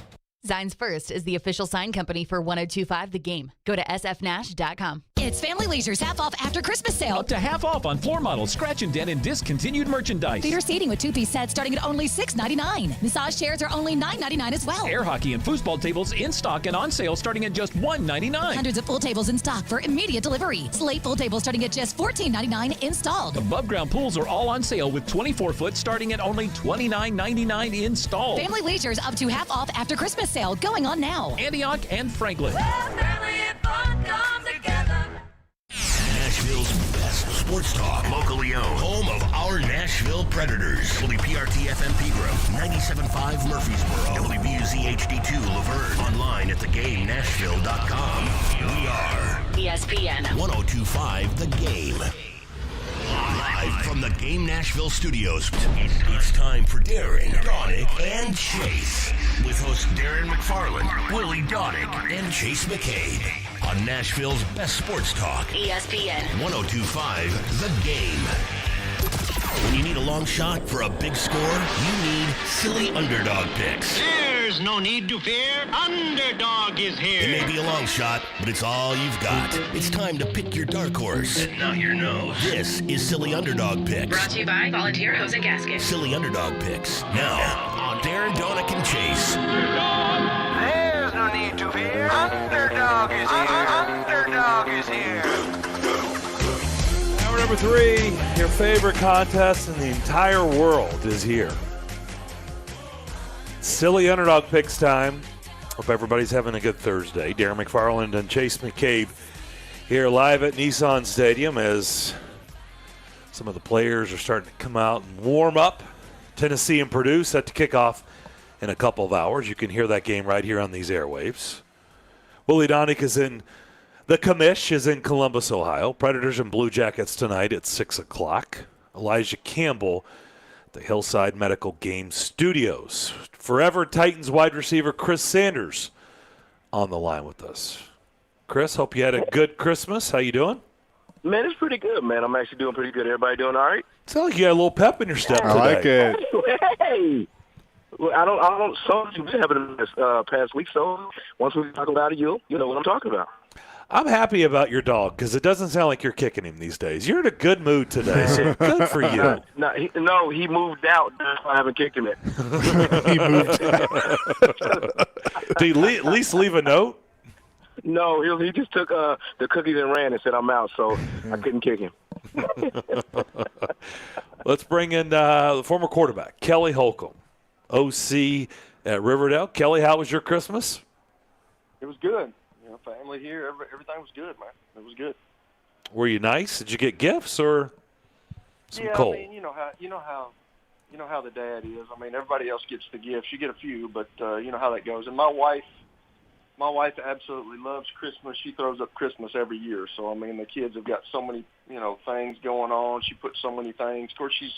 Zines First is the official sign company for 1025 The Game. Go to sfnash.com. It's Family Leisure's half off after Christmas sale. Up to half off on floor models, scratch and dent, and discontinued merchandise. Theater seating with 2-piece sets starting at only $6.99. Massage chairs are only $9.99 as well. Air hockey and foosball tables in stock and on sale starting at just $1.99. Hundreds of full tables in stock for immediate delivery. Slate full tables starting at just $14.99 installed. Above ground pools are all on sale with 24-foot starting at only $29.99 installed. Family Leisure's up to half off after Christmas sale going on now. Antioch and Franklin. Nashville's best sports talk, locally owned, home of our Nashville Predators. WPRT-FM Pegram, 97.5 Murfreesboro, WBUZ HD2 Laverne, online at thegamenashville.com. We are ESPN 102.5 The Game. Live from the Game Nashville studios, it's time for Darren, Daunic, and Chase. With hosts Darren McFarland, Willie Daunic, and Chase McCabe. On Nashville's best sports talk, ESPN 102.5 The Game. When you need a long shot for a big score, you need silly underdog picks. There's no need to fear. Underdog is here. It may be a long shot, but it's all you've got. It's time to pick your dark horse. Not your nose. This is Silly Underdog Picks. Brought to you by Volunteer Hose and Gasket. Silly Underdog Picks. Now, on Darren, Daunic, and Chase. There's no need to fear. Underdog is here. Underdog is here. Hour number 3, your favorite contest in the entire world is here. Silly Underdog Picks time. Hope everybody's having a good Thursday. Darren McFarland and Chase McCabe here live at Nissan Stadium as some of the players are starting to come out and warm up. Tennessee and Purdue set to kick off in a couple of hours. You can hear that game right here on these airwaves. Willie Daunic is in the commish is in Columbus, Ohio. Predators and Blue Jackets tonight at 6 o'clock. Elijah Campbell at the Hillside Medical Game Studios. Forever Titans wide receiver Chris Sanders on the line with us. Chris, hope you had a good Christmas. How you doing? Man, it's pretty good, man. I'm actually doing pretty good. Everybody doing all right? Sounds like you got a little pep in your step today. I like it. Hey! Well, I don't. Some of you been having this past week, so once we talk about it, you know what I'm talking about. I'm happy about your dog because it doesn't sound like you're kicking him these days. You're in a good mood today, so good for you. No, he moved out. That's why I haven't kicked him yet. He moved out. Did he at least leave a note? No, he just took the cookies and ran and said, I'm out, so I couldn't kick him. Let's bring in the former quarterback, Kelly Holcomb, OC at Riverdale. Kelly, how was your Christmas? It was good. Family here, everything was good, man. It was good. Were you nice? Did you get gifts or some yeah, coal? I mean, you know how you know how the dad is. I mean, everybody else gets the gifts. You get a few, but you know how that goes. And my wife absolutely loves Christmas. She throws up Christmas every year. So, I mean, the kids have got so many, you know, things going on. She puts so many things. Of course, she's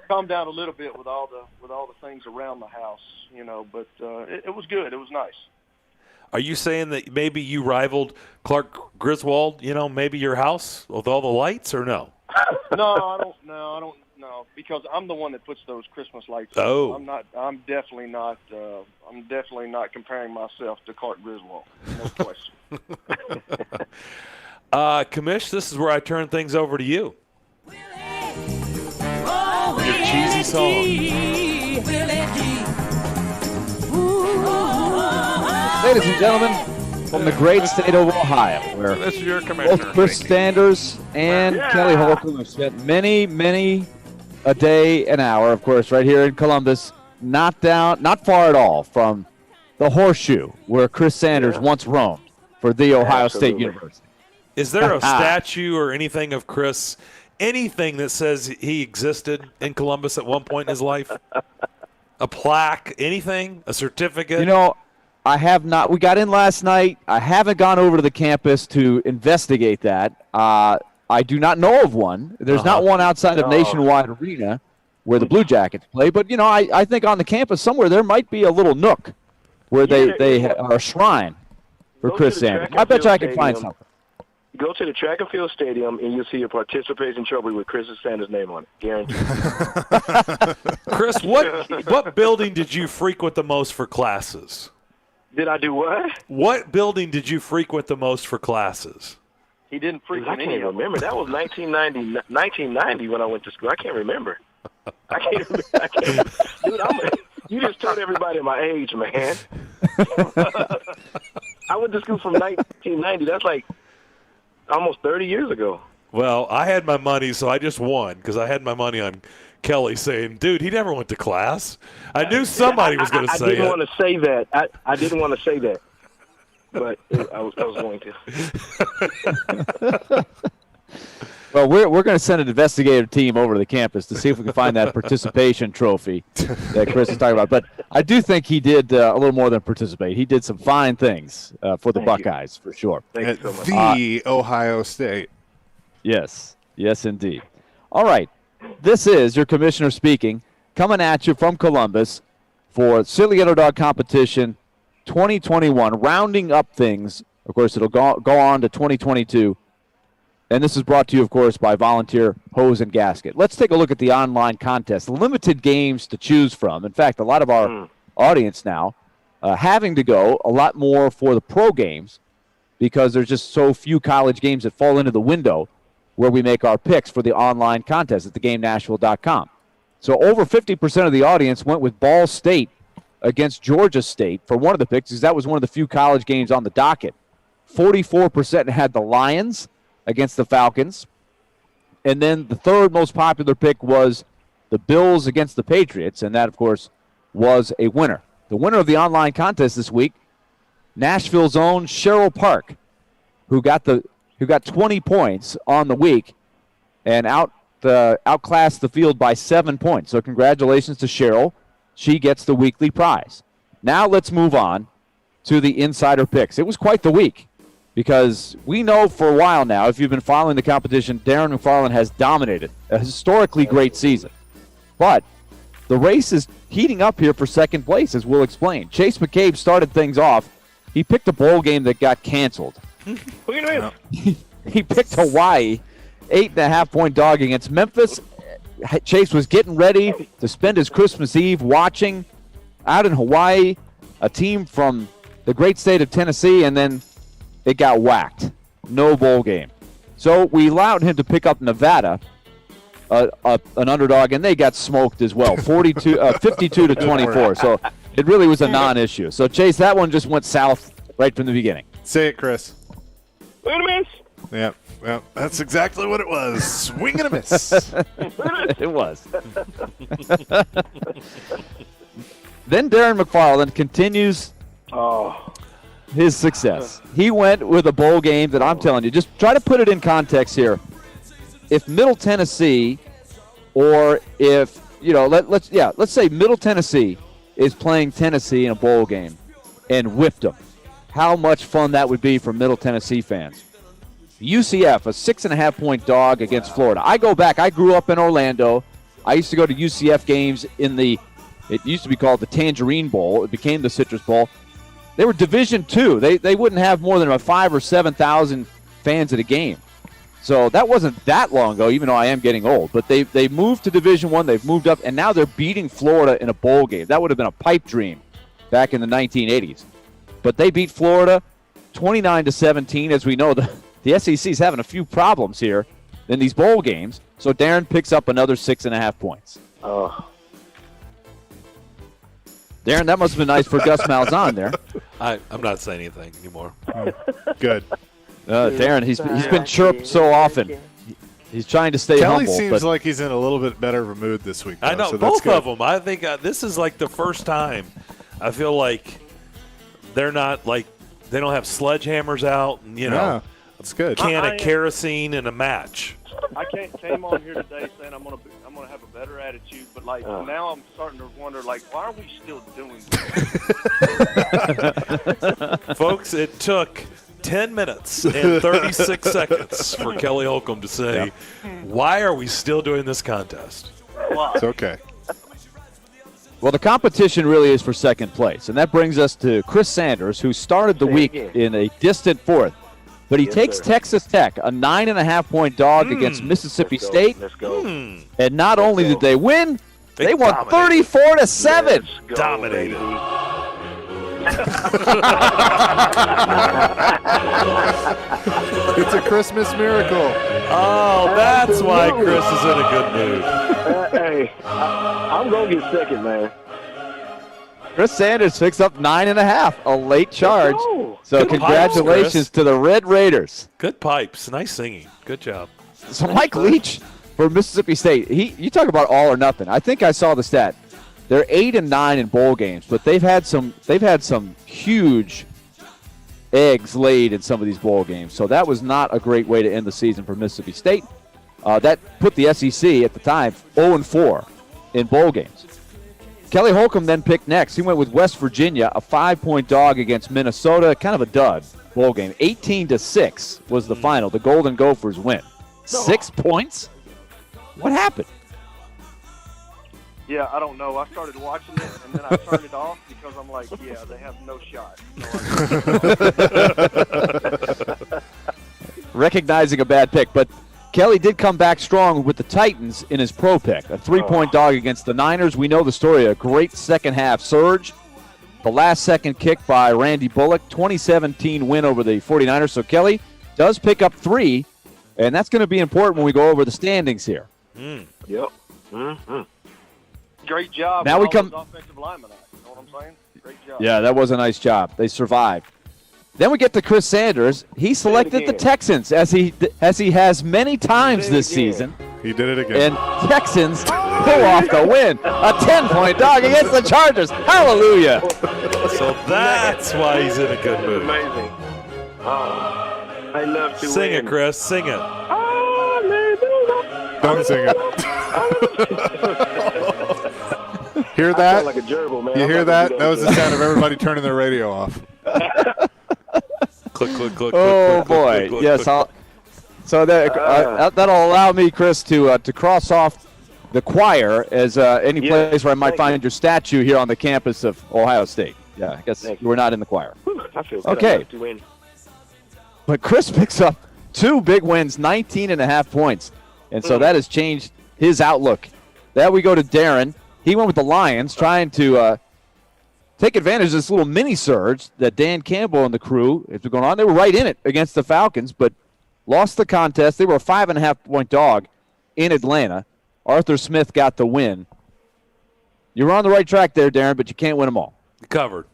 calmed down a little bit with all the things around the house, you know, but it was good. It was nice. Are you saying that maybe you rivaled Clark Griswold, you know, maybe your house with all the lights, or no? No, I don't know, because I'm the one that puts those Christmas lights Oh. up. I'm definitely not comparing myself to Clark Griswold. No question. Commish, this is where I turn things over to you. Your cheesy song. Ladies and gentlemen, from the great state of Ohio, where This is your commissioner. both Chris Sanders and Kelly Holcomb have spent many a day, an hour, of course, right here in Columbus, not far at all from the Horseshoe, where Chris Sanders once roamed for The Ohio State University. Is there a statue or anything of Chris, anything that says he existed in Columbus at one point in his life? A plaque, anything, a certificate? You know, I have not. We got in last night. I haven't gone over to the campus to investigate that. I do not know of one. There's not one outside of Nationwide Arena where the Blue Jackets play. But, you know, I think on the campus somewhere there might be a little nook where they are a shrine for Chris Sanders. I bet you I can find something. Go to the track and field stadium, and you'll see a participation trophy with Chris Sanders' name on it. Guaranteed. Chris, what building did you frequent the most for classes? Did I do what? What building did you frequent the most for classes? He didn't frequent I any can't of them. remember. That was 1990 when I went to school. I can't remember. Dude, you just told everybody my age, man. I went to school from 1990. That's like almost 30 years ago. Well, I had my money, so I just won because I had my money on Kelly saying, dude, he never went to class. I knew somebody was going to say it. I didn't want to say that. I didn't want to say that, but I was going to. Well, we're going to send an investigative team over to the campus to see if we can find that participation trophy that Chris is talking about. But I do think he did a little more than participate. He did some fine things for the Buckeyes, for sure. Thank you so much. The Ohio State. Yes, indeed. All right, this is your commissioner speaking, coming at you from Columbus for Silly Underdog Competition 2021, rounding up things. Of course, it'll go on to 2022. And this is brought to you, of course, by Volunteer Hose and Gasket. Let's take a look at the online contest. Limited games to choose from. In fact, a lot of our audience now having to go a lot more for the pro games because there's just so few college games that fall into the window where we make our picks for the online contest at theGameNashville.com. So over 50% of the audience went with Ball State against Georgia State for one of the picks because that was one of the few college games on the docket. 44% had the Lions against the Falcons. And then the third most popular pick was the Bills against the Patriots, and that, of course, was a winner. The winner of the online contest this week, Nashville's own Cheryl Park, who got 20 points on the week and outclassed the field by 7 points. So congratulations to Cheryl. She gets the weekly prize. Now let's move on to the insider picks. It was quite the week, because we know for a while now, if you've been following the competition, Darren McFarland has dominated a historically great season. But the race is heating up here for second place, as we'll explain. Chase McCabe started things off. He picked a bowl game that got canceled. He picked Hawaii, 8.5-point dog against Memphis. Chase was getting ready to spend his Christmas Eve watching out in Hawaii a team from the great state of Tennessee, and then it got whacked. No bowl game. So we allowed him to pick up Nevada, an underdog, and they got smoked as well, 52 to 24. So it really was a non-issue. So, Chase, that one just went south right from the beginning. Say it, Chris. Wait a minute. Yeah, well, that's exactly what it was. Swing and a miss. It was. Then Darren McFarland continues his success. He went with a bowl game that I'm telling you, just try to put it in context here. If Middle Tennessee or if let's say Middle Tennessee is playing Tennessee in a bowl game and whipped them. How much fun that would be for Middle Tennessee fans. UCF, a 6.5-point dog against Florida. I go back. I grew up in Orlando. I used to go to UCF games it used to be called the Tangerine Bowl. It became the Citrus Bowl. They were Division II. They wouldn't have more than about 5,000 or 7,000 fans at a game. So that wasn't that long ago, even though I am getting old. But they moved to Division I. They've moved up, and now they're beating Florida in a bowl game. That would have been a pipe dream back in the 1980s. But they beat Florida 29-17. As we know, the SEC is having a few problems here in these bowl games. So Darren picks up another 6.5 points. Oh. Darren, that must have been nice for Gus Malzahn there. I'm not saying anything anymore. Good. Darren, he's been chirped so often. He's trying to stay Kelly humble. seems like he's in a little bit better of a mood this week, though, I know, so that's both good. of them. I think this is like the first time I feel like they're not like they don't have sledgehammers out and, Yeah, that's good. Can of kerosene in a match. I came on here today saying I'm gonna have a better attitude, but now I'm starting to wonder why are we still doing this? Folks, it took 10 minutes and 36 seconds for Kelly Holcomb to say, why are we still doing this contest? It's okay. Well, the competition really is for second place, and that brings us to Chris Sanders, who started the week in a distant fourth. But he takes Texas Tech, a 9.5-point dog against Mississippi State. Let's go. And not only did they win, they won 34-7. Dominated. It's a Christmas miracle. Oh, that's why Chris is in a good mood. Hey, I'm going to get second, man. Chris Sanders picks up 9.5, a late charge. So Good congratulations pipes, to the Red Raiders. Good pipes. Nice singing. Good job. So Mike Leach for Mississippi State, you talk about all or nothing. I think I saw the stat. They're 8-9 in bowl games, but they've had some huge eggs laid in some of these bowl games. So that was not a great way to end the season for Mississippi State. That put the SEC at the time 0-4 in bowl games. Kelly Holcomb then picked next. He went with West Virginia, a 5-point dog against Minnesota, kind of a dud bowl game. 18-6 was the final. The Golden Gophers win. 6 points? What happened? Yeah, I don't know. I started watching it, and then I turned it off because I'm like, yeah, they have no shot. Recognizing a bad pick, but Kelly did come back strong with the Titans in his pro pick. A 3-point dog against the Niners. We know the story. A great second-half surge. The last-second kick by Randy Bullock. 2017 win over the 49ers. So Kelly does pick up 3, and that's going to be important when we go over the standings here. Yep. Mm-hmm. Great job. Now we come. Offensive linemen, you know what I'm saying? Great job. Yeah, that was a nice job. They survived. Then we get to Chris Sanders. He selected the Texans, as he has many times this season. He did it again. And Texans pull off the win. A 10-point dog against the Chargers. Hallelujah. So that's why he's in a good mood. Amazing. Oh, I love to Sing win. it, Chris. Sing it. Don't sing it. Hear I that? sound like a gerbil, man. You I'm hear about to that? do That was the sound of everybody turning their radio off. Click, click, click. Oh, click, boy. click, click, Yes. click. So that'll allow me, Chris, to cross off the choir as any place where I might find your statue here on the campus of Ohio State. Yeah, I guess you were not in the choir. Whew, I feel good. Okay. I love to win. But Chris picks up 2 big wins, 19.5 points. And so that has changed his outlook. Then we go to Darren. He went with the Lions, trying to take advantage of this little mini surge that Dan Campbell and the crew is going on. They were right in it against the Falcons, but lost the contest. They were a 5.5-point dog in Atlanta. Arthur Smith got the win. You were on the right track there, Darren, but you can't win them all. Covered.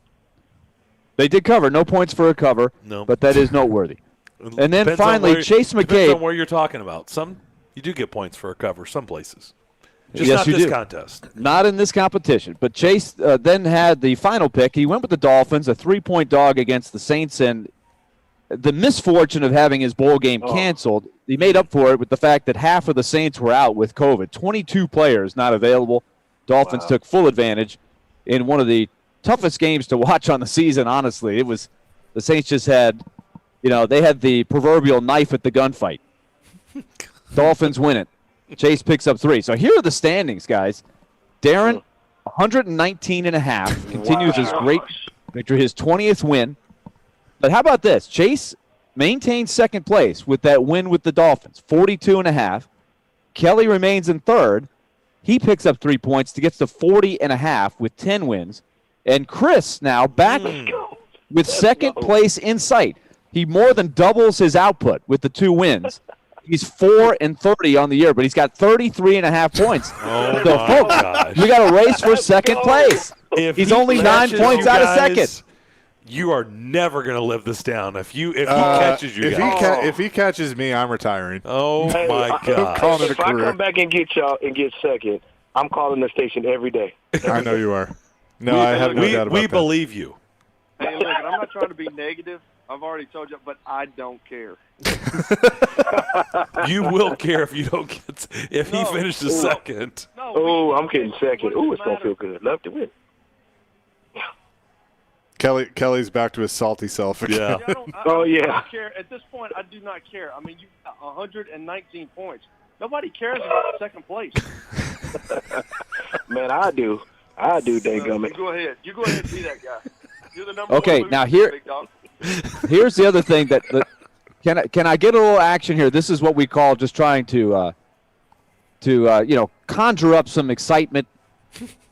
They did cover. No points for a cover, but that is noteworthy. And then finally, Chase Depends McCabe. on where you're talking about. Some you do get points for a cover some places. Just Yes, not you this do. contest. Not in this competition. But Chase then had the final pick. He went with the Dolphins, a 3-point dog against the Saints, and the misfortune of having his bowl game canceled, he made up for it with the fact that half of the Saints were out with COVID. 22 players not available. Dolphins took full advantage in one of the toughest games to watch on the season, honestly. It was the Saints just had, they had the proverbial knife at the gunfight. Dolphins win it. Chase picks up 3. So here are the standings, guys. Darren, 119.5, continues his great victory, his 20th win. But how about this? Chase maintains second place with that win with the Dolphins, 42.5. Kelly remains in third. He picks up 3 points to get to 40.5 with 10 wins. And Chris now back with second place in sight. He more than doubles his output with the 2 wins. He's 4-30 on the year, but he's got 33.5 points. Oh, so, my folks, gosh. we got a race for second place. He's only 9 points out of second. You are never going to live this down. If he catches you, if he catches me, I'm retiring. Oh my God! If I come back and get y'all and get second, I'm calling the station every day. I know you are. No, I have no doubt about that. We believe you. Hey, look, I'm not trying to be negative. I've already told you, but I don't care. You will care if you don't get he finishes second. No, I'm getting second. Ooh, it's gonna feel good. Love to win. Kelly's back to his salty self again. I don't care. At this point, I do not care. I mean, you got 119 points. Nobody cares about second place. Man, I do. Dadgummit. You go ahead and be that guy. You're the number Okay, one now loser, big dog. Here's the other thing that can I get a little action here? This is what we call just trying to conjure up some excitement,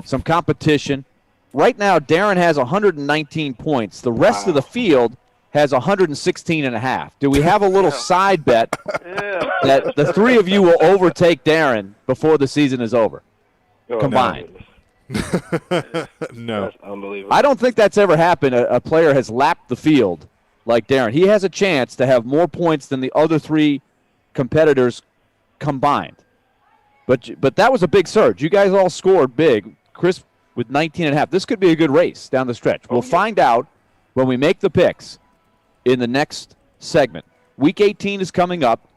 some competition. Right now, Darren has 119 points. The rest of the field has 116.5. Do we have a little side bet that the 3 of you will overtake Darren before the season is over, combined? No. That's unbelievable. I don't think that's ever happened. A player has lapped the field like Darren. He has a chance to have more points than the other 3 competitors combined. But that was a big surge. You guys all scored big. Chris with 19.5. This could be a good race down the stretch. We'll find out when we make the picks in the next segment. Week 18 is coming up.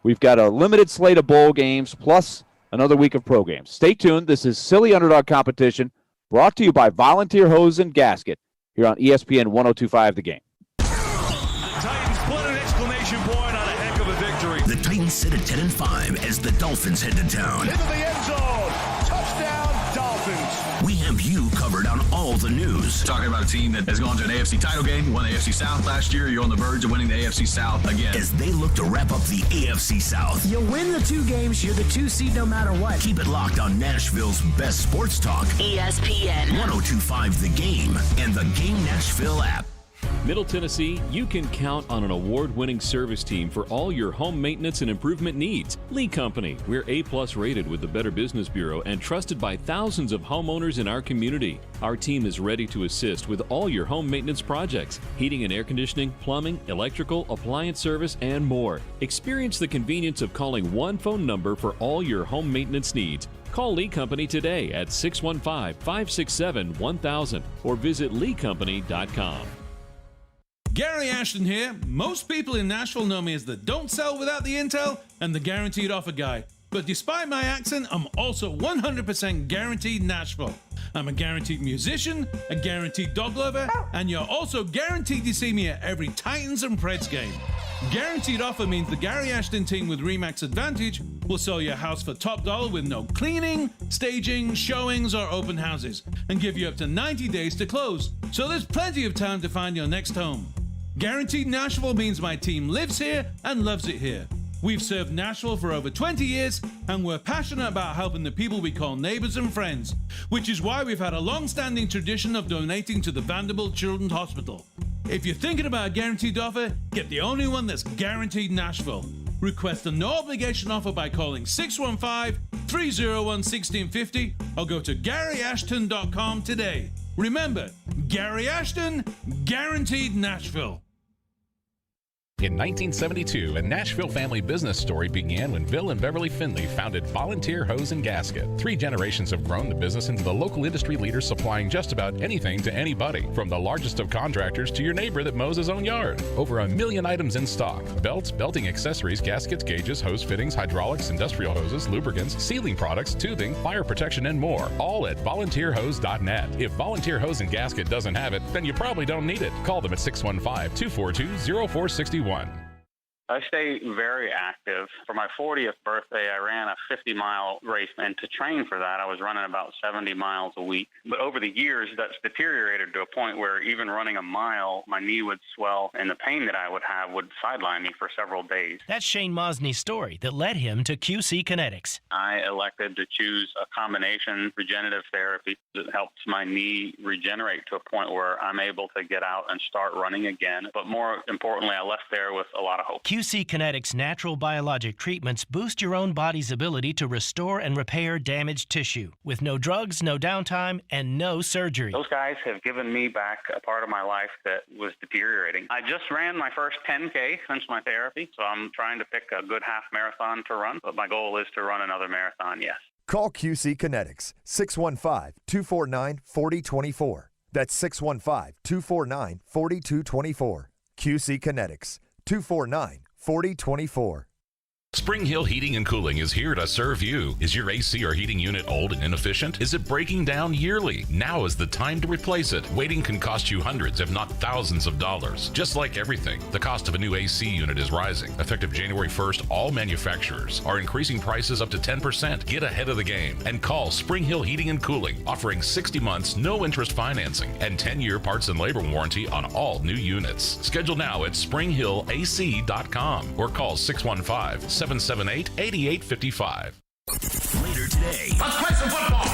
We've got a limited slate of bowl games plus another week of pro games. Stay tuned. This is Silly Underdog Competition brought to you by Volunteer Hose and Gasket here on ESPN 102.5 The Game. The Titans put an exclamation point on a heck of a victory. The Titans sit at 10-5 as the Dolphins head to town. Into the end zone. Touchdown, Dolphins. We have you covered on all the news. Talking about a team that has gone to an AFC title game, won the AFC South last year. You're on the verge of winning the AFC South again. As they look to wrap up the AFC South. You win the 2 games, you're the 2 seed no matter what. Keep it locked on Nashville's best sports talk. ESPN 102.5 The Game and the Game Nashville app. Middle Tennessee, you can count on an award-winning service team for all your home maintenance and improvement needs. Lee Company, we're A+ rated with the Better Business Bureau and trusted by thousands of homeowners in our community. Our team is ready to assist with all your home maintenance projects, heating and air conditioning, plumbing, electrical, appliance service, and more. Experience the convenience of calling one phone number for all your home maintenance needs. Call Lee Company today at 615-567-1000 or visit leecompany.com. Gary Ashton here. Most people in Nashville know me as the don't sell without the intel and the guaranteed offer guy. But despite my accent, I'm also 100% guaranteed Nashville. I'm a guaranteed musician, a guaranteed dog lover, and you're also guaranteed to see me at every Titans and Preds game. Guaranteed offer means the Gary Ashton team with RE/MAX Advantage will sell your house for top dollar with no cleaning, staging, showings, or open houses, and give you up to 90 days to close. So there's plenty of time to find your next home. Guaranteed Nashville means my team lives here and loves it here. We've served Nashville for over 20 years, and we're passionate about helping the people we call neighbors and friends, which is why we've had a long-standing tradition of donating to the Vanderbilt Children's Hospital. If you're thinking about a guaranteed offer, get the only one that's guaranteed Nashville. Request a no-obligation offer by calling 615-301-1650 or go to GaryAshton.com today. Remember, Gary Ashton, guaranteed Nashville. In 1972, a Nashville family business story began when Bill and Beverly Finley founded Volunteer Hose and Gasket. 3 generations have grown the business into the local industry leader supplying just about anything to anybody, from the largest of contractors to your neighbor that mows his own yard. Over 1 million items in stock: belts, belting accessories, gaskets, gauges, hose fittings, hydraulics, industrial hoses, lubricants, sealing products, tubing, fire protection, and more. All at volunteerhose.net. If Volunteer Hose and Gasket doesn't have it, then you probably don't need it. Call them at 615-242-0461. I stay very active. For my 40th birthday, I ran a 50-mile race, and to train for that, I was running about 70 miles a week. But over the years, that's deteriorated to a point where even running a mile, my knee would swell, and the pain that I would have would sideline me for several days. That's Shane Mosney's story that led him to QC Kinetics. I elected to choose a combination regenerative therapy that helps my knee regenerate to a point where I'm able to get out and start running again. But more importantly, I left there with a lot of hope. QC Kinetics natural biologic treatments boost your own body's ability to restore and repair damaged tissue with no drugs, no downtime, and no surgery. Those guys have given me back a part of my life that was deteriorating. I just ran my first 10K since my therapy, so I'm trying to pick a good half marathon to run, but my goal is to run another marathon, yes. Call QC Kinetics, 615-249-4024. That's 615-249-4224. QC Kinetics, 249-4024. Spring Hill Heating and Cooling is here to serve you. Is your AC or heating unit old and inefficient? Is it breaking down yearly? Now is the time to replace it. Waiting can cost you hundreds, if not thousands of dollars. Just like everything, the cost of a new AC unit is rising. Effective January 1st, all manufacturers are increasing prices up to 10%. Get ahead of the game and call Spring Hill Heating and Cooling, offering 60 months, no interest financing, and 10-year parts and labor warranty on all new units. Schedule now at springhillac.com or call 615-778-8855. Later today, Let's play some football.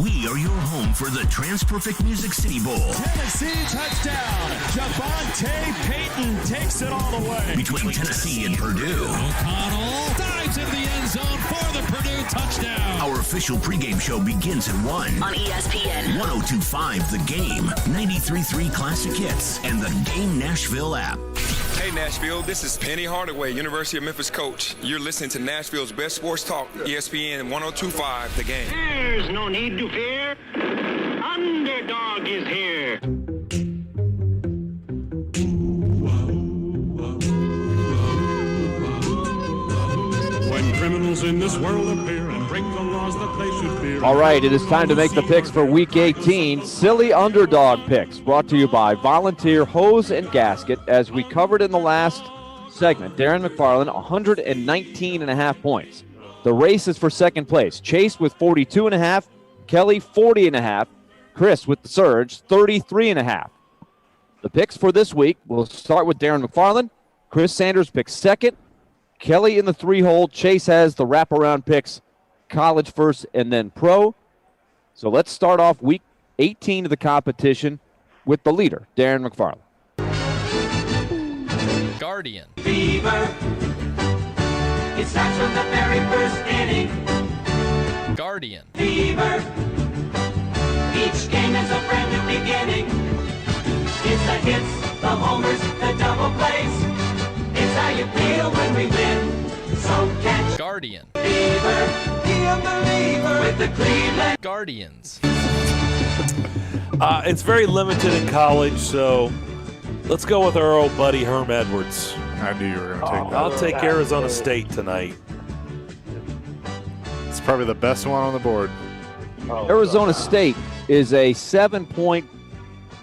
we are your home for the Trans-Perfect Music City Bowl. Tennessee touchdown. Javonte Payton takes it all the way. Between Tennessee and Purdue. O'Connell dives into the end zone for the Purdue touchdown. Our official pregame show begins at 1 on ESPN 102.5 The Game, 93.3 Classic Hits, and the Game Nashville app. Hey Nashville, this is Penny Hardaway, University of Memphis coach. You're listening to Nashville's best sports talk, ESPN 102.5 The Game. There's no need to fear. Underdog is here. When criminals in this world appear and break the laws that they should fear. All right, it is time to make the picks for Week 18. Silly Underdog Picks, brought to you by Volunteer Hose and Gasket. As we covered in the last segment, Darren McFarland, 119.5 points. The race is for second place. Chase with 42.5, Kelly 40.5, Chris with the surge, 33.5. The picks for this week, we'll start with Darren McFarland. Chris Sanders picks second. Kelly in the 3-hole. Chase has the wraparound picks, college first and then pro. So let's start off week 18 of the competition with the leader, Darren McFarland. Guardian. Fever. It starts from the very first inning. Guardian. Fever. Each game is a brand new beginning. It's the hits, the homers, the double plays. It's how you feel when we win. So catch Guardian. Fever. Be a believer with the Cleveland Guardians. It's very limited in college, so let's go with our old buddy Herm Edwards. I knew you were going to take that. I'll take Arizona State tonight. It's probably the best one on the board. Arizona State is a 7-point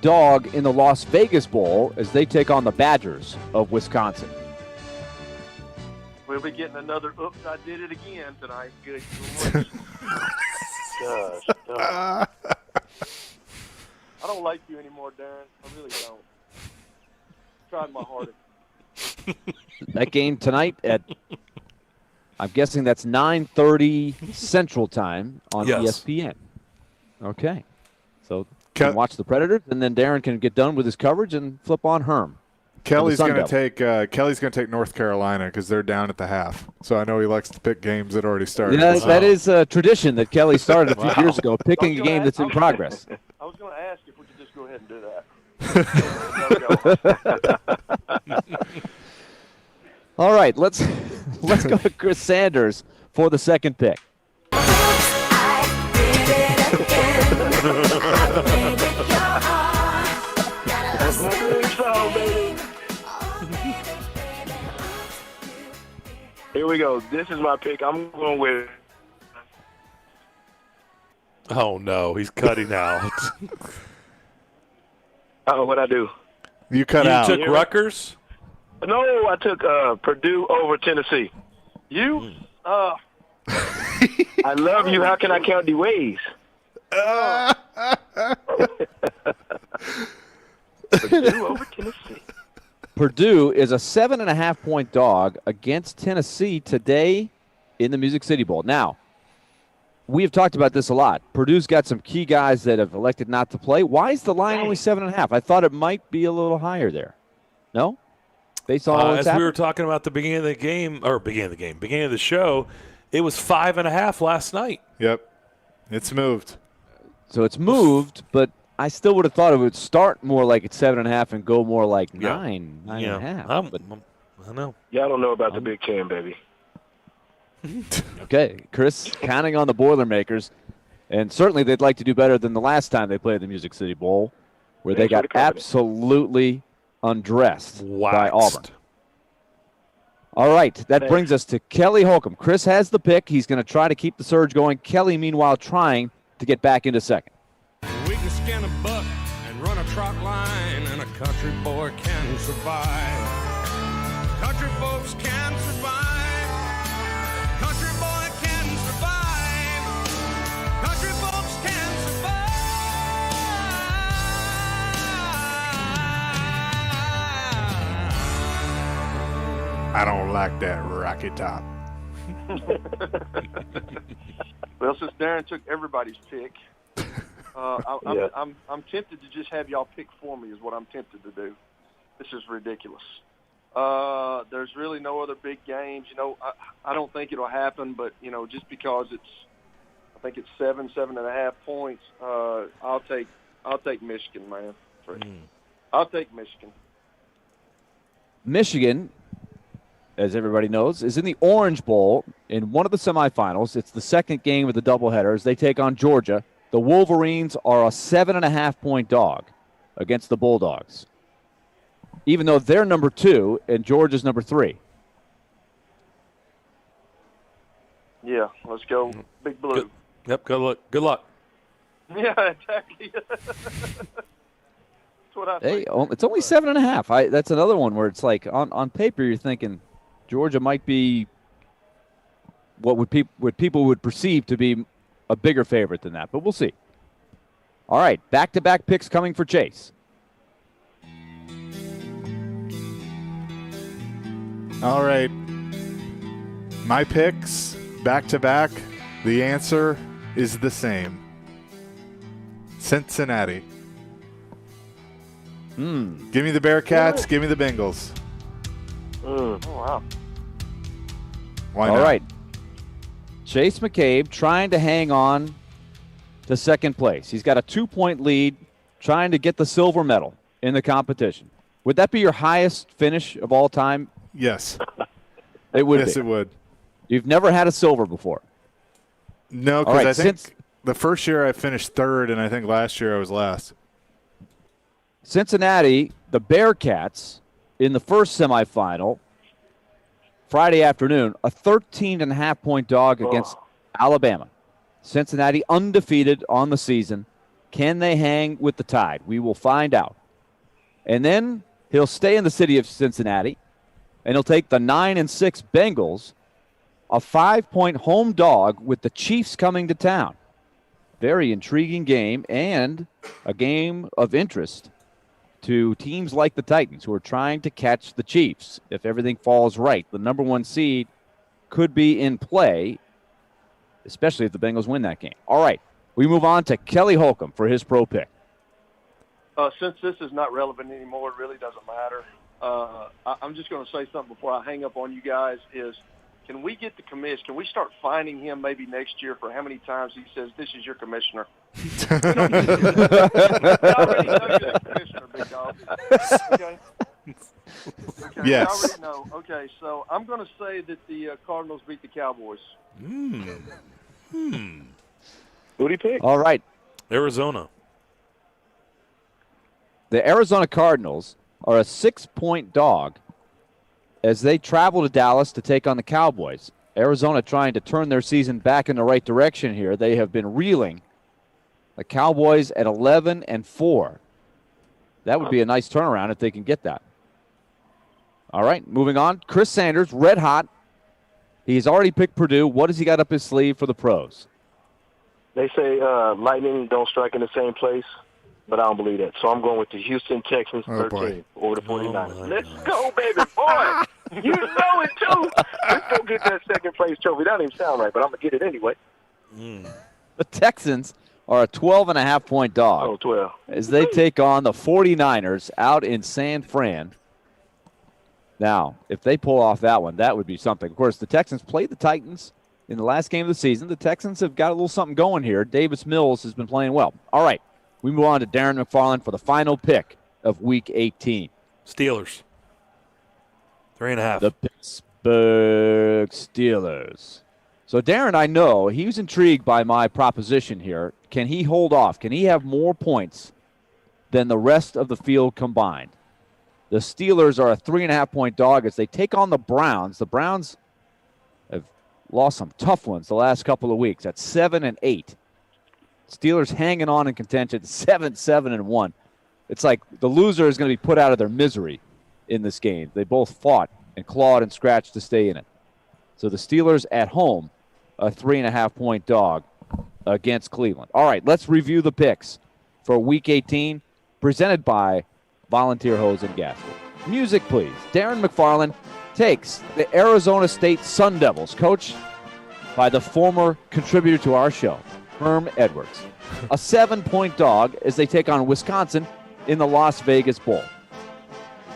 dog in the Las Vegas Bowl as they take on the Badgers of Wisconsin. We'll be getting another oops, I did it again tonight. Good Lord. Gosh. I don't like you anymore, Darren. I really don't. Tried my hardest. That game tonight at, I'm guessing that's 9:30 Central Time on ESPN. Okay. So you can watch the Predators, and then Darren can get done with his coverage and flip on Herm. Kelly's going to take North Carolina because they're down at the half. So I know he likes to pick games that already started. Yeah, that is a tradition that Kelly started a few years ago, picking a game that's in progress. I was going to ask if we could just go ahead and do that. All right, let's go to Chris Sanders for the second pick. That's my big song, baby. Here we go. This is my pick. I'm going with. Oh, no. He's cutting out. Oh, what'd I do? You cut out. You took Rutgers? No, I took Purdue over Tennessee. You? I love you. How can I count the ways? Purdue over Tennessee. Purdue is a 7.5-point dog against Tennessee today in the Music City Bowl. Now, we have talked about this a lot. Purdue's got some key guys that have elected not to play. Why is the line only 7.5? I thought it might be a little higher there. No? Based on what's as happened? we were talking about the beginning of the show, it was 5.5 last night. Yep. It's moved. So it's moved, but I still would have thought it would start more like it's 7.5 and go more like 9.5. But I know. Y'all don't know about the Big Ten, baby. Okay, Chris, counting on the Boilermakers, and certainly they'd like to do better than the last time they played the Music City Bowl, where they got absolutely undressed by Auburn. All right, that brings us to Kelly Holcomb. Chris has the pick. He's going to try to keep the surge going. Kelly, meanwhile, trying to get back into second. We can skin a buck and run a trot line, and a country boy can survive. Country folks can survive. Country boy can survive. Country folks can survive. I don't like that rocky top. Well, since Darren took everybody's pick, I'm tempted to just have y'all pick for me is what I'm tempted to do. This is ridiculous. There's really no other big games. I don't think it'll happen, but, just because I think it's 7.5 points, I'll take Michigan, man. I'll take Michigan. Michigan, as everybody knows, is in the Orange Bowl in one of the semifinals. It's the second game of the doubleheaders. They take on Georgia. The Wolverines are a 7.5-point dog against the Bulldogs, even though they're number 2 and Georgia's number 3. Yeah, let's go Big Blue. Good luck. Yeah, exactly. That's what I think. It's only 7.5. That's another one where it's like on paper you're thinking Georgia might be what people would perceive to be a bigger favorite than that, but we'll see. All right, back-to-back picks coming for Chase. All right. My picks, back-to-back, the answer is the same. Cincinnati. Give me the Bearcats, give me the Bengals. Oh, wow. Why not? All right. Chase McCabe trying to hang on to second place. He's got a 2-point lead, trying to get the silver medal in the competition. Would that be your highest finish of all time? Yes. It would Yes, be. it would. You've never had a silver before. No, All because right, I think the first year I finished third, and I think last year I was last. Cincinnati, the Bearcats, in the first semifinal, Friday afternoon, a 13.5-point dog against Alabama. Cincinnati undefeated on the season. Can they hang with the Tide? We will find out. And then he'll stay in the city of Cincinnati, and he'll take the 9-6 Bengals, a 5-point home dog with the Chiefs coming to town. Very intriguing game, and a game of interest to teams like the Titans, who are trying to catch the Chiefs. If everything falls right, the number 1 seed could be in play, especially if the Bengals win that game. All right, we move on to Kelly Holcomb for his pro pick. Since this is not relevant anymore, it really doesn't matter. I'm just going to say something before I hang up on you guys is, can we get the commission? Can we start finding him maybe next year for how many times he says, "This is your commissioner"? I already know you're the commissioner, big dog. Okay? Okay, Yes. I already know. Okay, so I'm going to say that the Cardinals beat the Cowboys. Who do you pick? All right. Arizona. The Arizona Cardinals are a 6-point dog as they travel to Dallas to take on the Cowboys. Arizona trying to turn their season back in the right direction here. They have been reeling. The Cowboys at 11-4. That would be a nice turnaround if they can get that. All right, moving on. Chris Sanders, red hot. He's already picked Purdue. What has he got up his sleeve for the pros? They say lightning don't strike in the same place, but I don't believe that. So I'm going with the Houston Texans 13 over the 49ers. Let's go, baby boy. You know it, too. Let's go get that second-place trophy. That don't even sound right, but I'm going to get it anyway. The Texans are a 12.5-point dog. Oh, 12. As they take on the 49ers out in San Fran. Now, if they pull off that one, that would be something. Of course, the Texans played the Titans in the last game of the season. The Texans have got a little something going here. Davis Mills has been playing well. All right, we move on to Darren McFarland for the final pick of Week 18. Steelers. 3.5. The Pittsburgh Steelers. So, Darren, I know he was intrigued by my proposition here. Can he hold off? Can he have more points than the rest of the field combined? The Steelers are a 3.5-point dog as they take on the Browns. The Browns have lost some tough ones the last couple of weeks at 7-8. Steelers hanging on in contention, 7-1. It's like the loser is going to be put out of their misery in this game. They both fought and clawed and scratched to stay in it. So the Steelers at home, a 3.5-point dog against Cleveland. All right, let's review the picks for Week 18, presented by Volunteer Hose and Gasket. Music, please. Darren McFarland takes the Arizona State Sun Devils, coached by the former contributor to our show, Herm Edwards. A 7-point dog as they take on Wisconsin in the Las Vegas Bowl.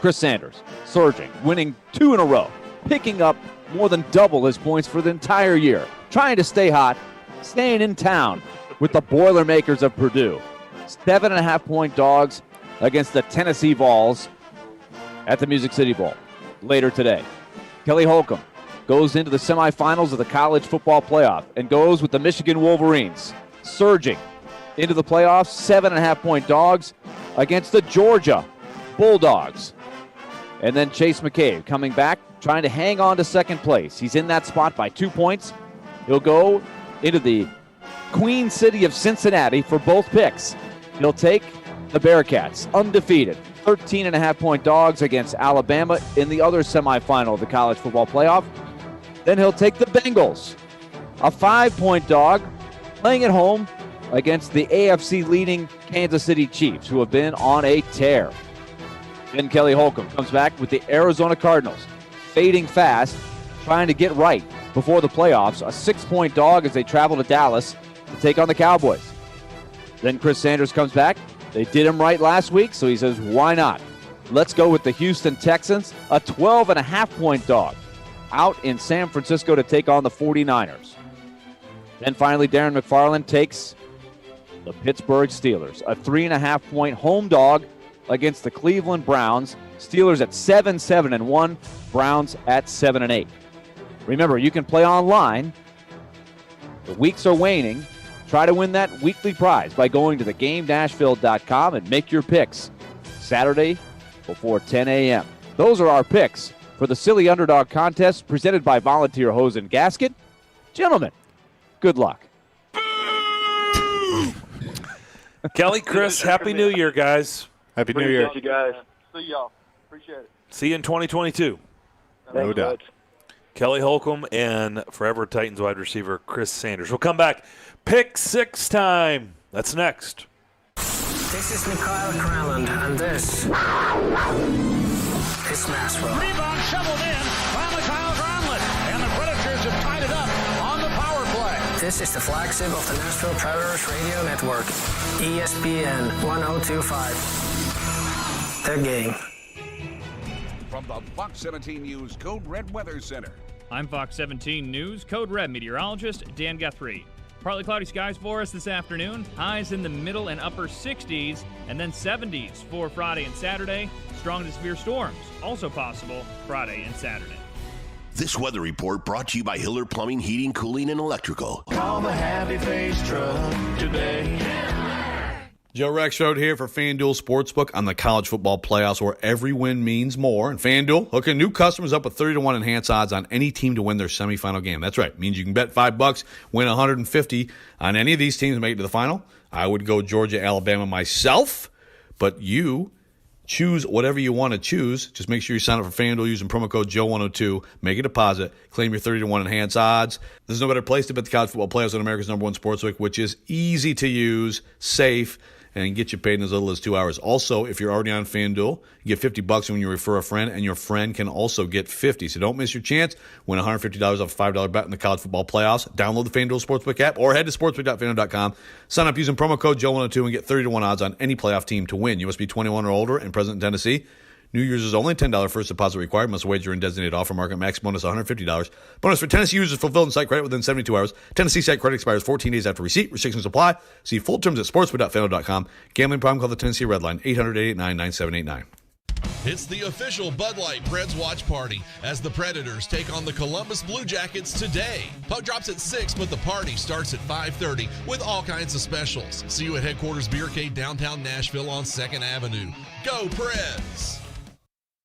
Chris Sanders, surging, winning 2 in a row, picking up more than double his points for the entire year, trying to stay hot, staying in town with the Boilermakers of Purdue. 7.5-point dogs against the Tennessee Vols at the Music City Bowl later today. Kelly Holcomb goes into the semifinals of the college football playoff and goes with the Michigan Wolverines, surging into the playoffs, 7.5-point dogs against the Georgia Bulldogs. And then Chase McCabe coming back, trying to hang on to second place. He's in that spot by 2 points. He'll go into the Queen City of Cincinnati for both picks. He'll take the Bearcats, undefeated, 13.5-point dogs against Alabama in the other semifinal of the college football playoff. Then he'll take the Bengals, a 5-point dog, playing at home against the AFC leading Kansas City Chiefs, who have been on a tear. Then Kelly Holcomb comes back with the Arizona Cardinals, fading fast, trying to get right before the playoffs, a 6-point dog as they travel to Dallas to take on the Cowboys. Then Chris Sanders comes back. They did him right last week, so he says, why not? Let's go with the Houston Texans, a 12.5-point dog out in San Francisco to take on the 49ers. Then finally, Darren McFarland takes the Pittsburgh Steelers, a 3.5-point home dog against the Cleveland Browns. Steelers at 7-1, Browns at 7-8. Remember, you can play online. The weeks are waning. Try to win that weekly prize by going to theGameNashville.com and make your picks Saturday before 10 a.m. Those are our picks for the Silly Underdog Contest presented by Volunteer Hose and Gasket. Gentlemen, good luck. Kelly, Chris, Happy New Year, guys. Happy New Year. You guys. See y'all. Appreciate it. See you in 2022. No doubt. Kelly Holcomb and forever Titans wide receiver Chris Sanders. We'll come back. Pick 6 time. That's next. This is Mikhail Kralland, and this is Nashville. Rebound shoveled in by Mikhail Kralland, and the Predators have tied it up on the power play. This is the flagship of the Nashville Predators Radio Network, ESPN 1025. The game. From the Fox 17 News Code Red Weather Center. I'm Fox 17 News Code Red meteorologist Dan Guthrie. Partly cloudy skies for us this afternoon. Highs in the middle and upper 60s, and then 70s for Friday and Saturday. Strong to severe storms, also possible Friday and Saturday. This weather report brought to you by Hiller Plumbing, Heating, Cooling, and Electrical. Call the Happy Face Truck today. Joe Rexrode here for FanDuel Sportsbook on the college football playoffs, where every win means more. And FanDuel hooking new customers up with 30-1 enhanced odds on any team to win their semifinal game. That's right. It means you can bet $5, win $150 on any of these teams to make it to the final. I would go Georgia, Alabama myself, but you choose whatever you want to choose. Just make sure you sign up for FanDuel using promo code Joe102. Make a deposit. Claim your 30-1 enhanced odds. There's no better place to bet the college football playoffs than America's #1 sportsbook, which is easy to use, safe, and get you paid in as little as 2 hours. Also, if you're already on FanDuel, you get $50 when you refer a friend, and your friend can also get $50. So don't miss your chance. Win $150 off a $5 bet in the college football playoffs. Download the FanDuel Sportsbook app or head to sportsbook.fanduel.com. Sign up using promo code Joe102 and get 30-1 odds on any playoff team to win. You must be 21 or older and present in Tennessee. New users only. $10 first deposit required. Must wager in designated offer market. Max bonus $150. Bonus for Tennessee users fulfilled in site credit within 72 hours. Tennessee site credit expires 14 days after receipt. Restrictions apply. See full terms at sportsbook.fanduel.com. Gambling problem? Call the Tennessee Red Line 800-889-9789. It's the official Bud Light Preds watch party as the Predators take on the Columbus Blue Jackets today. Puck drops at 6, but the party starts at 5:30 with all kinds of specials. See you at Headquarters Beercade downtown Nashville on 2nd Avenue. Go Preds!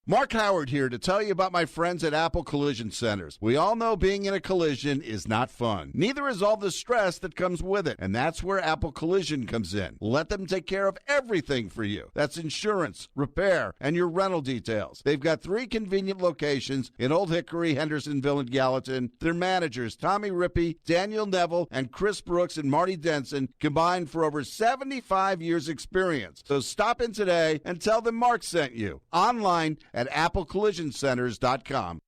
Mark Howard here to tell you about my friends at Apple Collision Centers. We all know being in a collision is not fun. Neither is all the stress that comes with it, and that's where Apple Collision comes in. Let them take care of everything for you. That's insurance, repair, and your rental details. They've got 3 convenient locations in Old Hickory, Hendersonville, and Gallatin. Their managers, Tommy Rippey, Daniel Neville, and Chris Brooks and Marty Denson, combined for over 75 years experience. So stop in today and tell them Mark sent you. Online at applecollisioncenters.com.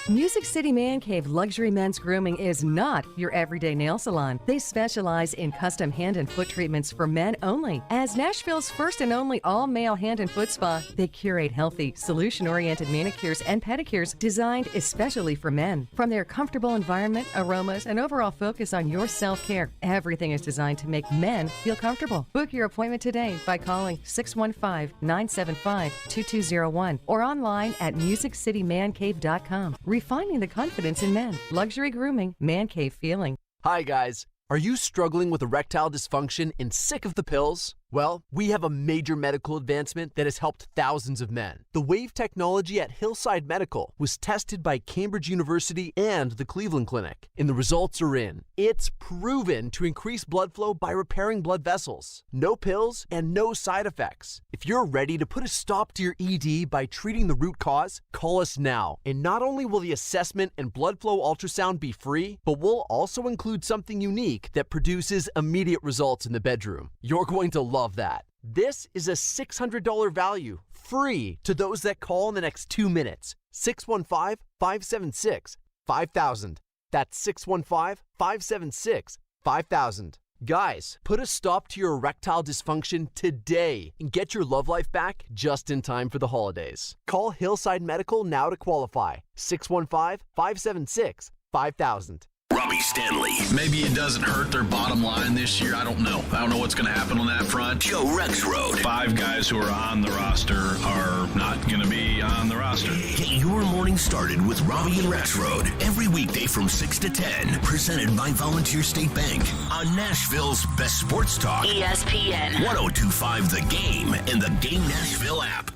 Music City Man Cave Luxury Men's Grooming is not your everyday nail salon. They specialize in custom hand and foot treatments for men only. As Nashville's first and only all-male hand and foot spa, they curate healthy, solution-oriented manicures and pedicures designed especially for men. From their comfortable environment, aromas, and overall focus on your self-care, everything is designed to make men feel comfortable. Book your appointment today by calling 615-975-2201 or online at musiccitymancave.com. Refining the confidence in men. Luxury grooming, man cave feeling. Hi guys, are you struggling with erectile dysfunction and sick of the pills? Well, we have a major medical advancement that has helped thousands of men. The Wave technology at Hillside Medical was tested by Cambridge University and the Cleveland Clinic, and the results are in. It's proven to increase blood flow by repairing blood vessels. No pills and no side effects. If you're ready to put a stop to your ED by treating the root cause, call us now. And not only will the assessment and blood flow ultrasound be free, but we'll also include something unique that produces immediate results in the bedroom. You're going to love that. This is a $600 value, free to those that call in the next 2 minutes. 615-576-5000. That's 615-576-5000. Guys, put a stop to your erectile dysfunction today and get your love life back just in time for the holidays. Call Hillside Medical now to qualify. 615-576-5000. Robbie Stanley. Maybe it doesn't hurt their bottom line this year. I don't know. I don't know what's going to happen on that front. Joe Rexrode. 5 guys who are on the roster are not going to be on the roster. Get your morning started with Robbie and Rexrode every weekday from 6 to 10. Presented by Volunteer State Bank on Nashville's best sports talk. ESPN 102.5 The Game and the Game Nashville app.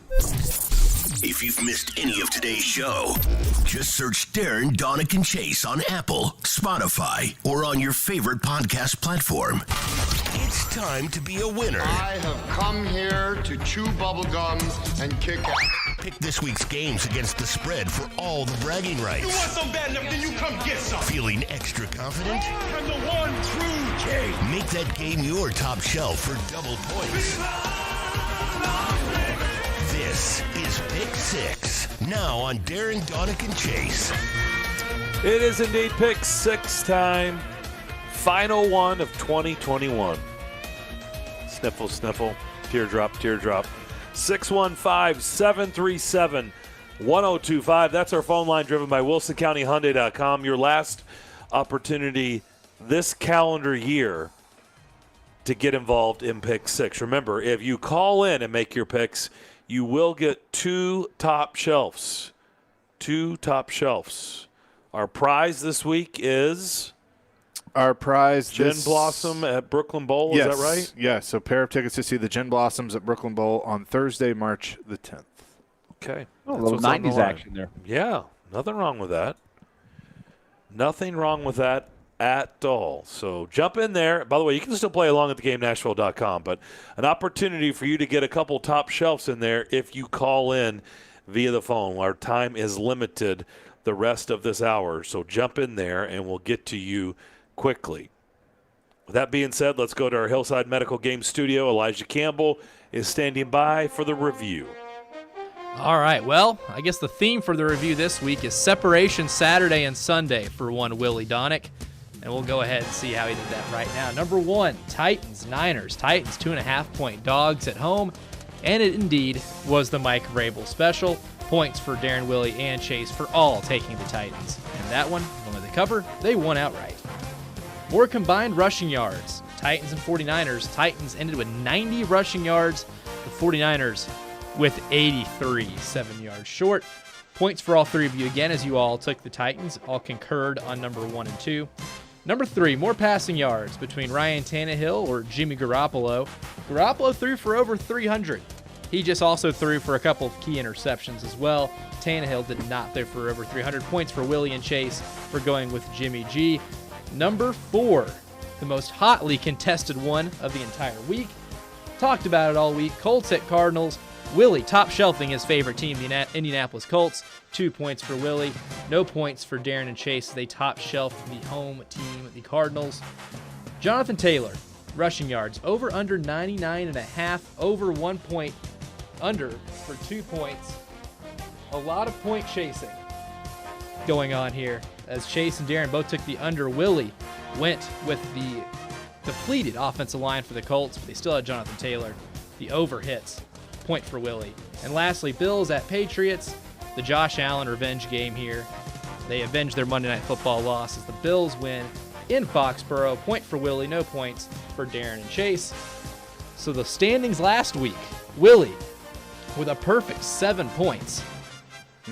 If you've missed any of today's show, just search Darren, Daunic, and Chase on Apple, Spotify, or on your favorite podcast platform. It's time to be a winner. I have come here to chew bubblegum and kick ass. Pick this week's games against the spread for all the bragging rights. You want some bad enough, then you come get some. Feeling extra confident? I'm the one true king. Make that game your top shelf for double points. This is Pick 6, now on Darren, Daunic, and Chase. It is indeed Pick 6 time. Final one of 2021. Sniffle, sniffle. Teardrop, teardrop. 615-737-1025. That's our phone line driven by WilsonCountyHyundai.com. Your last opportunity this calendar year to get involved in Pick 6. Remember, if you call in and make your picks, you will get 2 top shelves. 2 top shelves. Our prize this week is our prize Gin Blossom at Brooklyn Bowl. Yes, is that right? Yeah, so pair of tickets to see the Gin Blossoms at Brooklyn Bowl on Thursday, March the 10th. Okay. A little 90s action there. Yeah, nothing wrong with that. Nothing wrong with that at all. So jump in there. By the way, you can still play along at theGameNashville.com, but an opportunity for you to get a couple top shelves in there if you call in via the phone. Our time is limited the rest of this hour, so jump in there and we'll get to you quickly. With that being said, let's go to our Hillside Medical Game studio. Elijah Campbell is standing by for the review. All right, well, I guess the theme for the review this week is separation Saturday and Sunday for one Willie Daunic, and we'll go ahead and see how he did that right now. Number 1, Titans-Niners. Titans 2.5-point dogs at home, and it indeed was the Mike Vrabel special. Points for Darren, Willie, and Chase for all taking the Titans. And that one they cover, they won outright. More combined rushing yards. Titans and 49ers. Titans ended with 90 rushing yards. The 49ers with 83, 7 yards short. Points for all three of you again, as you all took the Titans. All concurred on number 1 and 2. Number 3, more passing yards between Ryan Tannehill or Jimmy Garoppolo. Garoppolo threw for over 300. He just also threw for a couple of key interceptions as well. Tannehill did not throw for over 300. Points for Willie and Chase for going with Jimmy G. Number 4, the most hotly contested one of the entire week. Talked about it all week. Colts at Cardinals. Willie top shelving his favorite team, the Indianapolis Colts. 2 points for Willie. No points for Darren and Chase. They top shelf the home team, the Cardinals. Jonathan Taylor, rushing yards. Over under 99.5. Over 1 point. Under for 2 points. A lot of point chasing going on here, as Chase and Darren both took the under. Willie went with the depleted offensive line for the Colts, but they still had Jonathan Taylor. The over hits. Point for Willie. And lastly, Bills at Patriots. The Josh Allen revenge game here. They avenged their Monday Night Football loss as the Bills win in Foxborough. Point for Willie, no points for Darren and Chase. So the standings last week, Willie with a perfect 7 points.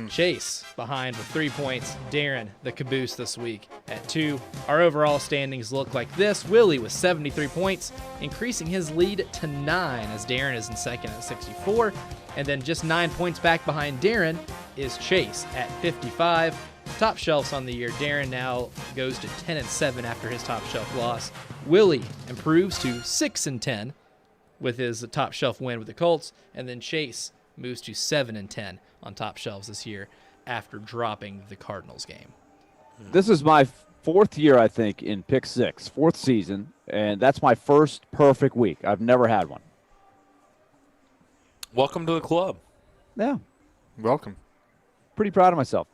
Chase behind with 3 points. Darren, the caboose this week at 2. Our overall standings look like this. Willie with 73 points, increasing his lead to 9 as Darren is in second at 64. And then just 9 points back behind Darren is Chase at 55. Top shelves on the year. Darren now goes to 10-7 after his top shelf loss. Willie improves to 6-10 with his top shelf win with the Colts. And then Chase moves to 7-10 on top shelves this year after dropping the Cardinals game. This is my 4th year, I think, in Pick 6, 4th season, and that's my first perfect week. I've never had one. Welcome to the club. Yeah. Welcome. Pretty proud of myself.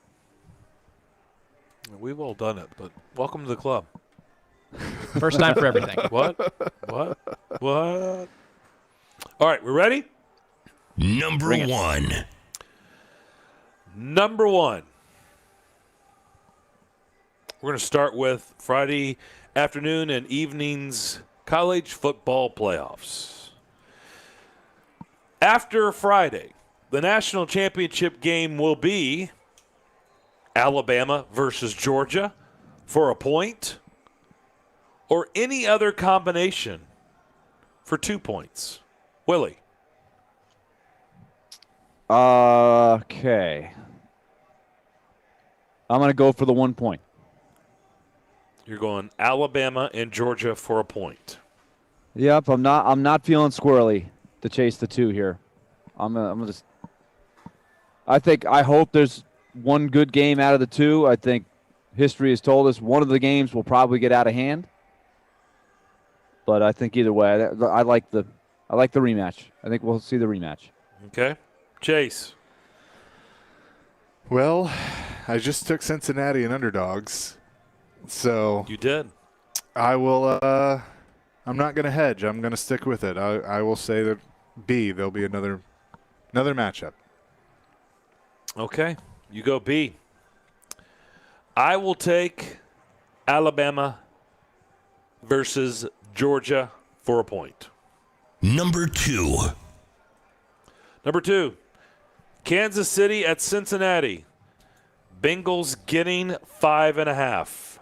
We've all done it, but welcome to the club. First time for everything. What? What? All right, we ready? Number 1. Number 1. We're going to start with Friday afternoon and evening's college football playoffs. After Friday, the national championship game will be Alabama versus Georgia for a point, or any other combination for 2 points. Willie. Okay. I'm going to go for the 1 point. You're going Alabama and Georgia for a point. Yep, I'm not feeling squirrely to chase the 2 here. I'm just. I hope there's one good game out of the 2. I think history has told us one of the games will probably get out of hand. But I think either way, I like the rematch. I think we'll see the rematch. Okay. Chase. Well, I just took Cincinnati and underdogs. So you did. I will I'm not going to hedge. I'm going to stick with it. I will say that B, there'll be another matchup. Okay. You go B. I will take Alabama versus Georgia for a point. Number 2. Number 2, Kansas City at Cincinnati. Bengals getting 5.5.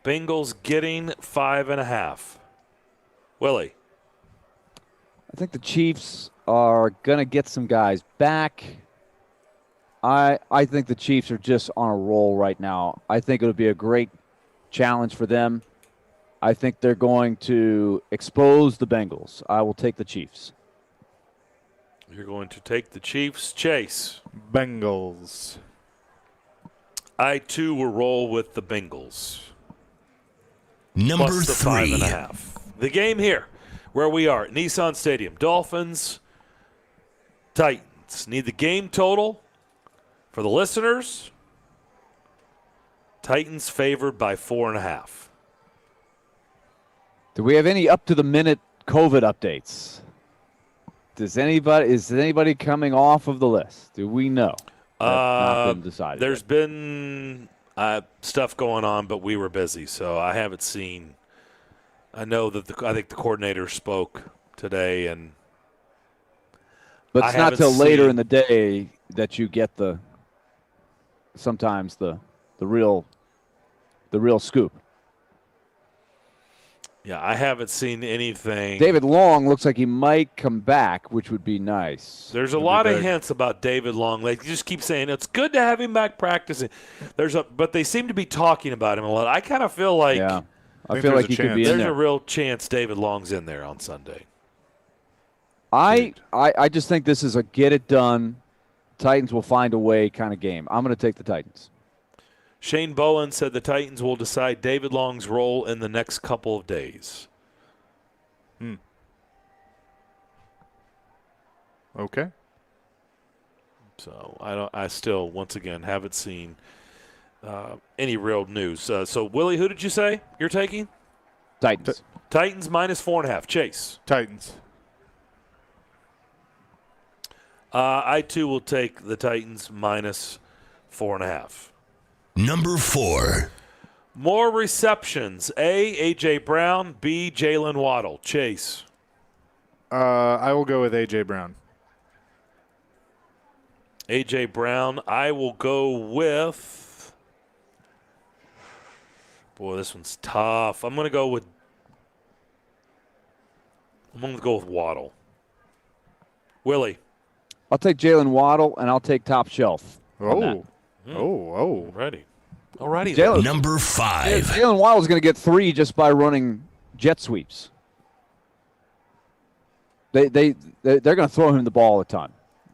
Bengals getting 5.5. Willie. I think the Chiefs are going to get some guys back. I think the Chiefs are just on a roll right now. I think it'll be a great challenge for them. I think they're going to expose the Bengals. I will take the Chiefs. You're going to take the Chiefs. Chase. Bengals. I, too, will roll with the Bengals. Number plus the 3. 5.5. The game here, where we are at Nissan Stadium. Dolphins, Titans. Need the game total for the listeners. Titans favored by 4.5. Do we have any up-to-the-minute COVID updates? Is anybody coming off of the list? Do we know? Not been decided. There's been stuff going on, but we were busy, so I haven't seen. I know that I think the coordinator spoke today, but it's not till later in the day that you get sometimes the real scoop. Yeah, I haven't seen anything. David Long looks like he might come back, which would be nice. There's a lot of hints about David Long. They just keep saying it's good to have him back practicing. But they seem to be talking about him a lot. I kind of feel like I feel like he could be in there. There's a real chance David Long's in there on Sunday. I just think this is a get it done, Titans will find a way kind of game. I'm going to take the Titans. Shane Bowen said the Titans will decide David Long's role in the next couple of days. Okay. So I still, once again, haven't seen any real news. So Willie, who did you say you're taking? Titans. Titans minus 4.5. Chase. Titans. I too will take the Titans minus 4.5. Number 4. More receptions. A, A.J. Brown. B, Jalen Waddle. Chase. I will go with A.J. Brown. A.J. Brown. I will go with. Boy, this one's tough. I'm going to go with Waddle. Willie. I'll take Jalen Waddle, and I'll take top shelf. Ready. Alrighty. Number 5. Jalen Waddle's going to get 3 just by running jet sweeps. They're going to throw him the ball a ton.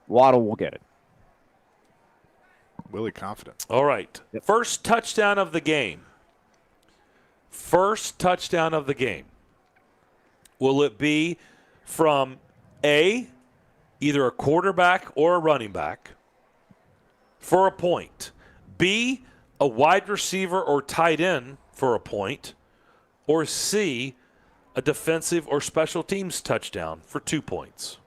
Waddle will get it. Willie confident. All right. Yep. First touchdown of the game. Will it be from A, either a quarterback or a running back for a point, B, a wide receiver or tight end for a point, or C, a defensive or special teams touchdown for 2 points?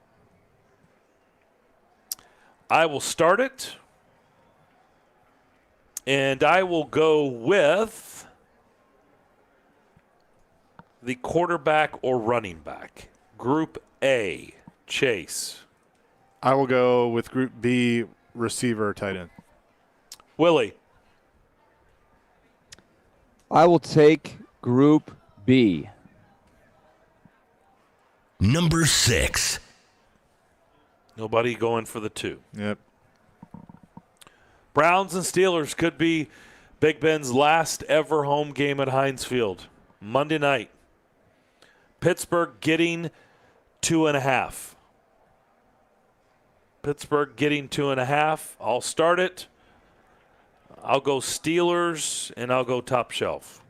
I will start it, and I will go with the quarterback or running back. Group A. Chase. I will go with Group B, receiver, tight end. Willie. I will take Group B. Number 6. Nobody going for the 2. Yep. Browns and Steelers could be Big Ben's last ever home game at Heinz Field. Monday night. Pittsburgh getting 2.5. Pittsburgh getting 2.5. I'll start it. I'll go Steelers, and I'll go top shelf.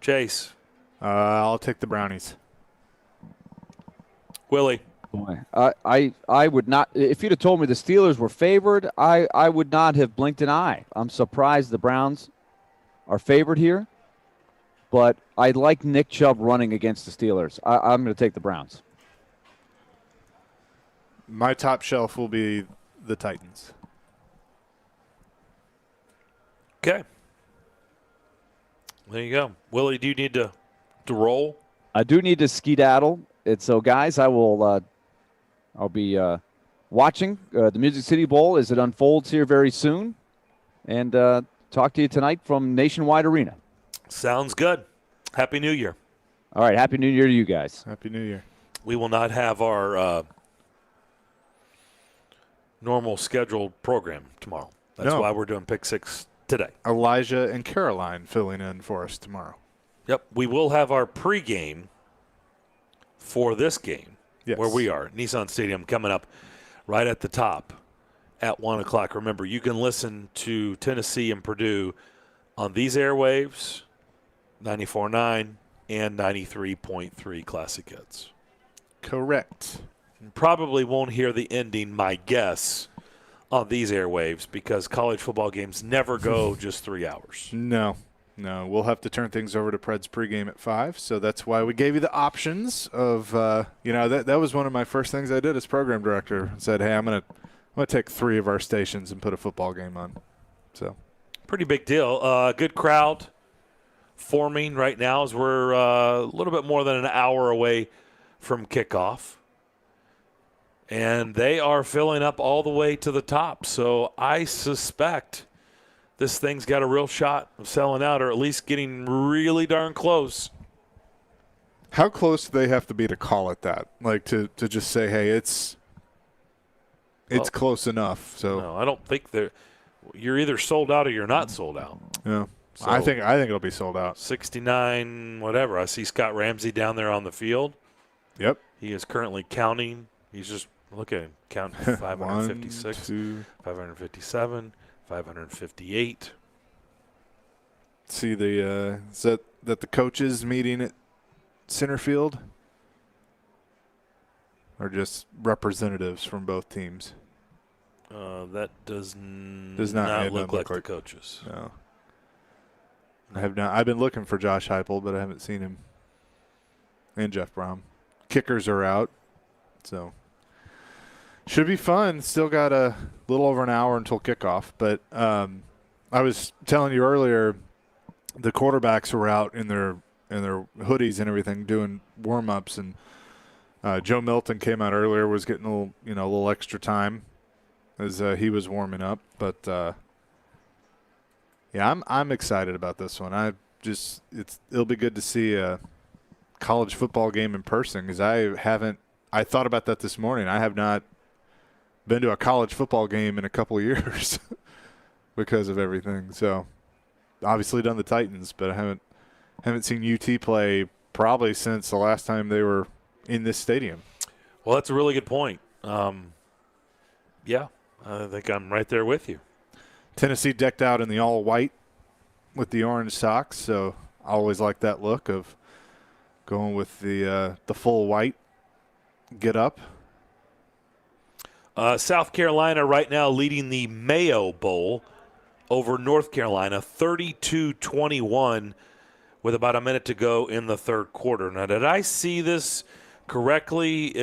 Chase. I'll take the Brownies. Willie. Boy, I would not. If you'd have told me the Steelers were favored, I would not have blinked an eye. I'm surprised the Browns are favored here, but I like Nick Chubb running against the Steelers. I'm going to take the Browns. My top shelf will be the Titans. Okay. There you go. Willie, do you need to roll? I do need to skedaddle. And so, guys, I'll be watching the Music City Bowl as it unfolds here very soon, and talk to you tonight from Nationwide Arena. Sounds good. Happy New Year. All right, Happy New Year to you guys. Happy New Year. We will not have our normal scheduled program tomorrow. That's why we're doing Pick Six today. Elijah and Caroline filling in for us tomorrow. Yep. We will have our pregame for this game where we are, Nissan Stadium, coming up right at the top at 1 o'clock. Remember, you can listen to Tennessee and Purdue on these airwaves, 94.9 and 93.3 Classic Hits. Correct. You probably won't hear the ending, my guess, on these airwaves because college football games never go just 3 hours. No, we'll have to turn things over to Pred's pregame at 5. So that's why we gave you the options of, that was one of my first things I did as program director. I said, hey, I'm gonna take 3 of our stations and put a football game on. So, pretty big deal. Good crowd forming right now as we're a little bit more than an hour away from kickoff. And they are filling up all the way to the top. So I suspect this thing's got a real shot of selling out or at least getting really darn close. How close do they have to be to call it that? Like to just say, hey, it's close enough. So no, I don't think you're either sold out or you're not sold out. Yeah. So I think it'll be sold out. 69, whatever. I see Scott Ramsey down there on the field. Yep. He is currently counting. He's just look at him counting 556, 557, 558. See the is that the coaches meeting at center field, or just representatives from both teams? That does not look like the coaches. No. I have not. I've been looking for Josh Heupel, but I haven't seen him. And Jeff Brom. Kickers are out, so should be fun. Still got a little over an hour until kickoff. But I was telling you earlier, the quarterbacks were out in their hoodies and everything doing warm ups, and Joe Milton came out earlier, was getting a little extra time as he was warming up. But yeah, I'm excited about this one. It'll be good to see a college football game in person because I thought about that this morning. I have not been to a college football game in a couple of years because of everything. So obviously done the Titans, but I haven't seen UT play probably since the last time they were in this stadium. Well, that's a really good point. Yeah, I think I'm right there with you. Tennessee decked out in the all-white with the orange socks, so I always like that look of going with the full white get up. South Carolina right now leading the Mayo Bowl over North Carolina, 32-21 with about a minute to go in the third quarter. Now, did I see this correctly?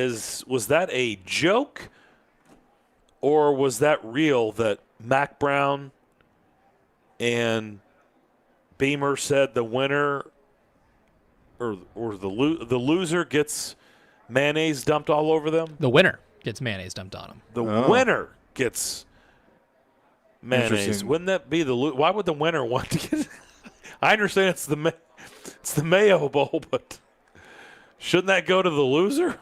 Was that a joke or was that real that Mac Brown and Beamer said the winner or the loser gets mayonnaise dumped all over them? The winner gets mayonnaise dumped on them. The winner gets mayonnaise. Wouldn't that be why would the winner want to get I understand it's the Mayo Bowl, but shouldn't that go to the loser?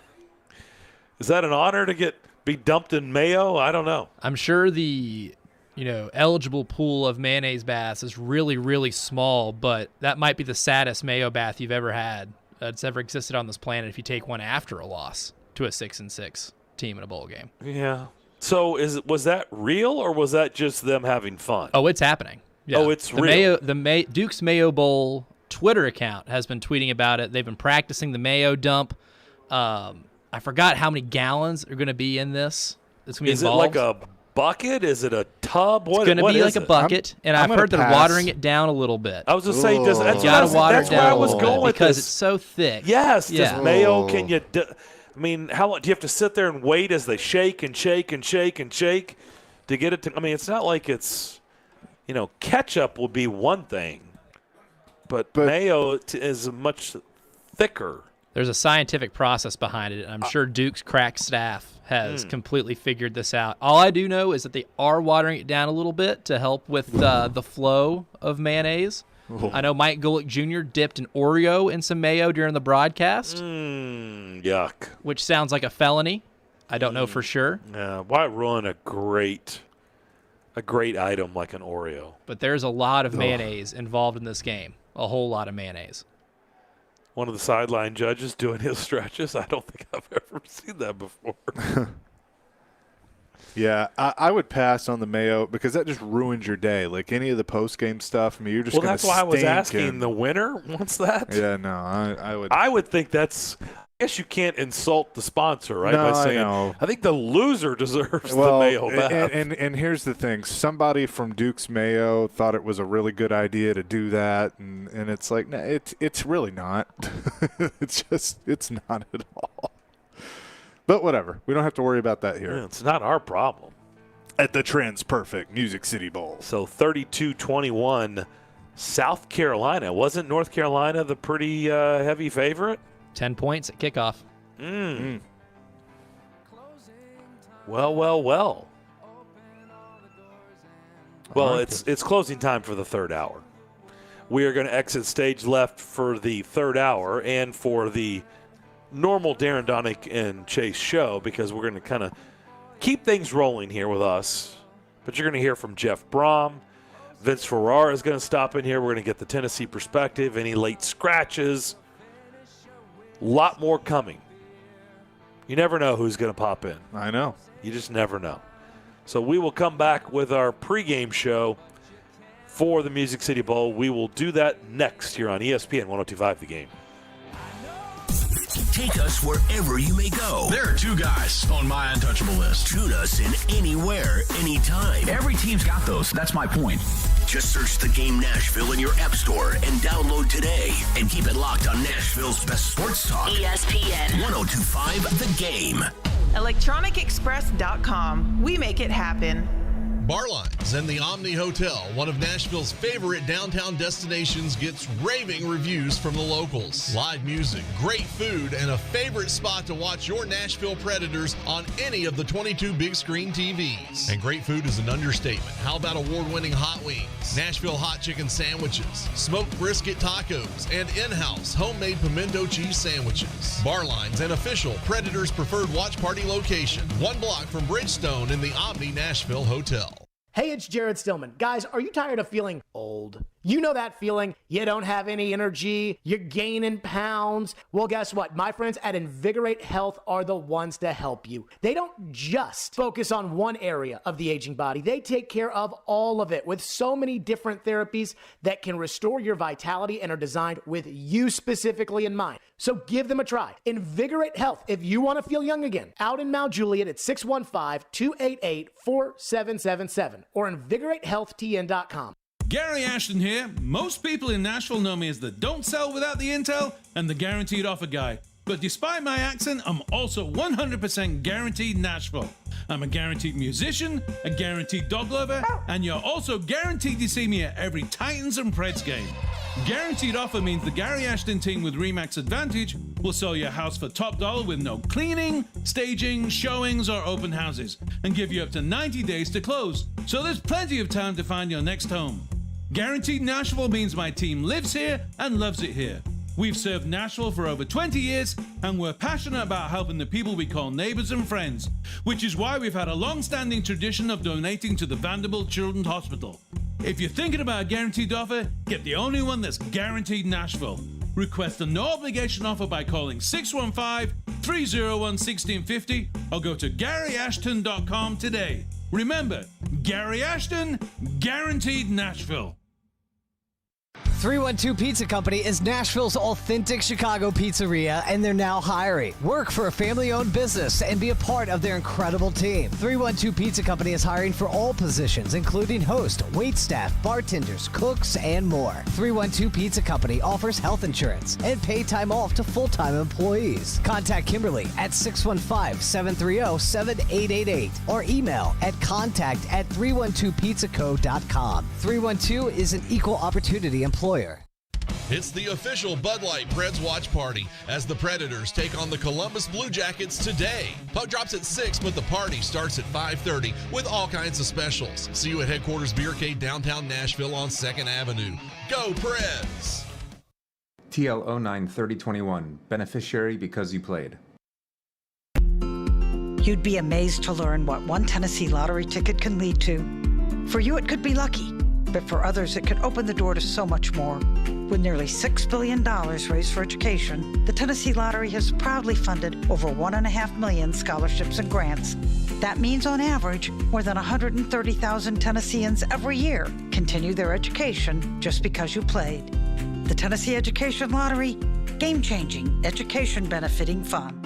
Is that an honor to be dumped in mayo? I don't know. I'm sure the eligible pool of mayonnaise baths is really, really small, but that might be the saddest mayo bath you've ever had that's ever existed on this planet if you take one after a loss to a 6-6 team in a bowl game. Yeah. So was that real or was that just them having fun? Oh, it's happening. Yeah. Oh, it's real. Duke's Mayo Bowl Twitter account has been tweeting about it. They've been practicing the mayo dump. I forgot how many gallons are going to be in this. It's going to be involved. Is it like a bucket? Is it a tub? It's going to be like a bucket, and I've heard they're watering it down a little bit. I was just saying, that's where I was going with because this. it's so thick. Yes. Yeah. Does mayo? Can you? I mean, how long do you have to sit there and wait as they shake and shake and shake and shake to get it to? I mean, it's not like it's, ketchup would be one thing, but mayo is much thicker. There's a scientific process behind it, and I'm sure Duke's crack staff has completely figured this out. All I do know is that they are watering it down a little bit to help with the flow of mayonnaise. Ooh. I know Mike Golick Jr. dipped an Oreo in some mayo during the broadcast. Yuck. Which sounds like a felony. I don't know for sure. Yeah, why ruin a great item like an Oreo? But there's a lot of mayonnaise involved in this game. A whole lot of mayonnaise. One of the sideline judges doing his stretches. I don't think I've ever seen that before. Yeah, I would pass on the mayo because that just ruins your day. Like any of the post-game stuff, I mean, you're just well, gonna that's why I was stink asking. The winner wants that? Yeah, no, I would. I would think that's – I guess you can't insult the sponsor, right? No, by saying, I know. I think the loser deserves the mayo back. And here's the thing. Somebody from Duke's Mayo thought it was a really good idea to do that, and it's like, nah, it's really not. It's not at all. But whatever. We don't have to worry about that here. Yeah, it's not our problem. At the Trends Perfect Music City Bowl. So 32-21, South Carolina. Wasn't North Carolina the pretty heavy favorite? 10 points at kickoff. Well. Well, it's closing time for the third hour. We are going to exit stage left for the third hour and for the normal Darren, Daunic, and Chase show because we're going to kind of keep things rolling here with us. But you're going to hear from Jeff Brom. Vince Ferrara is going to stop in here. We're going to get the Tennessee perspective, any late scratches. A lot more coming. You never know who's going to pop in. I know. You just never know. So we will come back with our pregame show for the Music City Bowl. We will do that next here on ESPN 102.5 The Game. Take us wherever you may go. There are two guys on my untouchable list. Tune us in anywhere, anytime. Every team's got those. That's my point. Just search The Game Nashville in your app store and download today. And keep it locked on Nashville's best sports talk. ESPN 102.5 The Game. ElectronicExpress.com. We make it happen. Barlines and the Omni Hotel, one of Nashville's favorite downtown destinations, gets raving reviews from the locals. Live music, great food, and a favorite spot to watch your Nashville Predators on any of the 22 big screen TVs. And great food is an understatement. How about award-winning hot wings, Nashville hot chicken sandwiches, smoked brisket tacos, and in-house homemade pimento cheese sandwiches. Barlines, an official Predators preferred watch party location, 1 block from Bridgestone in the Omni Nashville Hotel. Hey, it's Jared Stillman. Guys, are you tired of feeling old? You know that feeling. You don't have any energy. You're gaining pounds. Well, guess what? My friends at Invigorate Health are the ones to help you. They don't just focus on one area of the aging body. They take care of all of it with so many different therapies that can restore your vitality and are designed with you specifically in mind. So give them a try. Invigorate Health if you want to feel young again. Out in Mount Juliet at 615-288-4777 or InvigorateHealthTN.com. Gary Ashton here. Most people in Nashville know me as the don't sell without the intel and the guaranteed offer guy. But despite my accent, I'm also 100% guaranteed Nashville. I'm a guaranteed musician, a guaranteed dog lover, and you're also guaranteed to see me at every Titans and Preds game. Guaranteed offer means the Gary Ashton team with RE/MAX Advantage will sell your house for top dollar with no cleaning, staging, showings, or open houses, and give you up to 90 days to close. So there's plenty of time to find your next home. Guaranteed Nashville means my team lives here and loves it here. We've served Nashville for over 20 years, and we're passionate about helping the people we call neighbors and friends, which is why we've had a long-standing tradition of donating to the Vanderbilt Children's Hospital. If you're thinking about a guaranteed offer, get the only one that's guaranteed Nashville. Request a no-obligation offer by calling 615-301-1650 or go to GaryAshton.com today. Remember, Gary Ashton, guaranteed Nashville. 312 Pizza Company is Nashville's authentic Chicago pizzeria, and they're now hiring. Work for a family-owned business and be a part of their incredible team. 312 Pizza Company is hiring for all positions, including host, waitstaff, bartenders, cooks, and more. 312 Pizza Company offers health insurance and paid time off to full-time employees. Contact Kimberly at 615-730-7888 or email at contact@312pizzaco.com. 312 is an equal opportunity employer. It's the official Bud Light Preds watch party as the Predators take on the Columbus Blue Jackets today. Puck drops at 6, but the party starts at 5:30 with all kinds of specials. See you at Headquarters Beercade downtown Nashville on 2nd Avenue. Go Preds! TL 093021, beneficiary because you played. You'd be amazed to learn what one Tennessee lottery ticket can lead to. For you, it could be lucky, but for others, it could open the door to so much more. With nearly $6 billion raised for education, the Tennessee Lottery has proudly funded over $1.5 million scholarships and grants. That means, on average, more than 130,000 Tennesseans every year continue their education just because you played. The Tennessee Education Lottery, game-changing, education-benefiting fun.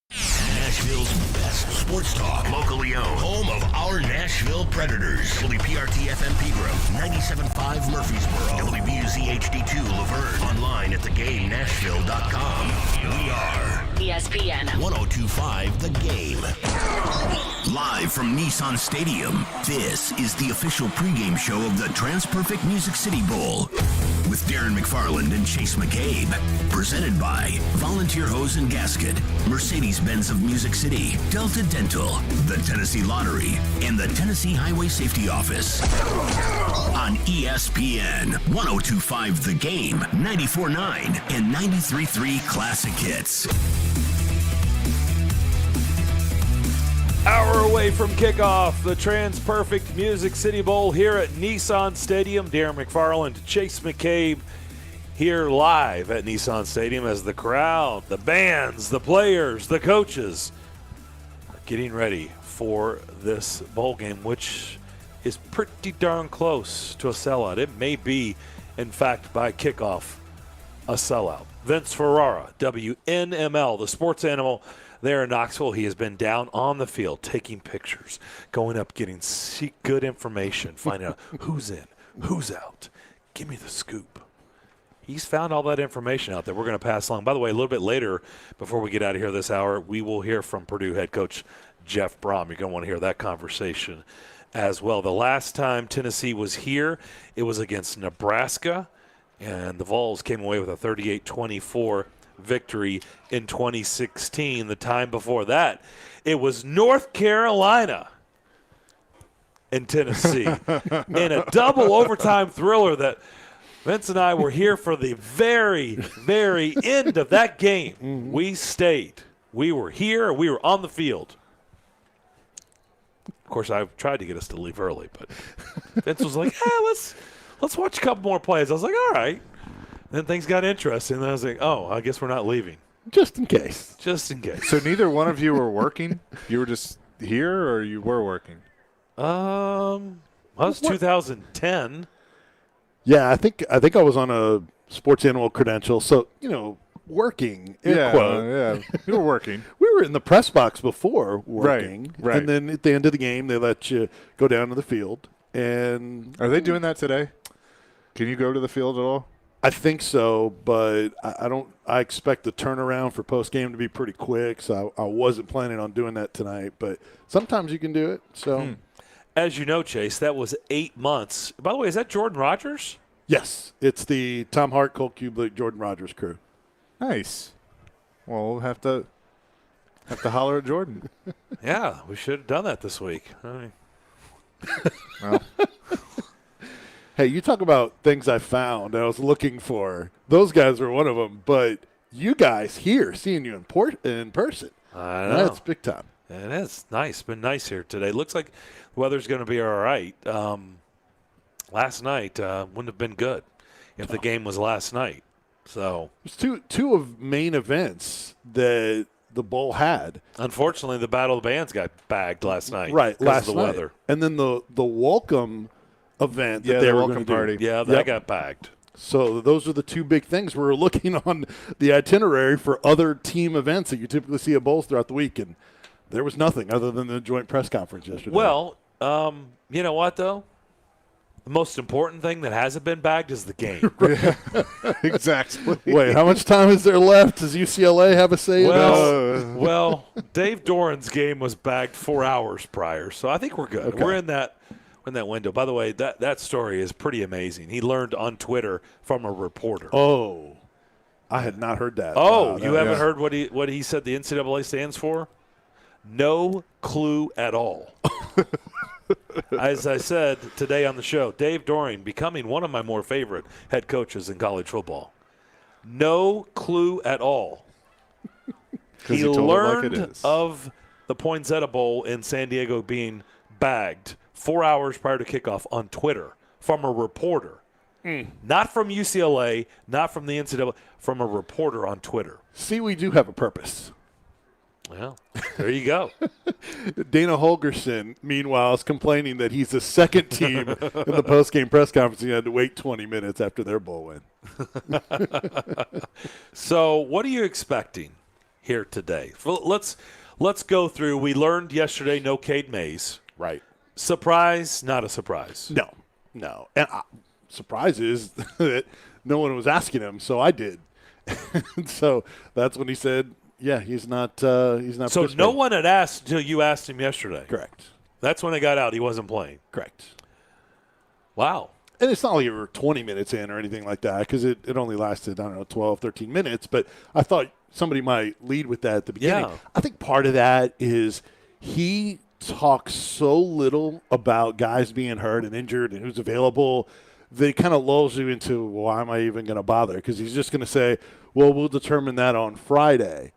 Nashville's best sports talk, locally owned, home of our Nashville Predators. WPRT-FM Pegram, 97.5 Murfreesboro, WBUZ HD2 Laverne, online at thegamenashville.com. We are ESPN 102.5 The Game. Live from Nissan Stadium, this is the official pregame show of the TransPerfect Music City Bowl with Darren McFarland and Chase McCabe. Presented by Volunteer Hose and Gasket, Mercedes-Benz of Music City, Delta Dental, the Tennessee Lottery, and the Tennessee Highway Safety Office. On ESPN 102.5 The Game, 94.9, and 93.3 Classic Hits. Hour away from kickoff, the TransPerfect Music City Bowl here at Nissan Stadium. Darren McFarland, Chase McCabe here live at Nissan Stadium as the crowd, the bands, the players, the coaches are getting ready for this bowl game, which is pretty darn close to a sellout. It may be, in fact, by kickoff, a sellout. Vince Ferrara, WNML, the sports animal there in Knoxville. He has been down on the field taking pictures, going up, getting good information, finding out who's in, who's out. Give me the scoop. He's found all that information out there. We're going to pass along. By the way, a little bit later, before we get out of here this hour, we will hear from Purdue head coach Jeff Brom. You're going to want to hear that conversation as well. The last time Tennessee was here, it was against Nebraska, and the Vols came away with a 38-24 victory in 2016. The time before that, it was North Carolina and Tennessee in a double overtime thriller that Vince and I were here for the very, very end of that game. Mm-hmm. We stayed. We were here. We were on the field. Of course, I tried to get us to leave early, but Vince was like, let's watch a couple more plays. I was like, all right. Then things got interesting. And I was like, oh, I guess we're not leaving. Just in case. Just in case. So neither one of you were working? You were just here, or you were working? That was 2010. Yeah, I think I was on a sports animal credential, so working. Yeah, you were working. We were in the press box before working, right. And then at the end of the game, they let you go down to the field. And are they doing that today? Can you go to the field at all? I think so, but I don't. I expect the turnaround for post game to be pretty quick, so I wasn't planning on doing that tonight. But sometimes you can do it. So. As you know, Chase, that was 8 months. By the way, is that Jordan Rogers? Yes. It's the Tom Hart, Cole Kublik, Jordan Rogers crew. Nice. Well, we'll have to holler at Jordan. Yeah, we should have done that this week. Well. Hey, you talk about things I found I was looking for. Those guys were one of them. But you guys here, seeing you in person, I know. That's big time. It is nice. It's been nice here today. Looks like the weather's going to be all right. Last night wouldn't have been good if the game was last night. So it's two of main events that the bowl had. Unfortunately, the Battle of the Bands got bagged last night. Right, last of the night. Weather. And then the welcome event that they were going to party. do. Yeah, that got bagged. So those are the two big things. We're looking on the itinerary for other team events that you typically see at bowls throughout the week, and there was nothing other than the joint press conference yesterday. Well, you know what, though? The most important thing that hasn't been bagged is the game. Exactly. Wait, how much time is there left? Does UCLA have a say in this? Well, Dave Doran's game was bagged 4 hours prior, so I think we're good. Okay. We're in that in that window. By the way, that story is pretty amazing. He learned on Twitter from a reporter. Oh, I had not heard that. Oh, Wow, you haven't heard what he said the NCAA stands for? No clue at all. As I said today on the show, Dave Doring becoming one of my more favorite head coaches in college football. No clue at all. He learned of the Poinsettia Bowl in San Diego being bagged 4 hours prior to kickoff on Twitter from a reporter. Not from UCLA, not from the NCAA, from a reporter on Twitter. See, we do have a purpose. Well, there you go. Dana Holgerson, meanwhile, is complaining that he's the second team in the postgame press conference. He had to wait 20 minutes after their bowl win. So what are you expecting here today? Let's go through. We learned yesterday no Cade Mays. Right. Surprise, not a surprise. No. And surprise is that no one was asking him, so I did. So that's when he said, yeah, he's not. So no one had asked until you asked him yesterday. Correct. That's when it got out. He wasn't playing. Correct. Wow. And it's not like you were 20 minutes in or anything like that because it only lasted, 12, 13 minutes. But I thought somebody might lead with that at the beginning. Yeah. I think part of that is he talks so little about guys being hurt and injured and who's available that it kind of lulls you into, well, why am I even going to bother? Because he's just going to say, well, we'll determine that on Friday.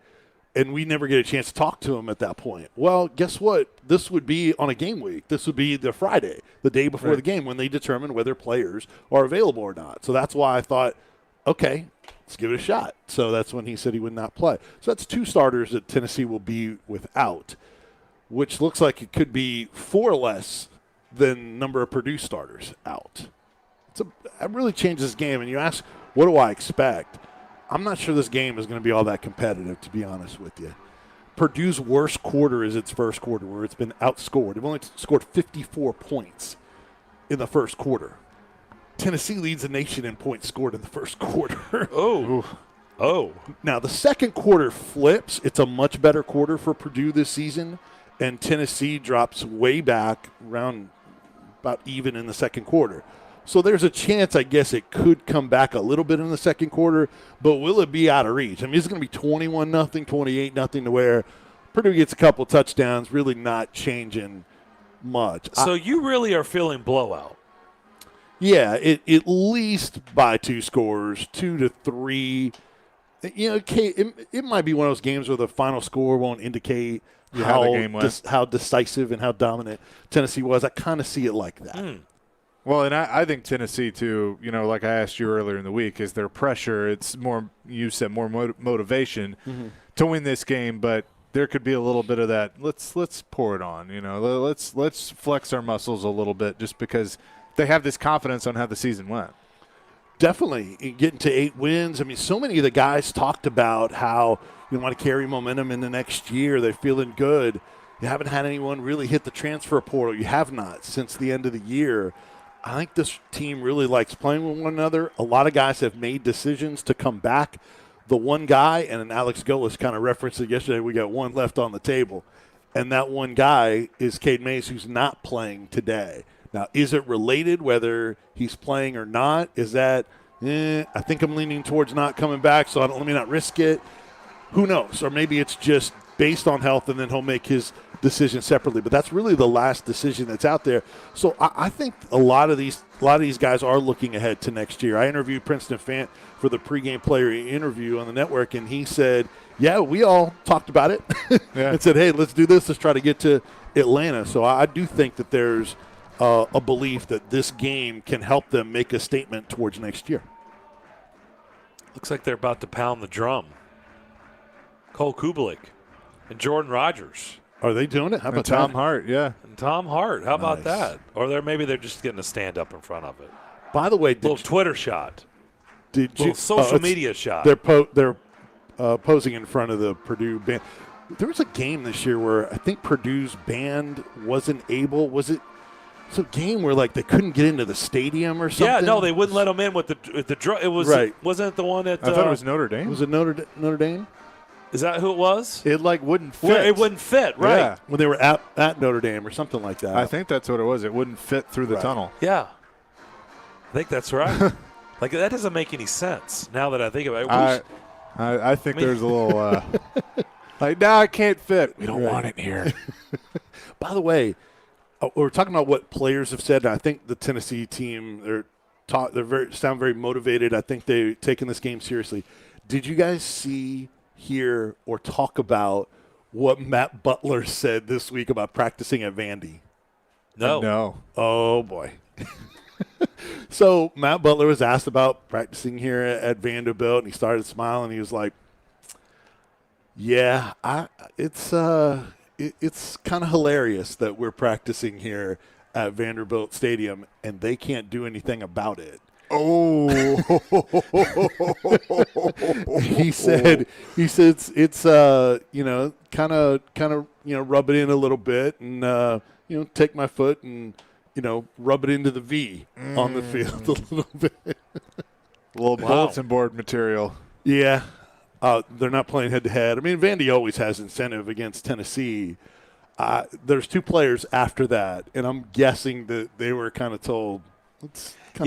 And we never get a chance to talk to him at that point. Well, guess what? This would be on a game week. This would be the Friday, the day before the game, when they determine whether players are available or not. So that's why I thought, okay, let's give it a shot. So that's when he said he would not play. So that's 2 starters that Tennessee will be without, which looks like it could be 4 less than number of Purdue starters out. That really changes this game. And you ask, what do I expect? I'm not sure this game is going to be all that competitive, to be honest with you. Purdue's worst quarter is its first quarter, where it's been outscored. They've only scored 54 points in the first quarter. Tennessee leads the nation in points scored in the first quarter. Oh. Now, the second quarter flips. It's a much better quarter for Purdue this season, and Tennessee drops way back around about even in the second quarter. So there's a chance, I guess, it could come back a little bit in the second quarter, but will it be out of reach? I mean, it's going to be 21-0, 28-0 to where Purdue gets a couple touchdowns, really not changing much. So you really are feeling blowout. Yeah, at least by 2 scores, 2 to 3. You know, it might be one of those games where the final score won't indicate how decisive and how dominant Tennessee was. I kind of see it like that. Well, and I think Tennessee, too, like I asked you earlier in the week, is their pressure. It's more, you said, more motivation to win this game, but there could be a little bit of that. Let's pour it on, Let's flex our muscles a little bit just because they have this confidence on how the season went. Definitely. Getting to 8 wins. I mean, so many of the guys talked about how you want to carry momentum in the next year. They're feeling good. You haven't had anyone really hit the transfer portal. You have not since the end of the year. I think this team really likes playing with one another. A lot of guys have made decisions to come back. The one guy, and Alex Gillis kind of referenced it yesterday, we got one left on the table. And that one guy is Cade Mays, who's not playing today. Now, is it related whether he's playing or not? Is that, I think I'm leaning towards not coming back, so let me not risk it. Who knows? Or maybe it's just based on health, and then he'll make his decision separately. But that's really the last decision that's out there. So I think a lot of these guys are looking ahead to next year. I interviewed Princeton Fant for the pregame player interview on the network, and he said, yeah, we all talked about it and said, hey, let's do this. Let's try to get to Atlanta. So I do think that there's a belief that this game can help them make a statement towards next year. Looks like they're about to pound the drum. Cole Kubelik and Jordan Rogers. Are they doing it? How about Tom that? Hart, yeah. And Tom Hart. How about Nice. that? Or maybe they're just getting a stand-up in front of it. By the way, Little Twitter shot. Little social media shot. They're posing in front of the Purdue band. There was a game this year where I think Purdue's band wasn't able. Was it? It's a game where they couldn't get into the stadium or something. Yeah, no, they wouldn't let them in with the drum. It was Right. Wasn't it the one at? I thought it was Notre Dame. Was it Notre Dame? Is that who it was? It wouldn't fit. Well, it wouldn't fit, right? Yeah, when they were at Notre Dame or something like that. I think that's what it was. It wouldn't fit through the tunnel. Yeah. I think that's right. That doesn't make any sense now that I think about it. I think there's a little now I can't fit. We don't Right. want it here. By the way, we're talking about what players have said, and I think the Tennessee team sound very motivated. I think they're taking this game seriously. Did you guys hear or talk about what Matt Butler said this week about practicing at Vandy? No. Oh boy. So Matt Butler was asked about practicing here at Vanderbilt, and he started smiling. He was like, "Yeah, it's kind of hilarious that we're practicing here at Vanderbilt Stadium, and they can't do anything about it." Oh, he said it's kind of rub it in a little bit and take my foot and rub it into the V on the field a little bit. Little bulletin board material. Yeah. They're not playing head-to-head. I mean, Vandy always has incentive against Tennessee. There's two players after that, and I'm guessing that they were kind of told, let's calm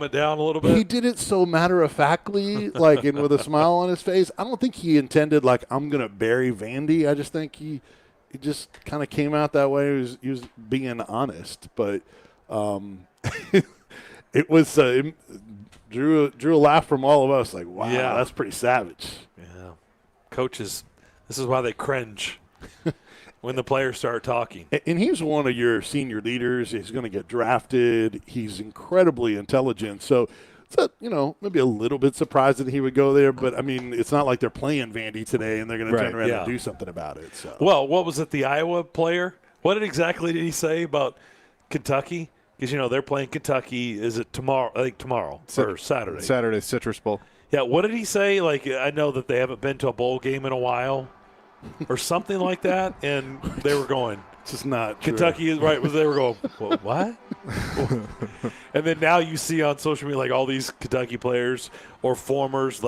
it down a little bit. He did it so matter-of-factly, and with a smile on his face. I don't think he intended, I'm going to bury Vandy. I just think he just kind of came out that way. He was being honest, but it was drew a laugh from all of us. Wow, that's pretty savage. Yeah, coaches, this is why they cringe when the players start talking. And he's one of your senior leaders. He's going to get drafted. He's incredibly intelligent. So maybe a little bit surprised that he would go there, but I mean, it's not like they're playing Vandy today and they're going to turn around and do something about it. So. Well, what was it, the Iowa player? What exactly did he say about Kentucky? Because, they're playing Kentucky. Is it tomorrow? I think tomorrow or Saturday. Saturday, Citrus Bowl. Yeah, what did he say? I know that they haven't been to a bowl game in a while or something like that, and they were going, it's just not Kentucky true. is right. They were going, well, what? And then now you see on social media all these Kentucky players or formers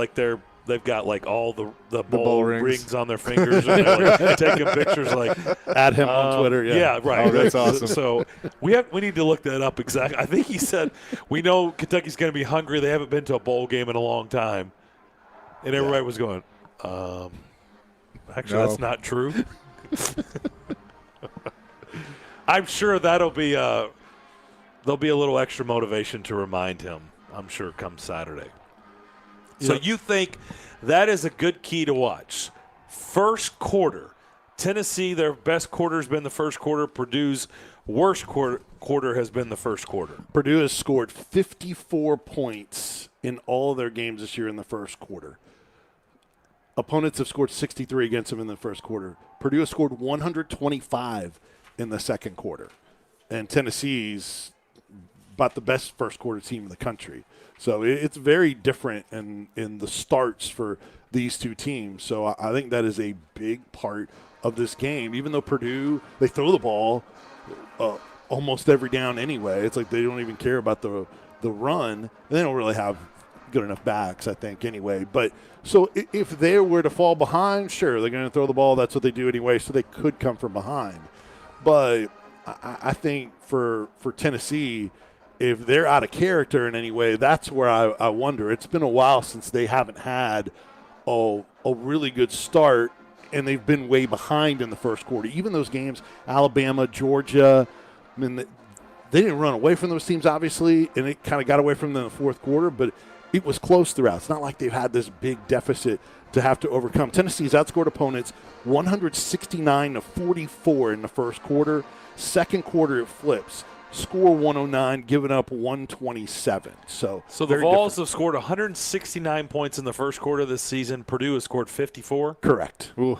they've got all the bowl rings on their fingers and they're taking pictures at him on Twitter. Yeah, right. Oh, that's awesome. So we need to look that up exactly. I think he said we know Kentucky's going to be hungry. They haven't been to a bowl game in a long time, and everybody was going. Actually, that's not true. I'm sure there'll be a little extra motivation to remind him. I'm sure come Saturday. So you think that is a good key to watch. First quarter, Tennessee, their best quarter has been the first quarter. Purdue's worst quarter has been the first quarter. Purdue has scored 54 points in all of their games this year in the first quarter. Opponents have scored 63 against them in the first quarter. Purdue has scored 125 in the second quarter. And Tennessee's about the best first quarter team in the country. So it's very different in the starts for these two teams. So I think that is a big part of this game. Even though Purdue, they throw the ball almost every down anyway. It's like they don't even care about the run. They don't really have good enough backs, I think, anyway. But so if they were to fall behind, sure, they're going to throw the ball. That's what they do anyway, so they could come from behind. But I think for Tennessee, if they're out of character in any way, that's where I wonder. It's been a while since they haven't had a really good start, and they've been way behind in the first quarter. Even those games, Alabama, Georgia, I mean, they didn't run away from those teams, obviously, and it kind of got away from them in the fourth quarter, but it was close throughout. It's not like they've had this big deficit to have to overcome. Tennessee's outscored opponents 169-44 in the first quarter. Second quarter, it flips. Score 109, giving up 127. So the Vols have scored 169 points in the first quarter this season. Purdue has scored 54. Correct. Ooh.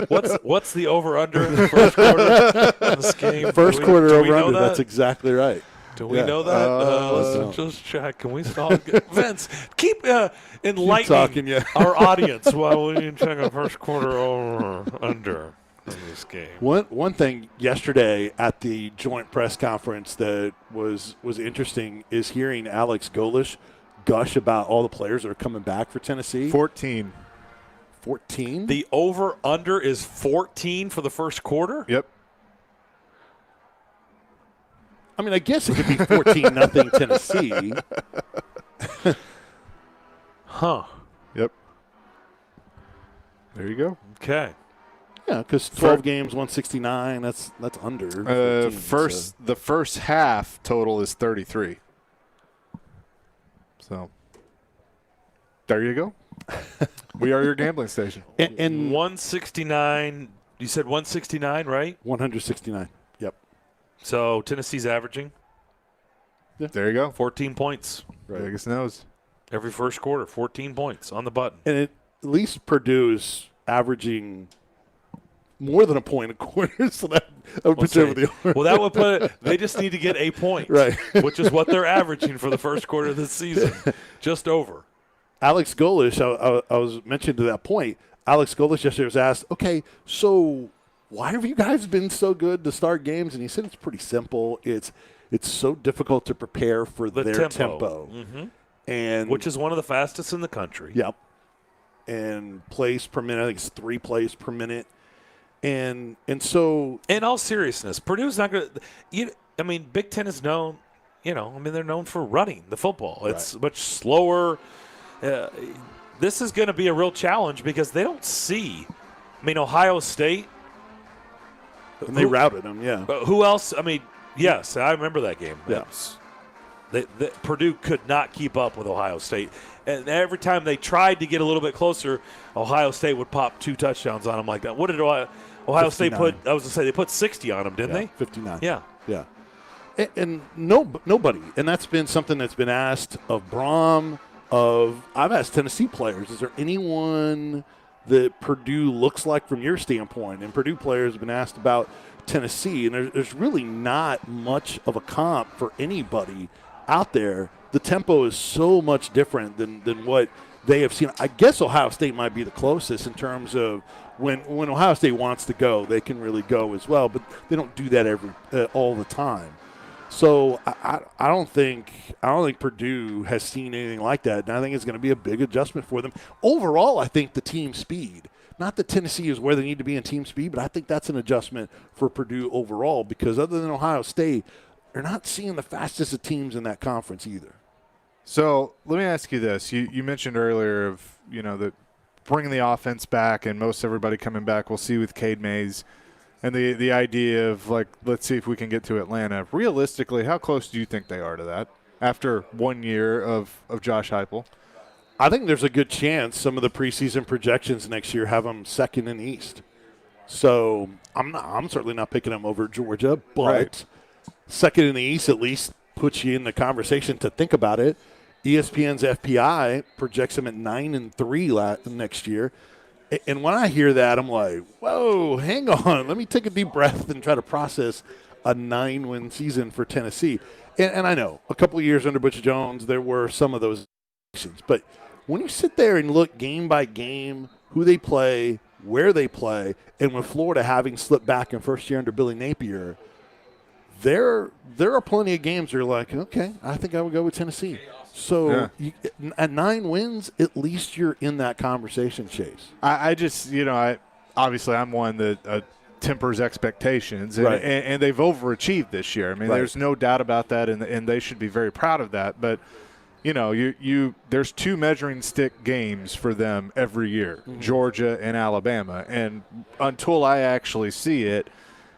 What's the over-under in the first quarter of this game? First quarter over-under, that's exactly right. Do we know that? Let's just check. Can we stop? Vince, keep enlightening our audience while we check on first quarter over-under. In this game. One thing yesterday at the joint press conference that was interesting is hearing Alex Golish gush about all the players that are coming back for Tennessee. 14. 14? The over-under is 14 for the first quarter? Yep. I mean, I guess it could be 14-0 Tennessee. Huh. Yep. There you go. Okay. Yeah, because 12 games, 169, that's under. 14, The first half total is 33. So there you go. We are your gambling station. And 169, you said 169, right? 169, yep. So Tennessee's averaging? Yeah. There you go. 14 points. Right. Vegas knows. Every first quarter, 14 points on the button. And at least Purdue is averaging more than a point a quarter, so that would put you over the over. Well, that would put it, they just need to get a point, right? Which is what they're averaging for the first quarter of the season, just over. Alex Golish, I was mentioned to that point. Alex Golish yesterday was asked, okay, so why have you guys been so good to start games? And he said it's pretty simple. It's so difficult to prepare for their tempo. Mm-hmm. And which is one of the fastest in the country. Yep. And plays per minute, I think it's 3 plays per minute. And so, in all seriousness, Purdue's not going to. I mean, Big Ten is known. They're known for running the football. It's much slower. This is going to be a real challenge because they don't see. I mean, Ohio State. And they routed them, yeah. Who else? I mean, yes, I remember that game. Yeah. Purdue could not keep up with Ohio State. And every time they tried to get a little bit closer, Ohio State would pop 2 touchdowns on them like that. What did Ohio State put? I was going to say they put 60 on them, didn't they? 59. Yeah. Yeah. And nobody, and that's been something that's been asked of Brom, I've asked Tennessee players, is there anyone that Purdue looks like from your standpoint? And Purdue players have been asked about Tennessee, and there's really not much of a comp for anybody out there. The tempo is so much different than what they have seen. I guess Ohio State might be the closest in terms of when Ohio State wants to go, they can really go as well, but they don't do that all the time. So I don't think Purdue has seen anything like that, and I think it's going to be a big adjustment for them. Overall, I think the team speed, not that Tennessee is where they need to be in team speed, but I think that's an adjustment for Purdue overall because other than Ohio State, they're not seeing the fastest of teams in that conference either. So let me ask you this. You mentioned earlier of, that bringing the offense back and most everybody coming back. We'll see with Cade Mays and the idea of, let's see if we can get to Atlanta. Realistically, how close do you think they are to that after 1 year of Josh Heupel? I think there's a good chance some of the preseason projections next year have them second in the East. So I'm certainly not picking them over Georgia, but second in the East at least puts you in the conversation to think about it. ESPN's FPI projects them at 9-3 next year. And when I hear that, I'm like, whoa, hang on. Let me take a deep breath and try to process a 9-win season for Tennessee. And I know a couple of years under Butch Jones, there were some of those situations. But when you sit there and look game by game, who they play, where they play, and with Florida having slipped back in first year under Billy Napier, there are plenty of games where you're like, okay, I think I would go with Tennessee. So at 9 wins, at least you're in that conversation, Chase. I just, obviously I'm one that tempers expectations, and they've overachieved this year. I mean, there's no doubt about that, and they should be very proud of that. But, there's 2 measuring stick games for them every year, Georgia and Alabama. And until I actually see it,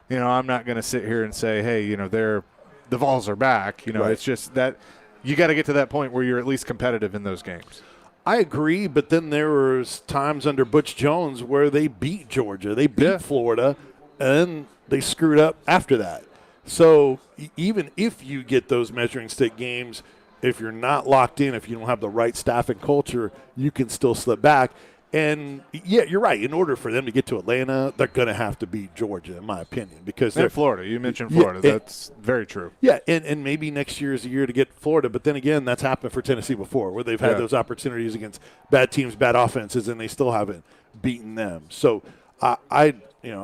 I'm not going to sit here and say, hey, the Vols are back. It's just that you got to get to that point where you're at least competitive in those games. I agree, but then there was times under Butch Jones where they beat Georgia, they beat Florida, and they screwed up after that. So even if you get those measuring stick games, if you're not locked in, if you don't have the right staff and culture, you can still slip back. And, yeah, you're right. In order for them to get to Atlanta, they're going to have to beat Georgia, in my opinion. Because they're Florida. You mentioned Florida. That's very true. Yeah, and maybe next year is the year to get Florida. But then again, that's happened for Tennessee before, where they've had those opportunities against bad teams, bad offenses, and they still haven't beaten them. So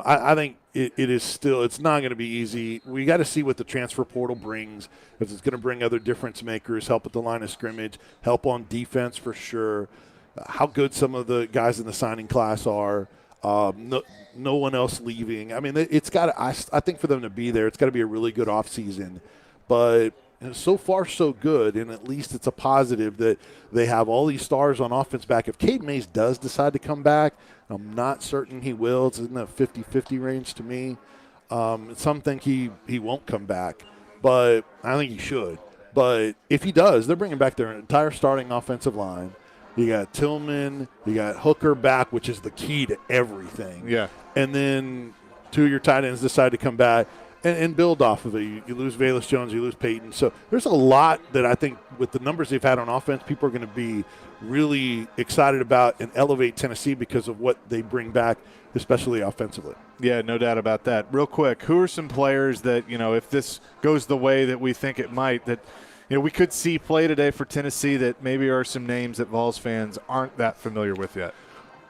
I think it is still – it's not going to be easy. We got to see what the transfer portal brings, if it's going to bring other difference makers, help at the line of scrimmage, help on defense for sure, how good some of the guys in the signing class are, no one else leaving. I mean, it's got – I think for them to be there, it's got to be a really good offseason. But so far so good, and at least it's a positive that they have all these stars on offense back. If Cade Mays does decide to come back – I'm not certain he will. It's in the 50-50 range to me. Some think he won't come back, but I think he should. But if he does, they're bringing back their entire starting offensive line. You got Tillman, you got Hooker back, which is the key to everything. Yeah. And then 2 of your tight ends decide to come back and build off of it. You lose Velus Jones, you lose Peyton. So there's a lot that I think with the numbers they've had on offense, people are going to be really excited about and elevate Tennessee because of what they bring back, especially offensively. Yeah, no doubt about that. Real quick, who are some players that, if this goes the way that we think it might, that we could see play today for Tennessee that maybe are some names that Vols fans aren't that familiar with yet?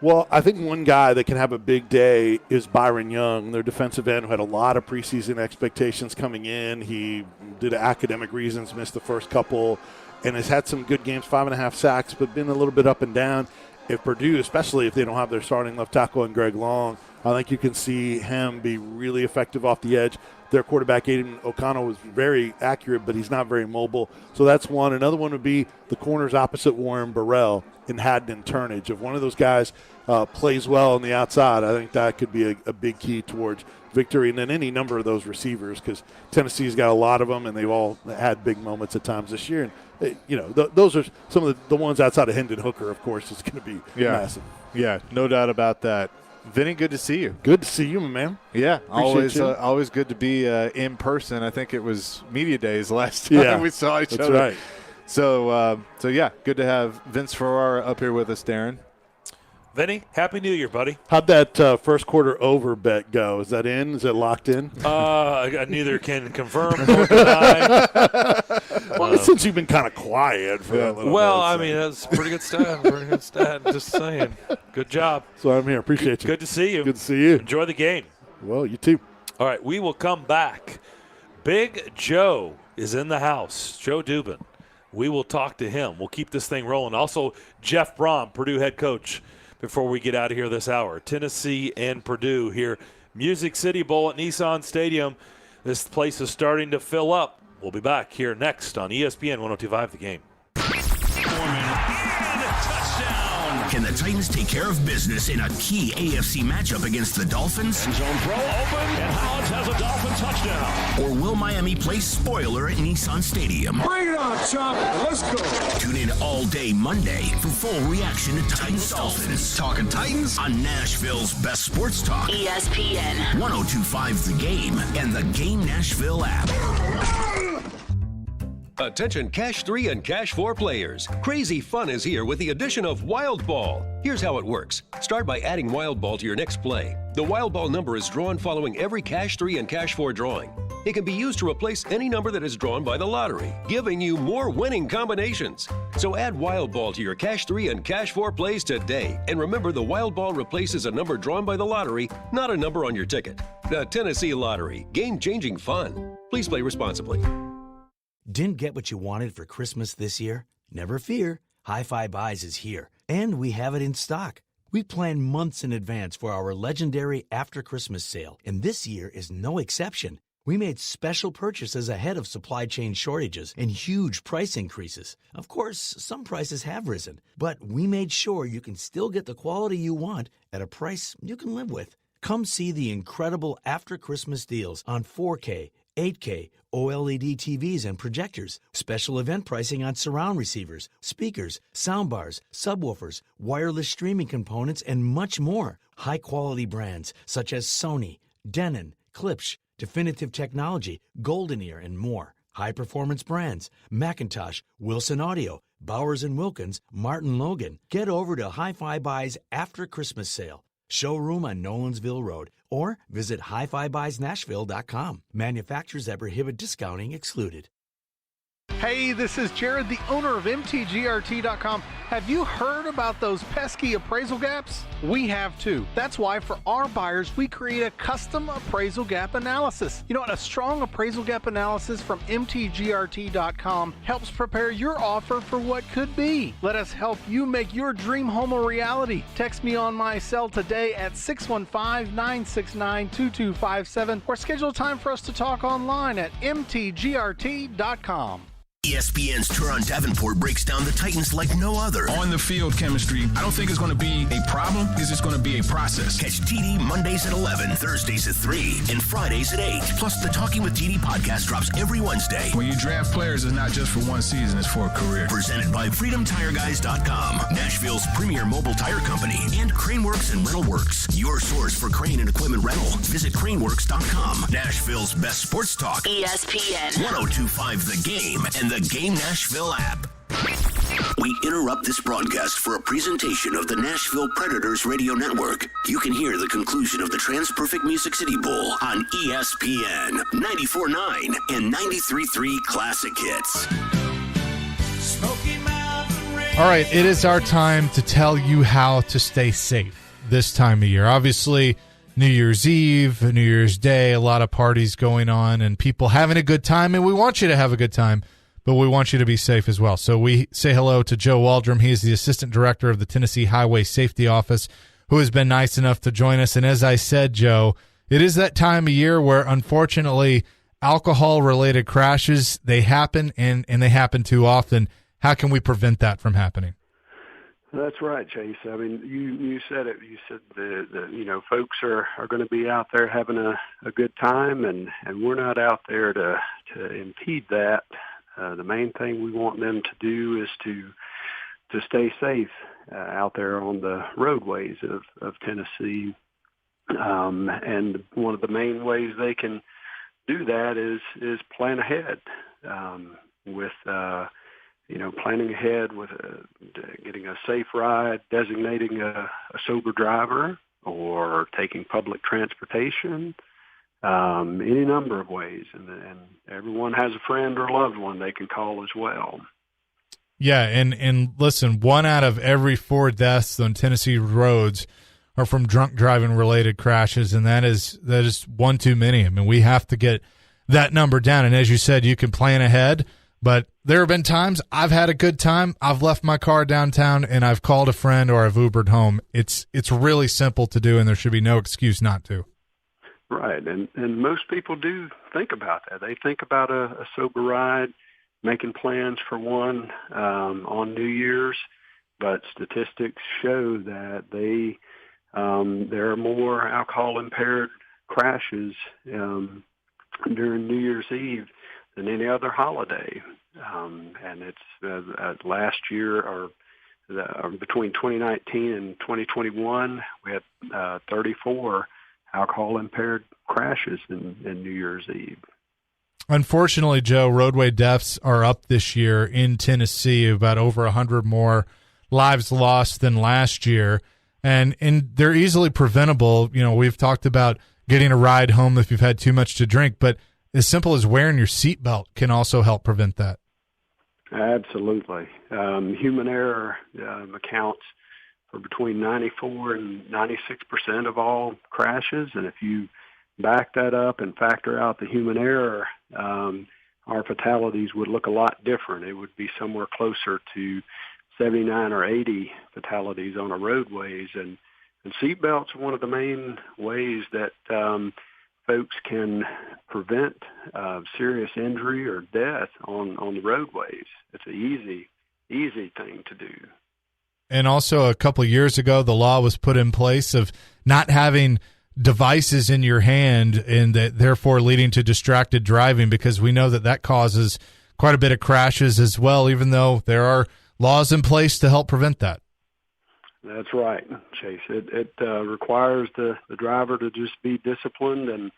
Well, I think one guy that can have a big day is Byron Young, their defensive end, who had a lot of preseason expectations coming in. He, due to academic reasons, missed the first couple and has had some good games, 5.5 sacks, but been a little bit up and down. If Purdue, especially if they don't have their starting left tackle and Greg Long, I think you can see him be really effective off the edge. Their quarterback, Aiden O'Connell, was very accurate, but he's not very mobile. So that's one. Another one would be the corners opposite Warren Burrell in Haddon and Turnage. If one of those guys plays well on the outside, I think that could be a big key towards victory. And then any number of those receivers, because Tennessee's got a lot of them, and they've all had big moments at times this year. And, those are some of the ones outside of Hendon Hooker, of course, is going to be massive. Yeah, no doubt about that. Vinny, good to see you. Good to see you, my man. Yeah, Appreciate always good to be in person. I think it was Media Days last time we saw each other. That's right. So yeah, good to have Vince Ferrara up here with us, Darren. Vinny, Happy New Year, buddy. How'd that first quarter over bet go? Is that in? Is it locked in? I neither can confirm nor deny. Since you've been kind of quiet for a little bit. I mean, that's a pretty good stat. Just saying. Good job. So I'm here. Appreciate you. Good to see you. Good to see you. Enjoy the game. Well, you too. All right, we will come back. Big Joe is in the house. Joe Dubin. We will talk to him. We'll keep this thing rolling. Also, Jeff Brom, Purdue head coach, before we get out of here this hour. Tennessee and Purdue here. Music City Bowl at Nissan Stadium. This place is starting to fill up. We'll be back here next on ESPN 102.5 The Game. Can the Titans take care of business in a key AFC matchup against the Dolphins? End zone throw open, and Hollins has a Dolphin touchdown. Or will Miami play spoiler at Nissan Stadium? Bring it on, chump. Let's go. Tune in all day Monday for full reaction to Titans Dolphins. Talking Titans on Nashville's best sports talk. ESPN 102.5 The Game and the Game Nashville app. Attention Cash 3 and Cash 4 players. Crazy fun is here with the addition of Wild Ball. Here's how it works. Start by adding Wild Ball to your next play. The Wild Ball number is drawn following every Cash 3 and Cash 4 drawing. It can be used to replace any number that is drawn by the lottery, giving you more winning combinations. So add Wild Ball to your Cash 3 and Cash 4 plays today. And remember, the Wild Ball replaces a number drawn by the lottery, not a number on your ticket. The Tennessee Lottery. Game-changing fun. Please play responsibly. Didn't get what you wanted for Christmas this year? Never fear. Hi-Fi Buys is here, and we have it in stock. We plan months in advance for our legendary After Christmas sale, and this year is no exception. We made special purchases ahead of supply chain shortages and huge price increases. Of course, some prices have risen, but we made sure you can still get the quality you want at a price you can live with. Come see the incredible After Christmas deals on 4K, 8K, OLED TVs and projectors, special event pricing on surround receivers, speakers, soundbars, subwoofers, wireless streaming components, and much more. High-quality brands such as Sony, Denon, Klipsch, Definitive Technology, Golden Ear, and more. High-performance brands, Macintosh, Wilson Audio, Bowers & Wilkins, Martin Logan. Get over to Hi-Fi Buy's After Christmas sale. Showroom on Nolansville Road, or visit HiFiBuysNashville.com. Manufacturers that prohibit discounting excluded. Hey, this is Jared, the owner of MTGRT.com. Have you heard about those pesky appraisal gaps? We have too. That's why for our buyers, we create a custom appraisal gap analysis. You know what? A strong appraisal gap analysis from mtgrt.com helps prepare your offer for what could be. Let us help you make your dream home a reality. Text me on my cell today at 615-969-2257 or schedule time for us to talk online at mtgrt.com. ESPN's Turon Davenport breaks down the Titans like no other. On the field chemistry, I don't think it's going to be a problem. It's just going to be a process. Catch TD Mondays at 11, Thursdays at 3, and Fridays at 8. Plus, the Talking with TD podcast drops every Wednesday. When you draft players, it's not just for one season, it's for a career. Presented by FreedomTireGuys.com, Nashville's premier mobile tire company, and Craneworks and Rental Works, your source for crane and equipment rental. Visit Craneworks.com. Nashville's best sports talk. ESPN 102.5 The Game and the Game Nashville app. We interrupt this broadcast for a presentation of the Nashville Predators Radio Network. You can hear the conclusion of the TransPerfect Music City Bowl on ESPN 94.9 and 93.3 Classic Hits. All right, it is our time to tell you how to stay safe this time of year. Obviously, New Year's Eve, New Year's Day, a lot of parties going on and people having a good time, and we want you to have a good time, but we want you to be safe as well. So we say hello to Joe Waldrum. He is the Assistant Director of the Tennessee Highway Safety Office, who has been nice enough to join us. And as I said, Joe, it is that time of year where, unfortunately, alcohol-related crashes, they happen, and they happen too often. How can we prevent that from happening? That's right, Chase. I mean, you said it. You said the folks are going to be out there having a good time, and we're not out there to impede that. The main thing we want them to do is to stay safe out there on the roadways of Tennessee. And one of the main ways they can do that is plan ahead with planning ahead with getting a safe ride, designating a sober driver, or taking public transportation. Any number of ways, and everyone has a friend or loved one they can call as well. Yeah, and listen, 1 out of every 4 deaths on Tennessee roads are from drunk driving related crashes, and that is one too many. I mean, we have to get that number down. And as you said, you can plan ahead, but there have been times I've had a good time. I've left my car downtown and I've called a friend or I've Ubered home. It's really simple to do, and there should be no excuse not to. Right, and most people do think about that. They think about a sober ride, making plans for one on New Year's, but statistics show that there are more alcohol-impaired crashes during New Year's Eve than any other holiday. And it's last year, or between 2019 and 2021, we had 34 alcohol-impaired crashes in New Year's Eve. Unfortunately, Joe, roadway deaths are up this year in Tennessee, about over 100 more lives lost than last year, and they're easily preventable. You know, we've talked about getting a ride home if you've had too much to drink, but as simple as wearing your seatbelt can also help prevent that. Absolutely. Human error accounts for between 94 and 96% of all crashes. And if you back that up and factor out the human error, our fatalities would look a lot different. It would be somewhere closer to 79 or 80 fatalities on our roadways. And seatbelts are one of the main ways that folks can prevent serious injury or death on the roadways. It's an easy thing to do. And also a couple of years ago, the law was put in place of not having devices in your hand, and that therefore leading to distracted driving, because we know that causes quite a bit of crashes as well, even though there are laws in place to help prevent that. That's right, Chase. It requires the driver to just be disciplined and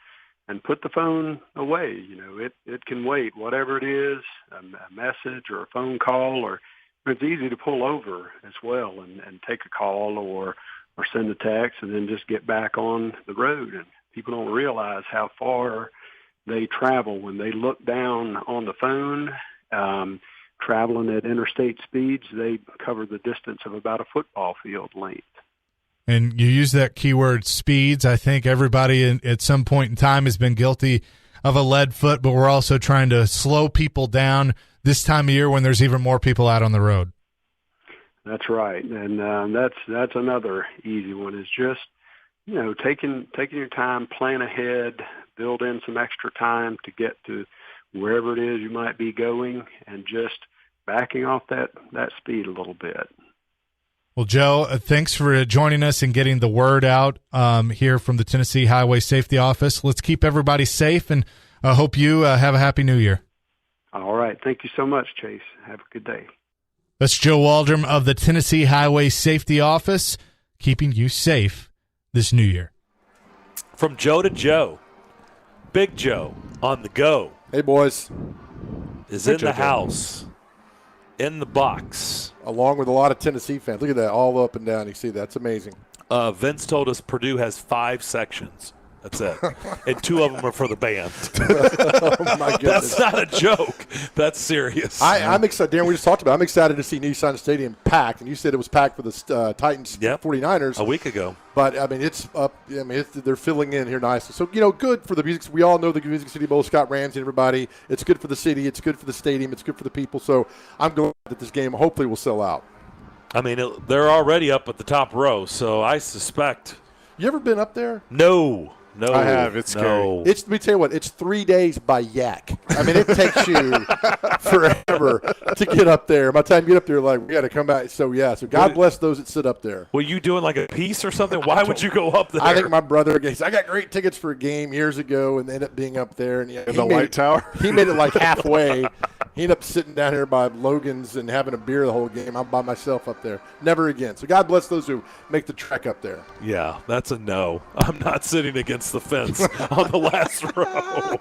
put the phone away. You know, it can wait, whatever it is, a message or a phone call, or it's easy to pull over as well and take a call or send a text and then just get back on the road. And people don't realize how far they travel when they look down on the phone. traveling at interstate speeds, they cover the distance of about a football field length. And you use that keyword speeds. I think everybody at some point in time has been guilty of a lead foot, but we're also trying to slow people down this time of year when there's even more people out on the road. That's right, and that's another easy one. Is just taking your time, plan ahead, build in some extra time to get to wherever it is you might be going, and just backing off that speed a little bit. Well, Joe, thanks for joining us and getting the word out here from the Tennessee Highway Safety Office. Let's keep everybody safe, and I hope you have a Happy New Year. All right. Thank you so much, Chase. Have a good day. That's Joe Waldron of the Tennessee Highway Safety Office, keeping you safe this new year. From Joe to Joe, Big Joe on the go. Hey, boys. Is in the house, in the box. Along with a lot of Tennessee fans. Look at that, all up and down. You see that. That's amazing. Vince told us Purdue has 5 sections. That's it. And 2 of them are for the band. Oh, my goodness. That's not a joke. That's serious. I'm excited. Darren, we just talked about it. I'm excited to see Nissan Stadium packed. And you said it was packed for the Titans 49ers. A week ago. But, I mean, it's up. I mean, they're filling in here nicely. So, good for the Music. We all know the Music City Bowl, Scott Ramsey and everybody. It's good for the city. It's good for the stadium. It's good for the people. So, I'm glad that this game hopefully will sell out. I mean, they're already up at the top row, so I suspect. You ever been up there? No, I have. It's scary. Let me tell you what. It's 3 days by yak. I mean, it takes you forever to get up there. By the time you get up there, we got to come back. So, yeah. So, God bless those that sit up there. Were you doing like a piece or something? Why would you go up there? I think my brother, I got great tickets for a game years ago and ended up being up there. And in the Light Tower? He made it like halfway. He ended up sitting down here by Logan's and having a beer the whole game. I'm by myself up there. Never again. So, God bless those who make the trek up there. Yeah, that's a no. I'm not sitting against the fence on the last row.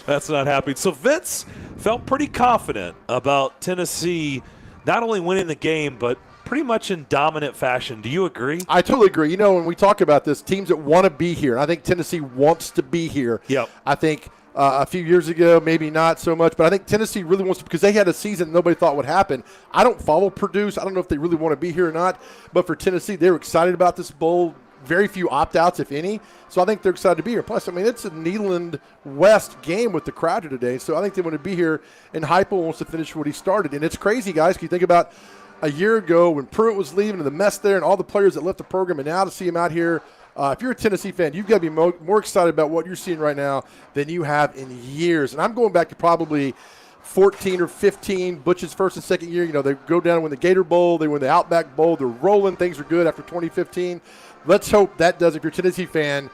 That's not happening. So Vince felt pretty confident about Tennessee not only winning the game, but pretty much in dominant fashion. Do you agree? I totally agree. When we talk about this, teams that want to be here, I think Tennessee wants to be here. Yep. I think a few years ago, maybe not so much, but I think Tennessee really wants to, because they had a season nobody thought would happen. I don't follow Purdue, so I don't know if they really want to be here or not, but for Tennessee, they were excited about this bowl. Very few opt-outs, if any. So I think they're excited to be here. Plus, I mean, it's a Neyland West game with the crowd here today. So I think they want to be here, and Heupel wants to finish what he started. And it's crazy, guys. Can you think about a year ago when Pruitt was leaving and the mess there and all the players that left the program, and now to see him out here. If you're a Tennessee fan, you've got to be more excited about what you're seeing right now than you have in years. And I'm going back to probably 14 or 15, Butch's first and second year. They go down and win the Gator Bowl. They win the Outback Bowl. They're rolling. Things are good after 2015. Let's hope that does. If you're a Tennessee fan,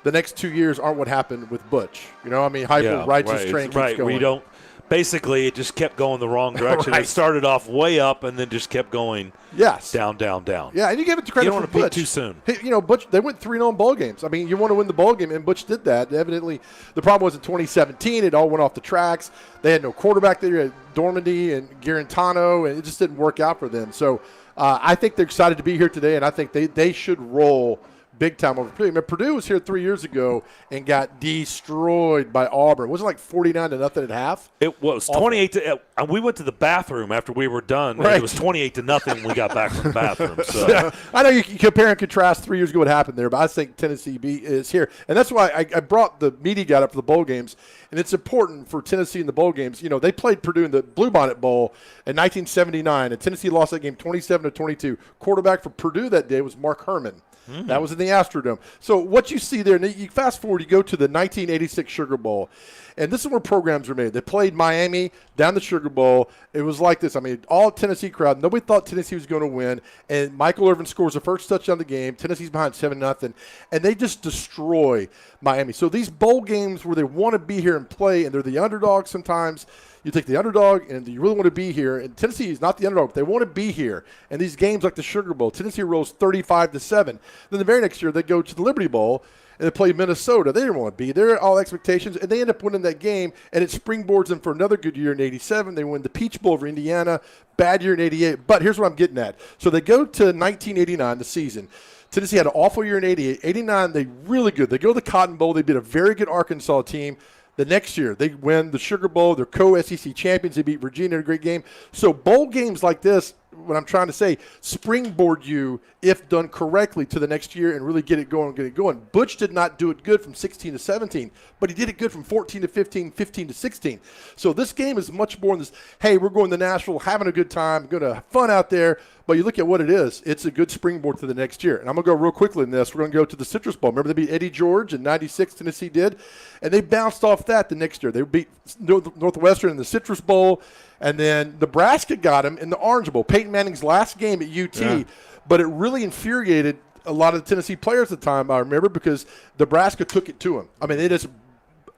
the next 2 years aren't what happened with Butch. Heupel rides his train, keeps going. We don't. Basically, it just kept going the wrong direction. Right. It started off way up and then just kept going down, down, down. Yeah, and you give it to credit for Butch. You don't want to peak too soon. Hey, Butch, they went 3-0 bowl games. I mean, you want to win the bowl game, and Butch did that. Evidently, the problem was in 2017, it all went off the tracks. They had no quarterback there. You had Dormandy and Garantano, and it just didn't work out for them. So I think they're excited to be here today, and I think they should roll big time over Purdue. I mean, Purdue was here 3 years ago and got destroyed by Auburn. Was it like 49-0 at half? It was 28 to. We went to the bathroom after we were done. Right. And it was 28-0 when we got back from the bathroom. So yeah, I know you can compare and contrast 3 years ago what happened there, but I think Tennessee is here, and that's why I brought the media guy up for the bowl games. And it's important for Tennessee in the bowl games. They played Purdue in the Bluebonnet Bowl in 1979, and Tennessee lost that game 27-22. Quarterback for Purdue that day was Mark Herman. That was in the Astrodome. So what you see there, and you fast forward, you go to the 1986 Sugar Bowl, and this is where programs were made. They played Miami down the Sugar Bowl. It was like this. I mean, all Tennessee crowd. Nobody thought Tennessee was going to win, and Michael Irvin scores the first touchdown of the game. Tennessee's behind 7-0, and they just destroy Miami. So these bowl games where they want to be here and play, and they're the underdog sometimes. You take the underdog, and you really want to be here. And Tennessee is not the underdog. They want to be here. And these games like the Sugar Bowl, Tennessee rolls 35-7. Then the very next year, they go to the Liberty Bowl, and they play Minnesota. They didn't want to be there, all expectations, and they end up winning that game, and it springboards them for another good year in 87. They win the Peach Bowl over Indiana, bad year in 88. But here's what I'm getting at. So they go to 1989, the season. Tennessee had an awful year in 88. 89, they really good. They go to the Cotton Bowl. They beat a very good Arkansas team. The next year, they win the Sugar Bowl. They're co-SEC champions. They beat Virginia in a great game. So bowl games like this, what I'm trying to say, springboard you, if done correctly, to the next year and really get it going. Butch did not do it good from 16 to 17, but he did it good from 14 to 15, 15 to 16. So this game is much more than this, hey, we're going to Nashville, having a good time, going to have fun out there. But you look at what it is. It's a good springboard to the next year. And I'm going to go real quickly in this. We're going to go to the Citrus Bowl. Remember they beat Eddie George in 96, Tennessee did? And they bounced off that the next year. They beat Northwestern in the Citrus Bowl. And then Nebraska got him in the Orange Bowl. Peyton Manning's last game at UT. Yeah. But it really infuriated a lot of the Tennessee players at the time, I remember, because Nebraska took it to them. I mean, they just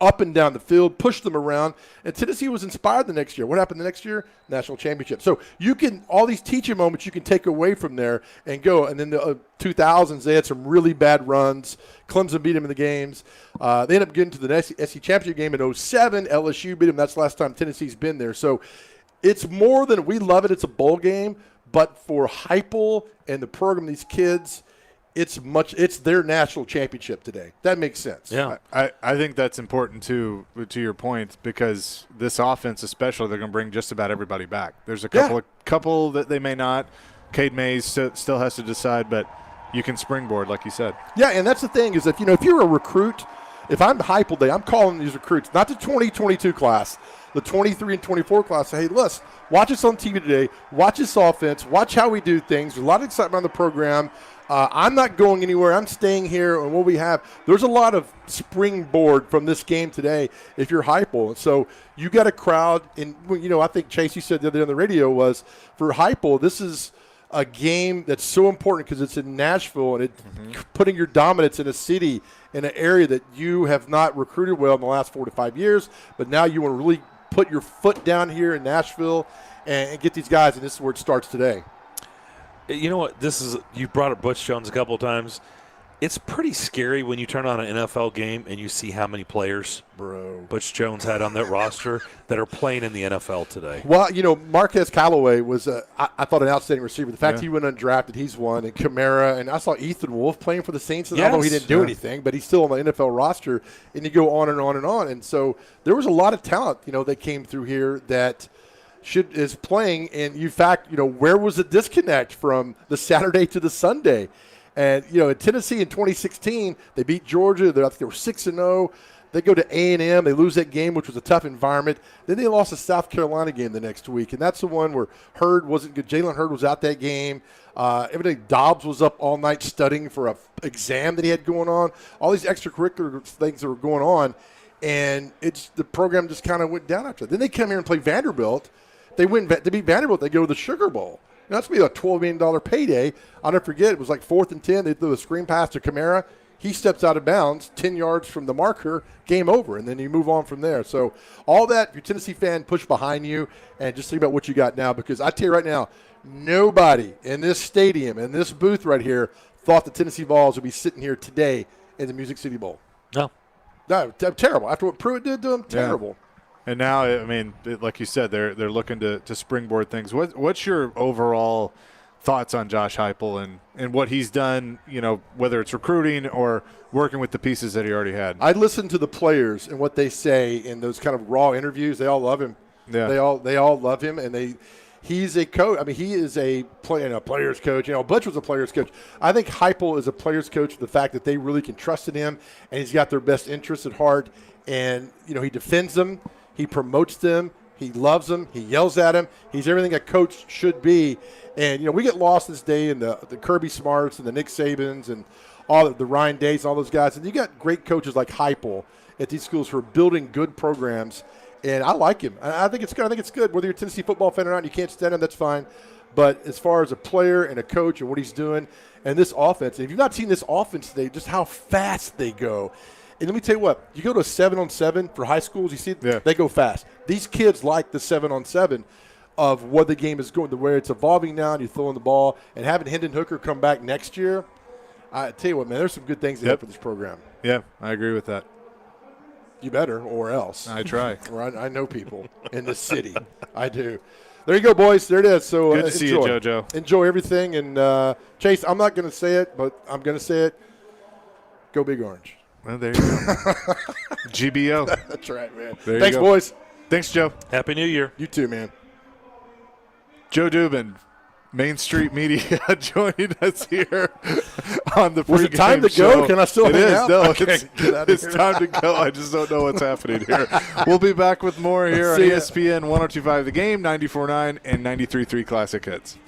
up and down the field, pushed them around, and Tennessee was inspired the next year. What happened the next year? National championship. So you can, all these teaching moments you can take away from there and go. And then the 2000s, they had some really bad runs. Clemson beat them in the games. They ended up getting to the SEC championship game in 07. LSU beat them. That's the last time Tennessee's been there. So it's more than, we love it. It's a bowl game. But for Heupel and the program, these kids, it's their national championship today. That makes sense. Yeah, I think that's important too, to your point, because this offense, especially, they're going to bring just about everybody back. There's a couple that they may not. Cade Mays still has to decide, but you can springboard, like you said. Yeah, and that's the thing is, if you're a recruit, if I'm Heupel Day, I'm calling these recruits, not the 2022 class, the 23 and 24 class. Say, hey, listen, watch us on TV today. Watch this offense. Watch how we do things. There's a lot of excitement on the program. I'm not going anywhere. I'm staying here. And what we have, there's a lot of springboard from this game today if you're Heupel. So you got a crowd. And, I think Chase, you said the other day on the radio was, for Heupel, this is a game that's so important because it's in Nashville and putting your dominance in a city, in an area that you have not recruited well in the last 4 to 5 years. But now you want to really put your foot down here in Nashville and get these guys, and this is where it starts today. You know what? You brought up Butch Jones a couple of times. It's pretty scary when you turn on an NFL game and you see how many players Butch Jones had on that roster that are playing in the NFL today. Well, Marquez Callaway was, I thought, an outstanding receiver. The fact he went undrafted, he's one. And Kamara, and I saw Ethan Wolf playing for the Saints. Although he didn't do anything, but he's still on the NFL roster. And you go on and on and on. And so there was a lot of talent, that came through here that is playing. And in fact, where was the disconnect from the Saturday to the Sunday? And, in Tennessee in 2016, they beat Georgia. I think they were 6-0. They go to A&M. They lose that game, which was a tough environment. Then they lost the South Carolina game the next week, and that's the one where Hurd wasn't good. Jalen Hurd was out that game. Everything. Dobbs was up all night studying for an exam that he had going on. All these extracurricular things that were going on, and the program just kind of went down after that. Then they come here and play Vanderbilt. They beat Vanderbilt. They go to the Sugar Bowl. That's going to be a $12 million payday. I'll never forget, it was like 4th and 10. They threw a screen pass to Kamara. He steps out of bounds, 10 yards from the marker, game over, and then you move on from there. So all that, if you're a Tennessee fan, push behind you and just think about what you got now, because I tell you right now, nobody in this stadium, in this booth right here, thought the Tennessee Vols would be sitting here today in the Music City Bowl. No, terrible. After what Pruitt did to them, terrible. Yeah. And now, like you said, they're looking to springboard things. What's your overall thoughts on Josh Heupel and what he's done, whether it's recruiting or working with the pieces that he already had? I listened to the players and what they say in those kind of raw interviews. They all love him. Yeah. They all love him, and he's a coach. He is a player's coach. Butch was a player's coach. I think Heupel is a player's coach for the fact that they really can trust in him, and he's got their best interests at heart. And, he defends them. He promotes them. He loves them. He yells at them. He's everything a coach should be. And, we get lost this day in the Kirby Smarts and the Nick Sabans and all the Ryan Days and all those guys. And you got great coaches like Heupel at these schools who are building good programs. And I like him. I think it's good. Whether you're a Tennessee football fan or not, and you can't stand him, that's fine. But as far as a player and a coach and what he's doing and this offense, and if you've not seen this offense today, just how fast they go. And let me tell you what, you go to a 7-on-7 for high schools, you see they go fast. These kids like the 7-on-7 of what the game is going, the way it's evolving now, and you're throwing the ball, and having Hendon Hooker come back next year. I tell you what, man, there's some good things ahead for this program. Yeah, I agree with that. You better, or else. I try. I know people in the city. I do. There you go, boys. There it is. So good to see you, JoJo. Enjoy everything. And Chase, I'm not going to say it, but I'm going to say it. Go Big Orange. Well, there you go. GBO. That's right, man. There Thanks, you go. boys. Thanks, Joe. Happy New Year. You too, man. Joe Dubin, Main Street Media, joining us here on the Was it pregame time to show. go? Can I still It hang is. out? No, Okay, get out of it's here. time to go. I just don't know what's happening here. We'll be back with more here on See ya. ESPN 102.5 The Game, 94.9 and 93.3 Classic Hits.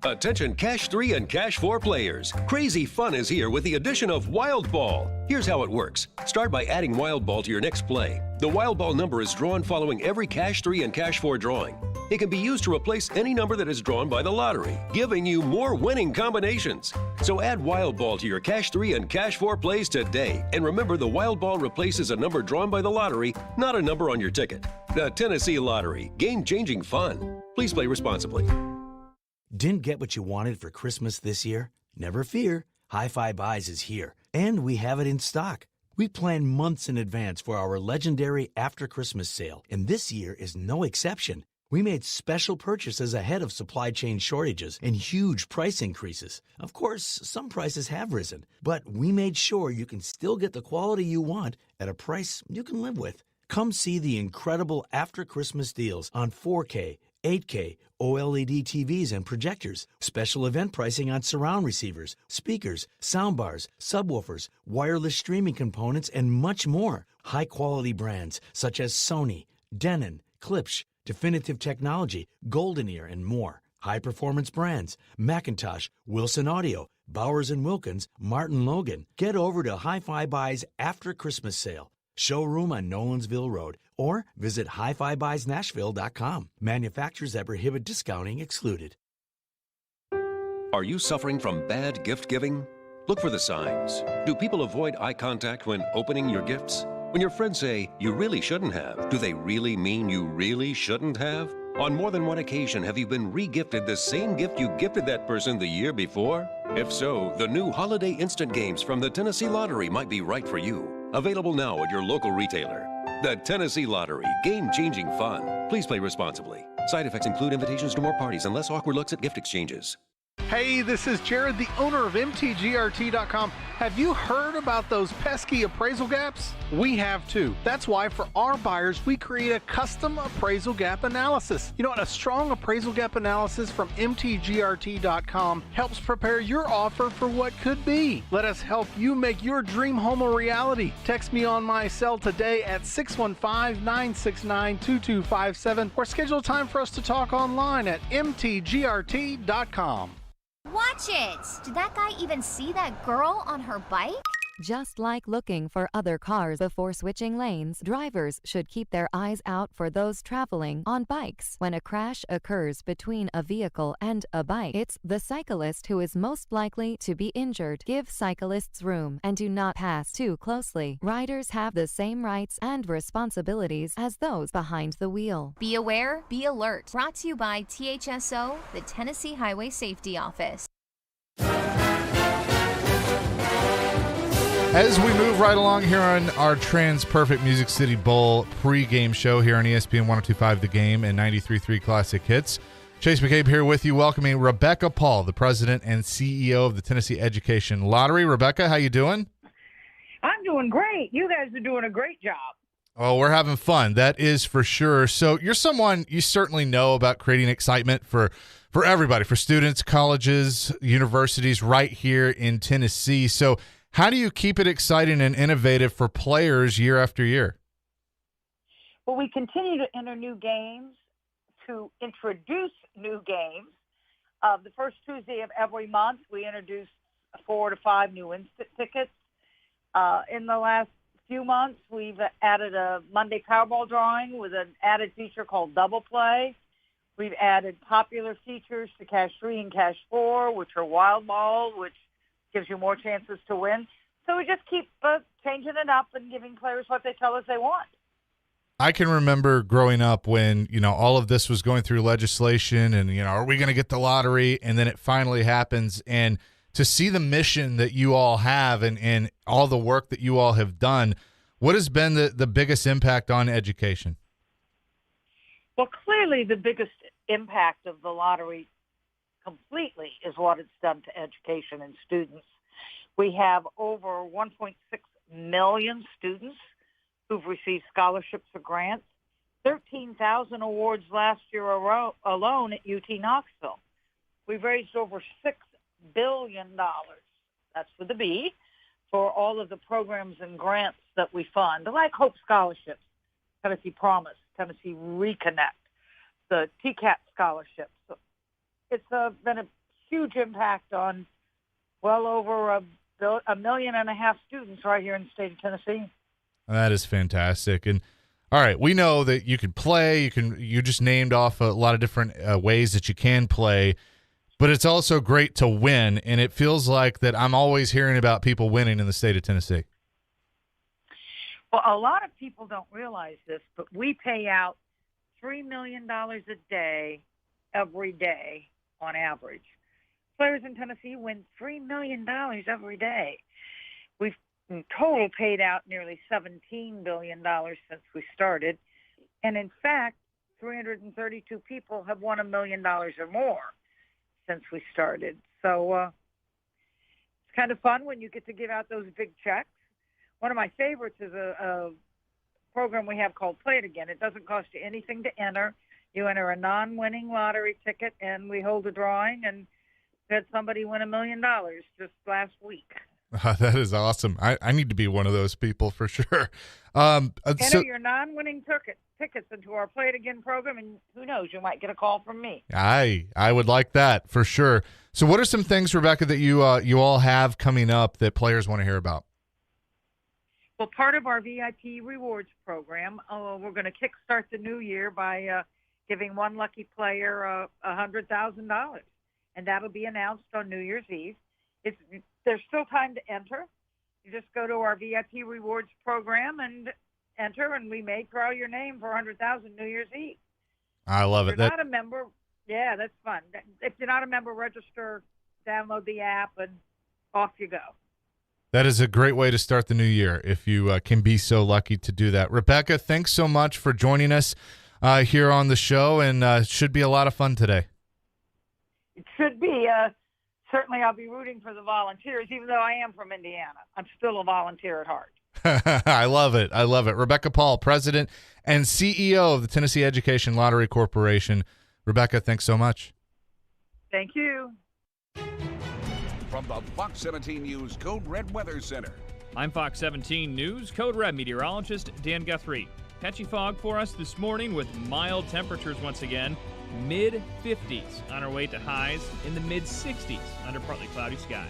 Attention Cash 3 and Cash 4 players. Crazy fun is here with the addition of Wild Ball. Here's how it works. Start by adding Wild Ball to your next play. The Wild Ball number is drawn following every Cash 3 and Cash 4 drawing. It can be used to replace any number that is drawn by the lottery, giving you more winning combinations. So add Wild Ball to your Cash 3 and Cash 4 plays today. And remember, the Wild Ball replaces a number drawn by the lottery, not a number on your ticket. The Tennessee Lottery. Game-changing fun. Please play responsibly. Didn't get what you wanted for Christmas this year? Never fear. Hi-Fi Buys is here, and we have it in stock. We plan months in advance for our legendary After Christmas sale, and this year is no exception. We made special purchases ahead of supply chain shortages and huge price increases. Of course, some prices have risen, but we made sure you can still get the quality you want at a price you can live with. Come see the incredible After Christmas deals on 4K, 8K, OLED TVs and projectors, special event pricing on surround receivers, speakers, soundbars, subwoofers, wireless streaming components, and much more. High-quality brands such as Sony, Denon, Klipsch, Definitive Technology, Golden Ear, and more. High-performance brands, Macintosh, Wilson Audio, Bowers & Wilkins, Martin Logan. Get over to Hi-Fi Buy's After Christmas sale. Showroom on Nolansville Road, or visit HiFiBuysNashville.com. Manufacturers that prohibit discounting excluded. Are you suffering from bad gift giving? Look for the signs. Do people avoid eye contact when opening your gifts? When your friends say, you really shouldn't have, do they really mean you really shouldn't have? On more than one occasion, have you been re-gifted the same gift you gifted that person the year before? If so, the new Holiday Instant Games from the Tennessee Lottery might be right for you. Available now at your local retailer. The Tennessee Lottery. Game-changing fun. Please play responsibly. Side effects include invitations to more parties and less awkward looks at gift exchanges. Hey, this is Jared, the owner of MTGRT.com. Have you heard about those pesky appraisal gaps? We have too. That's why for our buyers, we create a custom appraisal gap analysis. You know what? A strong appraisal gap analysis from MTGRT.com helps prepare your offer for what could be. Let us help you make your dream home a reality. Text me on my cell today at 615-969-2257 or schedule time for us to talk online at MTGRT.com. Watch it! Did that guy even see that girl on her bike? Just like looking for other cars before switching lanes, drivers should keep their eyes out for those traveling on bikes. When a crash occurs between a vehicle and a bike, it's the cyclist who is most likely to be injured. Give cyclists room and do not pass too closely. Riders have the same rights and responsibilities as those behind the wheel. Be aware, be alert. Brought to you by THSO, the Tennessee Highway Safety Office. As we move right along here on our Trans Perfect Music City Bowl pregame show here on ESPN 102.5 The Game and 93.3 Classic Hits, Chase McCabe here with you, welcoming Rebecca Paul, the president and CEO of the Tennessee Education Lottery. Rebecca, how you doing? I'm doing great. You guys are doing a great job. Oh, we're having fun. That is for sure. So you're someone you certainly know about creating excitement for everybody, for students, colleges, universities right here in Tennessee. So how do you keep it exciting and innovative for players year after year? Well, we continue to enter new games, to introduce new games. The first Tuesday of every month, we introduce 4 to 5 new instant tickets. In the last few months, we've added a Monday Powerball drawing with an added feature called Double Play. We've added popular features to Cash 3 and Cash 4, which are Wild Ball, which gives you more chances to win. So we just keep changing it up and giving players what they tell us they want. I can remember growing up when, all of this was going through legislation and, are we going to get the lottery? And then it finally happens. And to see the mission that you all have and all the work that you all have done, what has been the biggest impact on education? Well, clearly the biggest impact of the lottery completely is what it's done to education and students. We have over 1.6 million students who've received scholarships or grants, 13,000 awards last year alone at UT Knoxville. We've raised over $6 billion, that's with a B, for all of the programs and grants that we fund, like Hope Scholarships, Tennessee Promise, Tennessee Reconnect, the TCAT scholarships. So it's been a huge impact on well over 1.5 million students right here in the state of Tennessee. That is fantastic. And all right, we know that you can play. You just named off a lot of different ways that you can play, but it's also great to win. And it feels like that I'm always hearing about people winning in the state of Tennessee. Well, a lot of people don't realize this, but we pay out $3 million a day, every day, on average. Players in Tennessee win $3 million every day. We've in total paid out nearly $17 billion since we started. And in fact, 332 people have won $1 million or more since we started. So it's kind of fun when you get to give out those big checks. One of my favorites is a program we have called Play It Again. It doesn't cost you anything to enter. You enter a non-winning lottery ticket, and we hold a drawing, and had somebody win $1 million just last week. That is awesome. I need to be one of those people for sure. Enter your non-winning tickets into our Play It Again program, and who knows, you might get a call from me. I would like that for sure. So what are some things, Rebecca, that you all have coming up that players want to hear about? Well, part of our VIP rewards program, we're going to kickstart the new year by giving one lucky player $100,000, and that'll be announced on New Year's Eve. There's still time to enter. You just go to our VIP rewards program and enter, and we may draw your name for $100,000 New Year's Eve. I love it. If you're not a member, yeah, that's fun. If you're not a member, register, download the app, and off you go. That is a great way to start the new year if you can be so lucky to do that. Rebecca, thanks so much for joining us here on the show, and it should be a lot of fun today. It should be. Certainly I'll be rooting for the Volunteers, even though I am from Indiana. I'm still a volunteer at heart. I love it. I love it. Rebecca Paul, President and CEO of the Tennessee Education Lottery Corporation. Rebecca, thanks so much. Thank you. From the Fox 17 News Code Red Weather Center. I'm Fox 17 News Code Red meteorologist Dan Guthrie. Patchy fog for us this morning with mild temperatures once again. Mid-50s on our way to highs in the mid-60s under partly cloudy skies.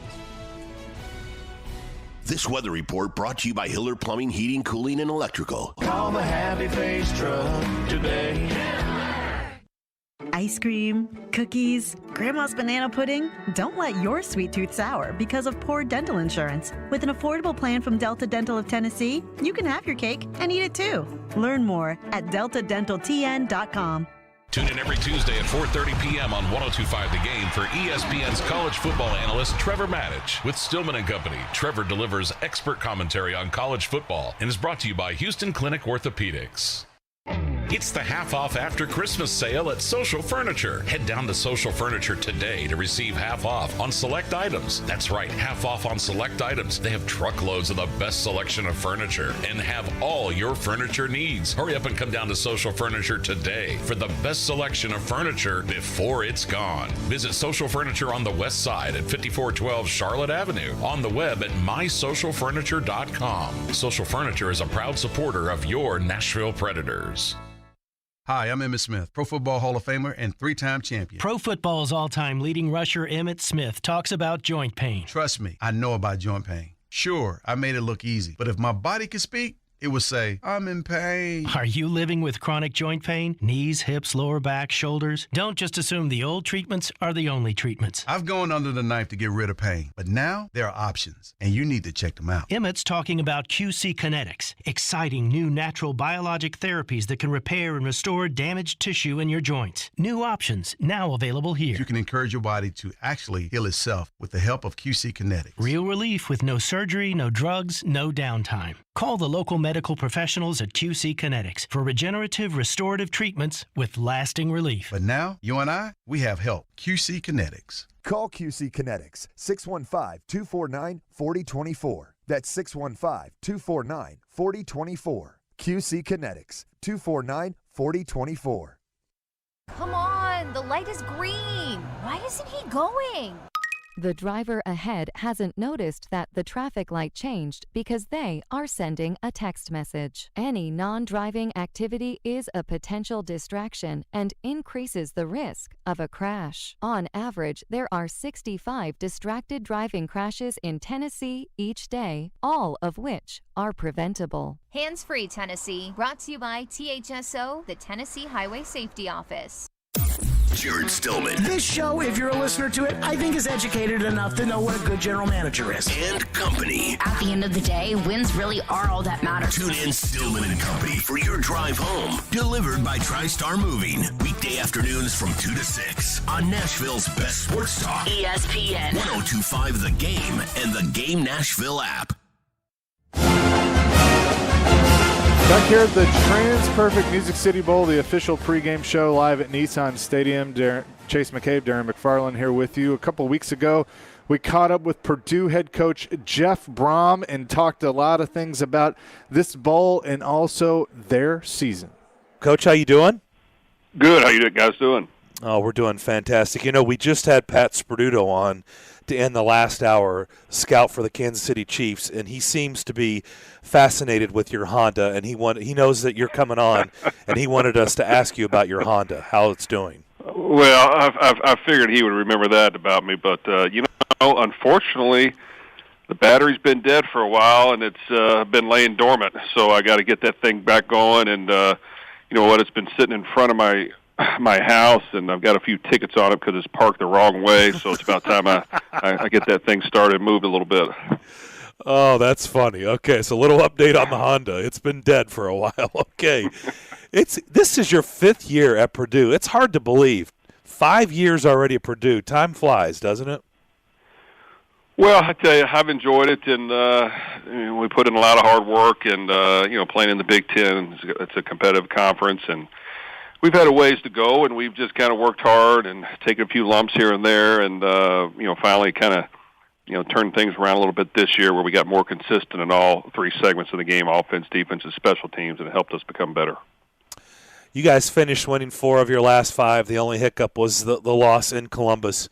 This weather report brought to you by Hiller Plumbing, Heating, Cooling, and Electrical. Call the Happy Face Truck today. Ice cream, cookies, grandma's banana pudding. Don't let your sweet tooth sour because of poor dental insurance. With an affordable plan from Delta Dental of Tennessee, you can have your cake and eat it too. Learn more at deltadentaltn.com. Tune in every Tuesday at 4:30 p.m. on 102.5 The Game for ESPN's college football analyst Trevor Maddich. With Stillman & Company, Trevor delivers expert commentary on college football and is brought to you by Houston Clinic Orthopedics. It's the half-off after Christmas sale at Social Furniture. Head down to Social Furniture today to receive half off on select items. That's right, half off on select items. They have truckloads of the best selection of furniture and have all your furniture needs. Hurry up and come down to Social Furniture today for the best selection of furniture before it's gone. Visit Social Furniture on the west side at 5412 Charlotte Avenue, on the web at mysocialfurniture.com. Social Furniture is a proud supporter of your Nashville Predators. Hi, I'm Emmitt Smith, Pro Football Hall of Famer and three-time champion. Pro Football's all-time leading rusher Emmitt Smith talks about joint pain. Trust me, I know about joint pain. Sure, I made it look easy, but if my body could speak, it would say, I'm in pain. Are you living with chronic joint pain? Knees, hips, lower back, shoulders? Don't just assume the old treatments are the only treatments. I've gone under the knife to get rid of pain, but now there are options, and you need to check them out. Emmett's talking about QC Kinetics, exciting new natural biologic therapies that can repair and restore damaged tissue in your joints. New options now available here. You can encourage your body to actually heal itself with the help of QC Kinetics. Real relief with no surgery, no drugs, no downtime. Call the local medical medical professionals at QC Kinetics for regenerative restorative treatments with lasting relief. But now, you and I, we have help. QC Kinetics. Call QC Kinetics, 615-249-4024. That's 615-249-4024. QC Kinetics, 249-4024. Come on, the light is green. Why isn't he going? The driver ahead hasn't noticed that the traffic light changed because they are sending a text message. Any non-driving activity is a potential distraction and increases the risk of a crash. On average, there are 65 distracted driving crashes in Tennessee each day, all of which are preventable. Hands-free Tennessee, brought to you by THSO, the Tennessee Highway Safety Office. Jared Stillman. This show, if you're a listener to it, I think is educated enough to know what a good general manager is. And Company. At the end of the day, wins really are all that matters. Tune in Stillman and Company for your drive home. Delivered by TriStar Moving. Weekday afternoons from 2 to 6 on Nashville's best sports talk. ESPN. 102.5 The Game and the Game Nashville app. Back here at the Trans-Perfect Music City Bowl, the official pregame show live at Nissan Stadium. Chase McCabe, Darren McFarland here with you. A couple weeks ago, we caught up with Purdue head coach Jeff Brom and talked a lot of things about this bowl and also their season. Coach, how you doing? Good. How you guys doing? Oh, we're doing fantastic. You know, we just had Pat Sperduto on to end the last hour, scout for the Kansas City Chiefs, and he seems to be fascinated with your Honda, and he knows that you're coming on, and he wanted us to ask you about your Honda, how it's doing. Well, I figured he would remember that about me, but unfortunately, the battery's been dead for a while, and it's been laying dormant. So I got to get that thing back going, and you know what? It's been sitting in front of my house, and I've got a few tickets on it because it's parked the wrong way. So it's about time I get that thing started and moved a little bit. Oh, that's funny. Okay, so a little update on the Honda. It's been dead for a while. Okay. This is your 5th year at Purdue. It's hard to believe. 5 years already at Purdue. Time flies, doesn't it? Well, I tell you, I've enjoyed it, and we put in a lot of hard work, and playing in the Big Ten, it's a competitive conference, and we've had a ways to go, and we've just kind of worked hard and taken a few lumps here and there, and finally kind of turned things around a little bit this year, where we got more consistent in all 3 segments of the game: offense, defense, and special teams, and it helped us become better. You guys finished winning 4 of your last 5. The only hiccup was the loss in Columbus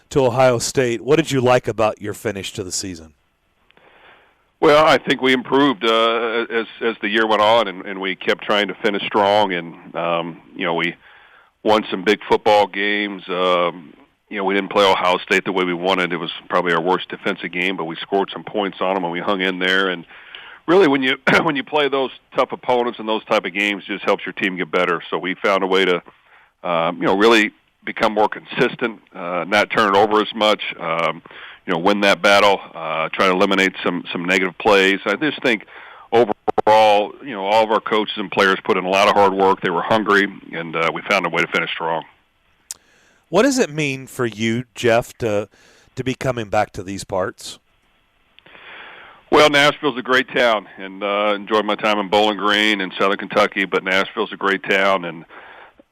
to Ohio State. What did you like about your finish to the season? Well, I think we improved as the year went on, and we kept trying to finish strong. And we won some big football games. We didn't play Ohio State the way we wanted. It was probably our worst defensive game, but we scored some points on them, and we hung in there. And really, when you when you play those tough opponents and those type of games, it just helps your team get better. So we found a way to really become more consistent, not turn it over as much. Win that battle, try to eliminate some negative plays. I just think overall, all of our coaches and players put in a lot of hard work. They were hungry, and we found a way to finish strong. What does it mean for you, Jeff, to be coming back to these parts? Well, Nashville's a great town, and enjoyed my time in Bowling Green in Southern Kentucky, but Nashville's a great town, and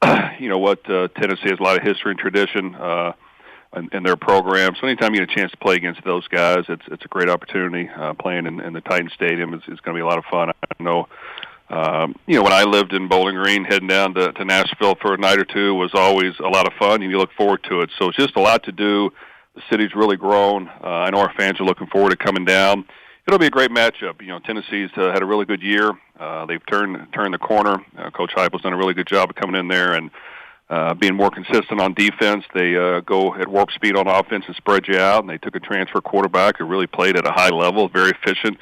Tennessee has a lot of history and tradition in their program. So anytime you get a chance to play against those guys, it's a great opportunity. Playing in the Titan Stadium is going to be a lot of fun. I know, when I lived in Bowling Green, heading down to Nashville for a night or two was always a lot of fun, and you look forward to it. So it's just a lot to do. The city's really grown. I know our fans are looking forward to coming down. It'll be a great matchup. Tennessee's had a really good year. They've turned the corner. Coach Heupel's done a really good job of coming in there and being more consistent on defense. They go at warp speed on offense and spread you out, and they took a transfer quarterback who really played at a high level, very efficient,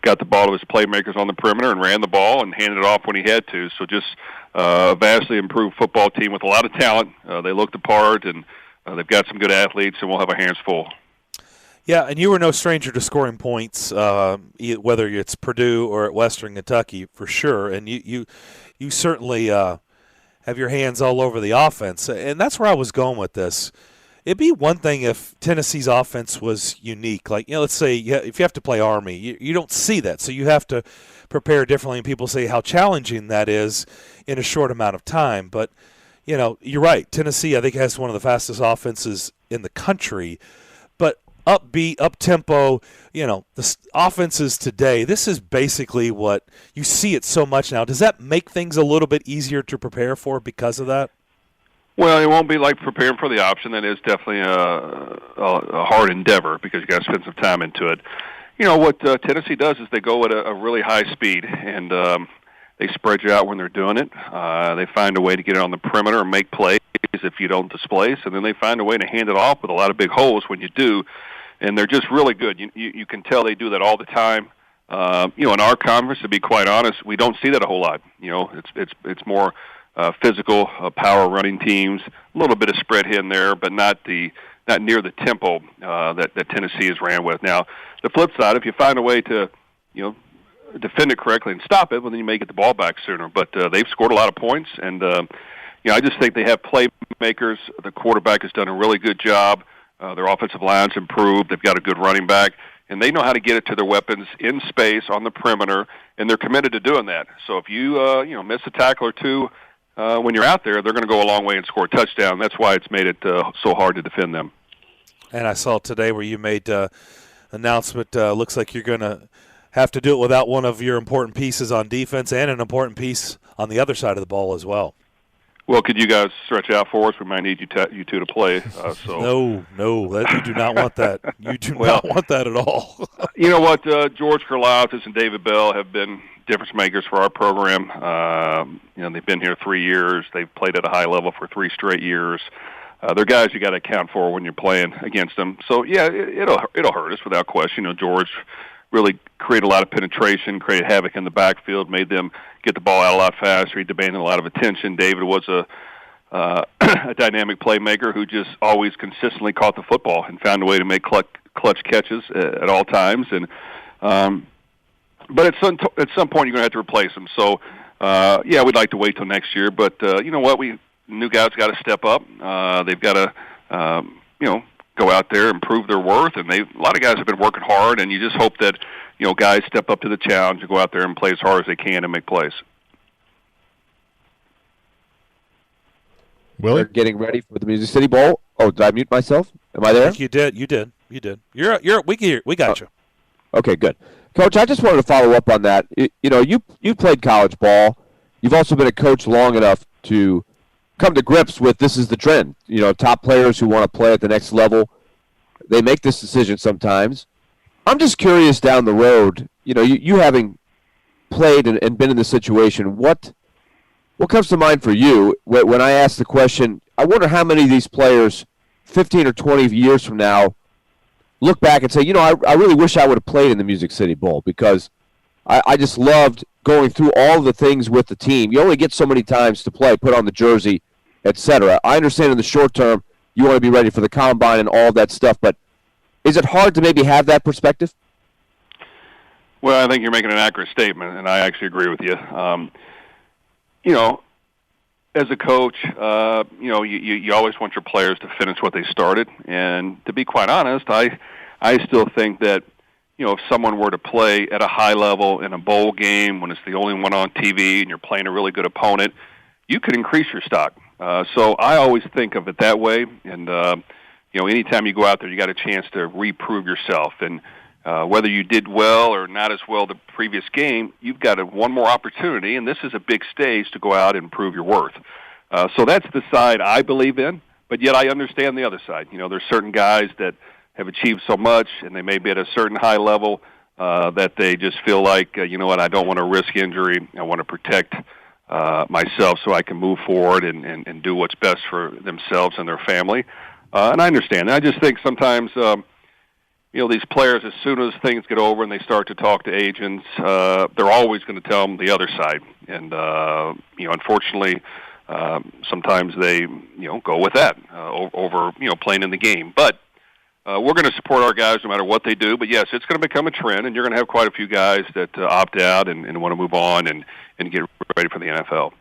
got the ball to his playmakers on the perimeter and ran the ball and handed it off when he had to. So just a vastly improved football team with a lot of talent. They looked the part, and they've got some good athletes, and we'll have our hands full. Yeah, and you were no stranger to scoring points, whether it's Purdue or at Western Kentucky, for sure. And you certainly have your hands all over the offense. And that's where I was going with this. it'd be one thing if Tennessee's offense was unique. Like, let's say if you have to play Army, you don't see that. So you have to prepare differently, and people say how challenging that is in a short amount of time. But, you're right. Tennessee, I think, has one of the fastest offenses in the country. But upbeat, up-tempo, the offenses today, this is basically what you see it so much now. Does that make things a little bit easier to prepare for because of that? Well, it won't be like preparing for the option. That is definitely a hard endeavor because you got to spend some time into it. What Tennessee does is they go at a really high speed, and they spread you out when they're doing it. They find a way to get it on the perimeter and make plays if you don't displace, and then they find a way to hand it off with a lot of big holes when you do, and they're just really good. You can tell they do that all the time. In our conference, to be quite honest, we don't see that a whole lot. It's more physical, power running teams, a little bit of spread here and there, but not near the tempo that Tennessee has ran with. Now, the flip side, if you find a way to, defend it correctly and stop it, well, then you may get the ball back sooner. But they've scored a lot of points, and I just think they have playmakers. The quarterback has done a really good job. Their offensive line's improved. They've got a good running back, and they know how to get it to their weapons in space on the perimeter, and they're committed to doing that. So if you miss a tackle or two when you're out there, they're going to go a long way and score a touchdown. That's why it's made it so hard to defend them. And I saw today where you made announcement. Looks like you're going to have to do it without one of your important pieces on defense and an important piece on the other side of the ball as well. Well, could you guys stretch out for us? We might need you two to play. No, you do not want that. You do not want that at all. You know what? George Karlaftis and David Bell have been difference makers for our program. They've been here 3 years. They've played at a high level for 3 straight years. They're guys you got to account for when you're playing against them. So yeah, it'll hurt us without question. George really created a lot of penetration, created havoc in the backfield, made them get the ball out a lot faster. He demanded a lot of attention. David was a dynamic playmaker who just always consistently caught the football and found a way to make clutch catches at all times. And but at some point you're going to have to replace him. So we'd like to wait till next year. But you know what? New guys got to step up. They've got to go out there and prove their worth, and a lot of guys have been working hard, and you just hope that guys step up to the challenge and go out there and play as hard as they can and make plays. Willie? They're getting ready for the Music City Bowl. Oh, did I mute myself? Am I there? I think you did. You did. We got you. Okay, good. Coach, I just wanted to follow up on that. You played college ball. You've also been a coach long enough to come to grips with this is the trend. Top players who want to play at the next level, they make this decision sometimes. I'm just curious down the road, you having played and been in this situation, what comes to mind for you when I ask the question, I wonder how many of these players 15 or 20 years from now look back and say, I really wish I would have played in the Music City Bowl because I just loved going through all the things with the team. You only get so many times to play, put on the jersey, etc. I understand in the short term you want to be ready for the combine and all that stuff, but is it hard to maybe have that perspective? Well, I think you're making an accurate statement, and I actually agree with you. As a coach, you always want your players to finish what they started, and to be quite honest, I still think that if someone were to play at a high level in a bowl game when it's the only one on TV and you're playing a really good opponent, you could increase your stock. So I always think of it that way. And, anytime you go out there, you got a chance to reprove yourself. And whether you did well or not as well the previous game, you've got one more opportunity, and this is a big stage to go out and prove your worth. So that's the side I believe in, but yet I understand the other side. There's certain guys that have achieved so much, and they may be at a certain high level that they just feel like, I don't want to risk injury. I want to protect myself so I can move forward and do what's best for themselves and their family. And I understand. I just think sometimes, these players, as soon as things get over and they start to talk to agents, they're always going to tell them the other side. And, unfortunately, sometimes they, go with that over, playing in the game. But we're going to support our guys no matter what they do. But, yes, it's going to become a trend, and you're going to have quite a few guys that opt out and want to move on and get ready for the NFL.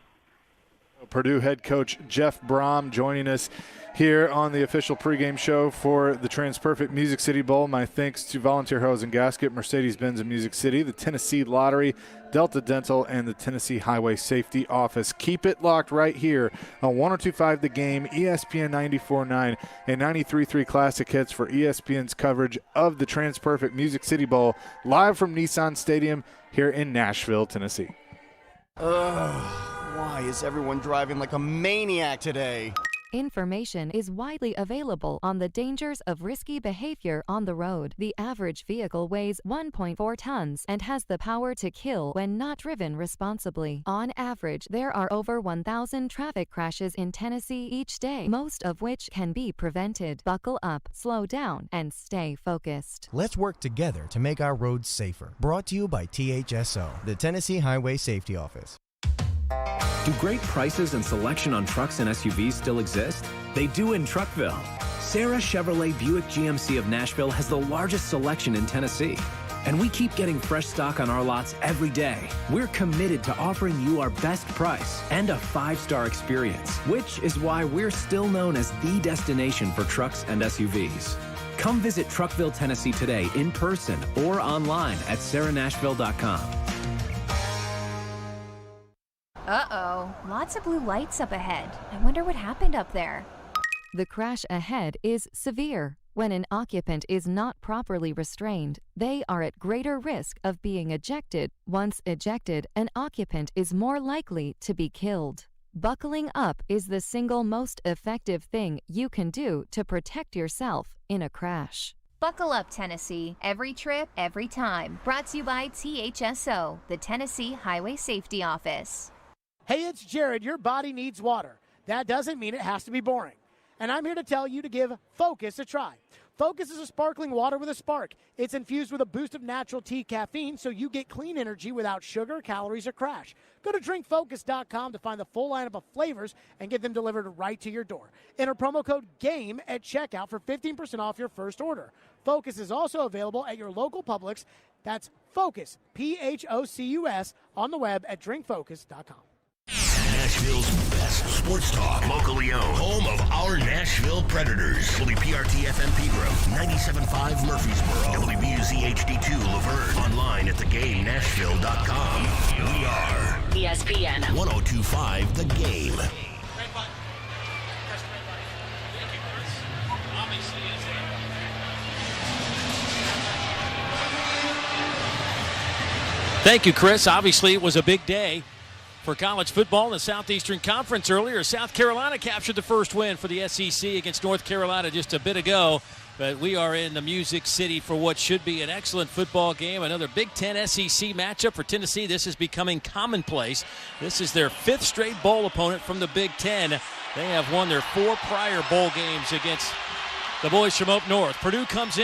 Purdue head coach Jeff Brom joining us here on the official pregame show for the TransPerfect Music City Bowl. My thanks to Volunteer Hose and Gasket, Mercedes-Benz of Music City, the Tennessee Lottery, Delta Dental, and the Tennessee Highway Safety Office. Keep it locked right here on 102.5 The Game, ESPN 94.9, and 93.3 Classic Hits for ESPN's coverage of the TransPerfect Music City Bowl, live from Nissan Stadium here in Nashville, Tennessee. Why is everyone driving like a maniac today? Information is widely available on the dangers of risky behavior on the road. The average vehicle weighs 1.4 tons and has the power to kill when not driven responsibly. On average, there are over 1,000 traffic crashes in Tennessee each day, most of which can be prevented. Buckle up, slow down, and stay focused. Let's work together to make our roads safer. Brought to you by THSO, the Tennessee Highway Safety Office. Do great prices and selection on trucks and SUVs still exist? They do in Truckville. Sarah Chevrolet Buick GMC of Nashville has the largest selection in Tennessee. And we keep getting fresh stock on our lots every day. We're committed to offering you our best price and a 5-star experience, which is why we're still known as the destination for trucks and SUVs. Come visit Truckville, Tennessee today in person or online at sarahnashville.com. Uh-oh, lots of blue lights up ahead. I wonder what happened up there. The crash ahead is severe. When an occupant is not properly restrained, they are at greater risk of being ejected. Once ejected, an occupant is more likely to be killed. Buckling up is the single most effective thing you can do to protect yourself in a crash. Buckle up, Tennessee. Every trip, every time. Brought to you by THSO, the Tennessee Highway Safety Office. Hey, it's Jared. Your body needs water. That doesn't mean it has to be boring. And I'm here to tell you to give Focus a try. Focus is a sparkling water with a spark. It's infused with a boost of natural tea caffeine, so you get clean energy without sugar, calories, or crash. Go to drinkfocus.com to find the full lineup of flavors and get them delivered right to your door. Enter promo code GAME at checkout for 15% off your first order. Focus is also available at your local Publix. That's Focus, P-H-O-C-U-S, on the web at drinkfocus.com. Nashville's best sports talk, locally owned, home of our Nashville Predators. WPRT-FM Pegram, 97.5 Murfreesboro, WBUZ HD2 Laverne, online at thegamenashville.com. We are ESPN 102.5 The Game. Thank you, Chris. Obviously, it was a big day for college football in the Southeastern Conference earlier. South Carolina captured the first win for the SEC against North Carolina just a bit ago. But we are in the Music City for what should be an excellent football game. Another Big Ten SEC matchup for Tennessee. This is becoming commonplace. This is their 5th straight bowl opponent from the Big Ten. They have won their 4 prior bowl games against the boys from up north. Purdue comes in.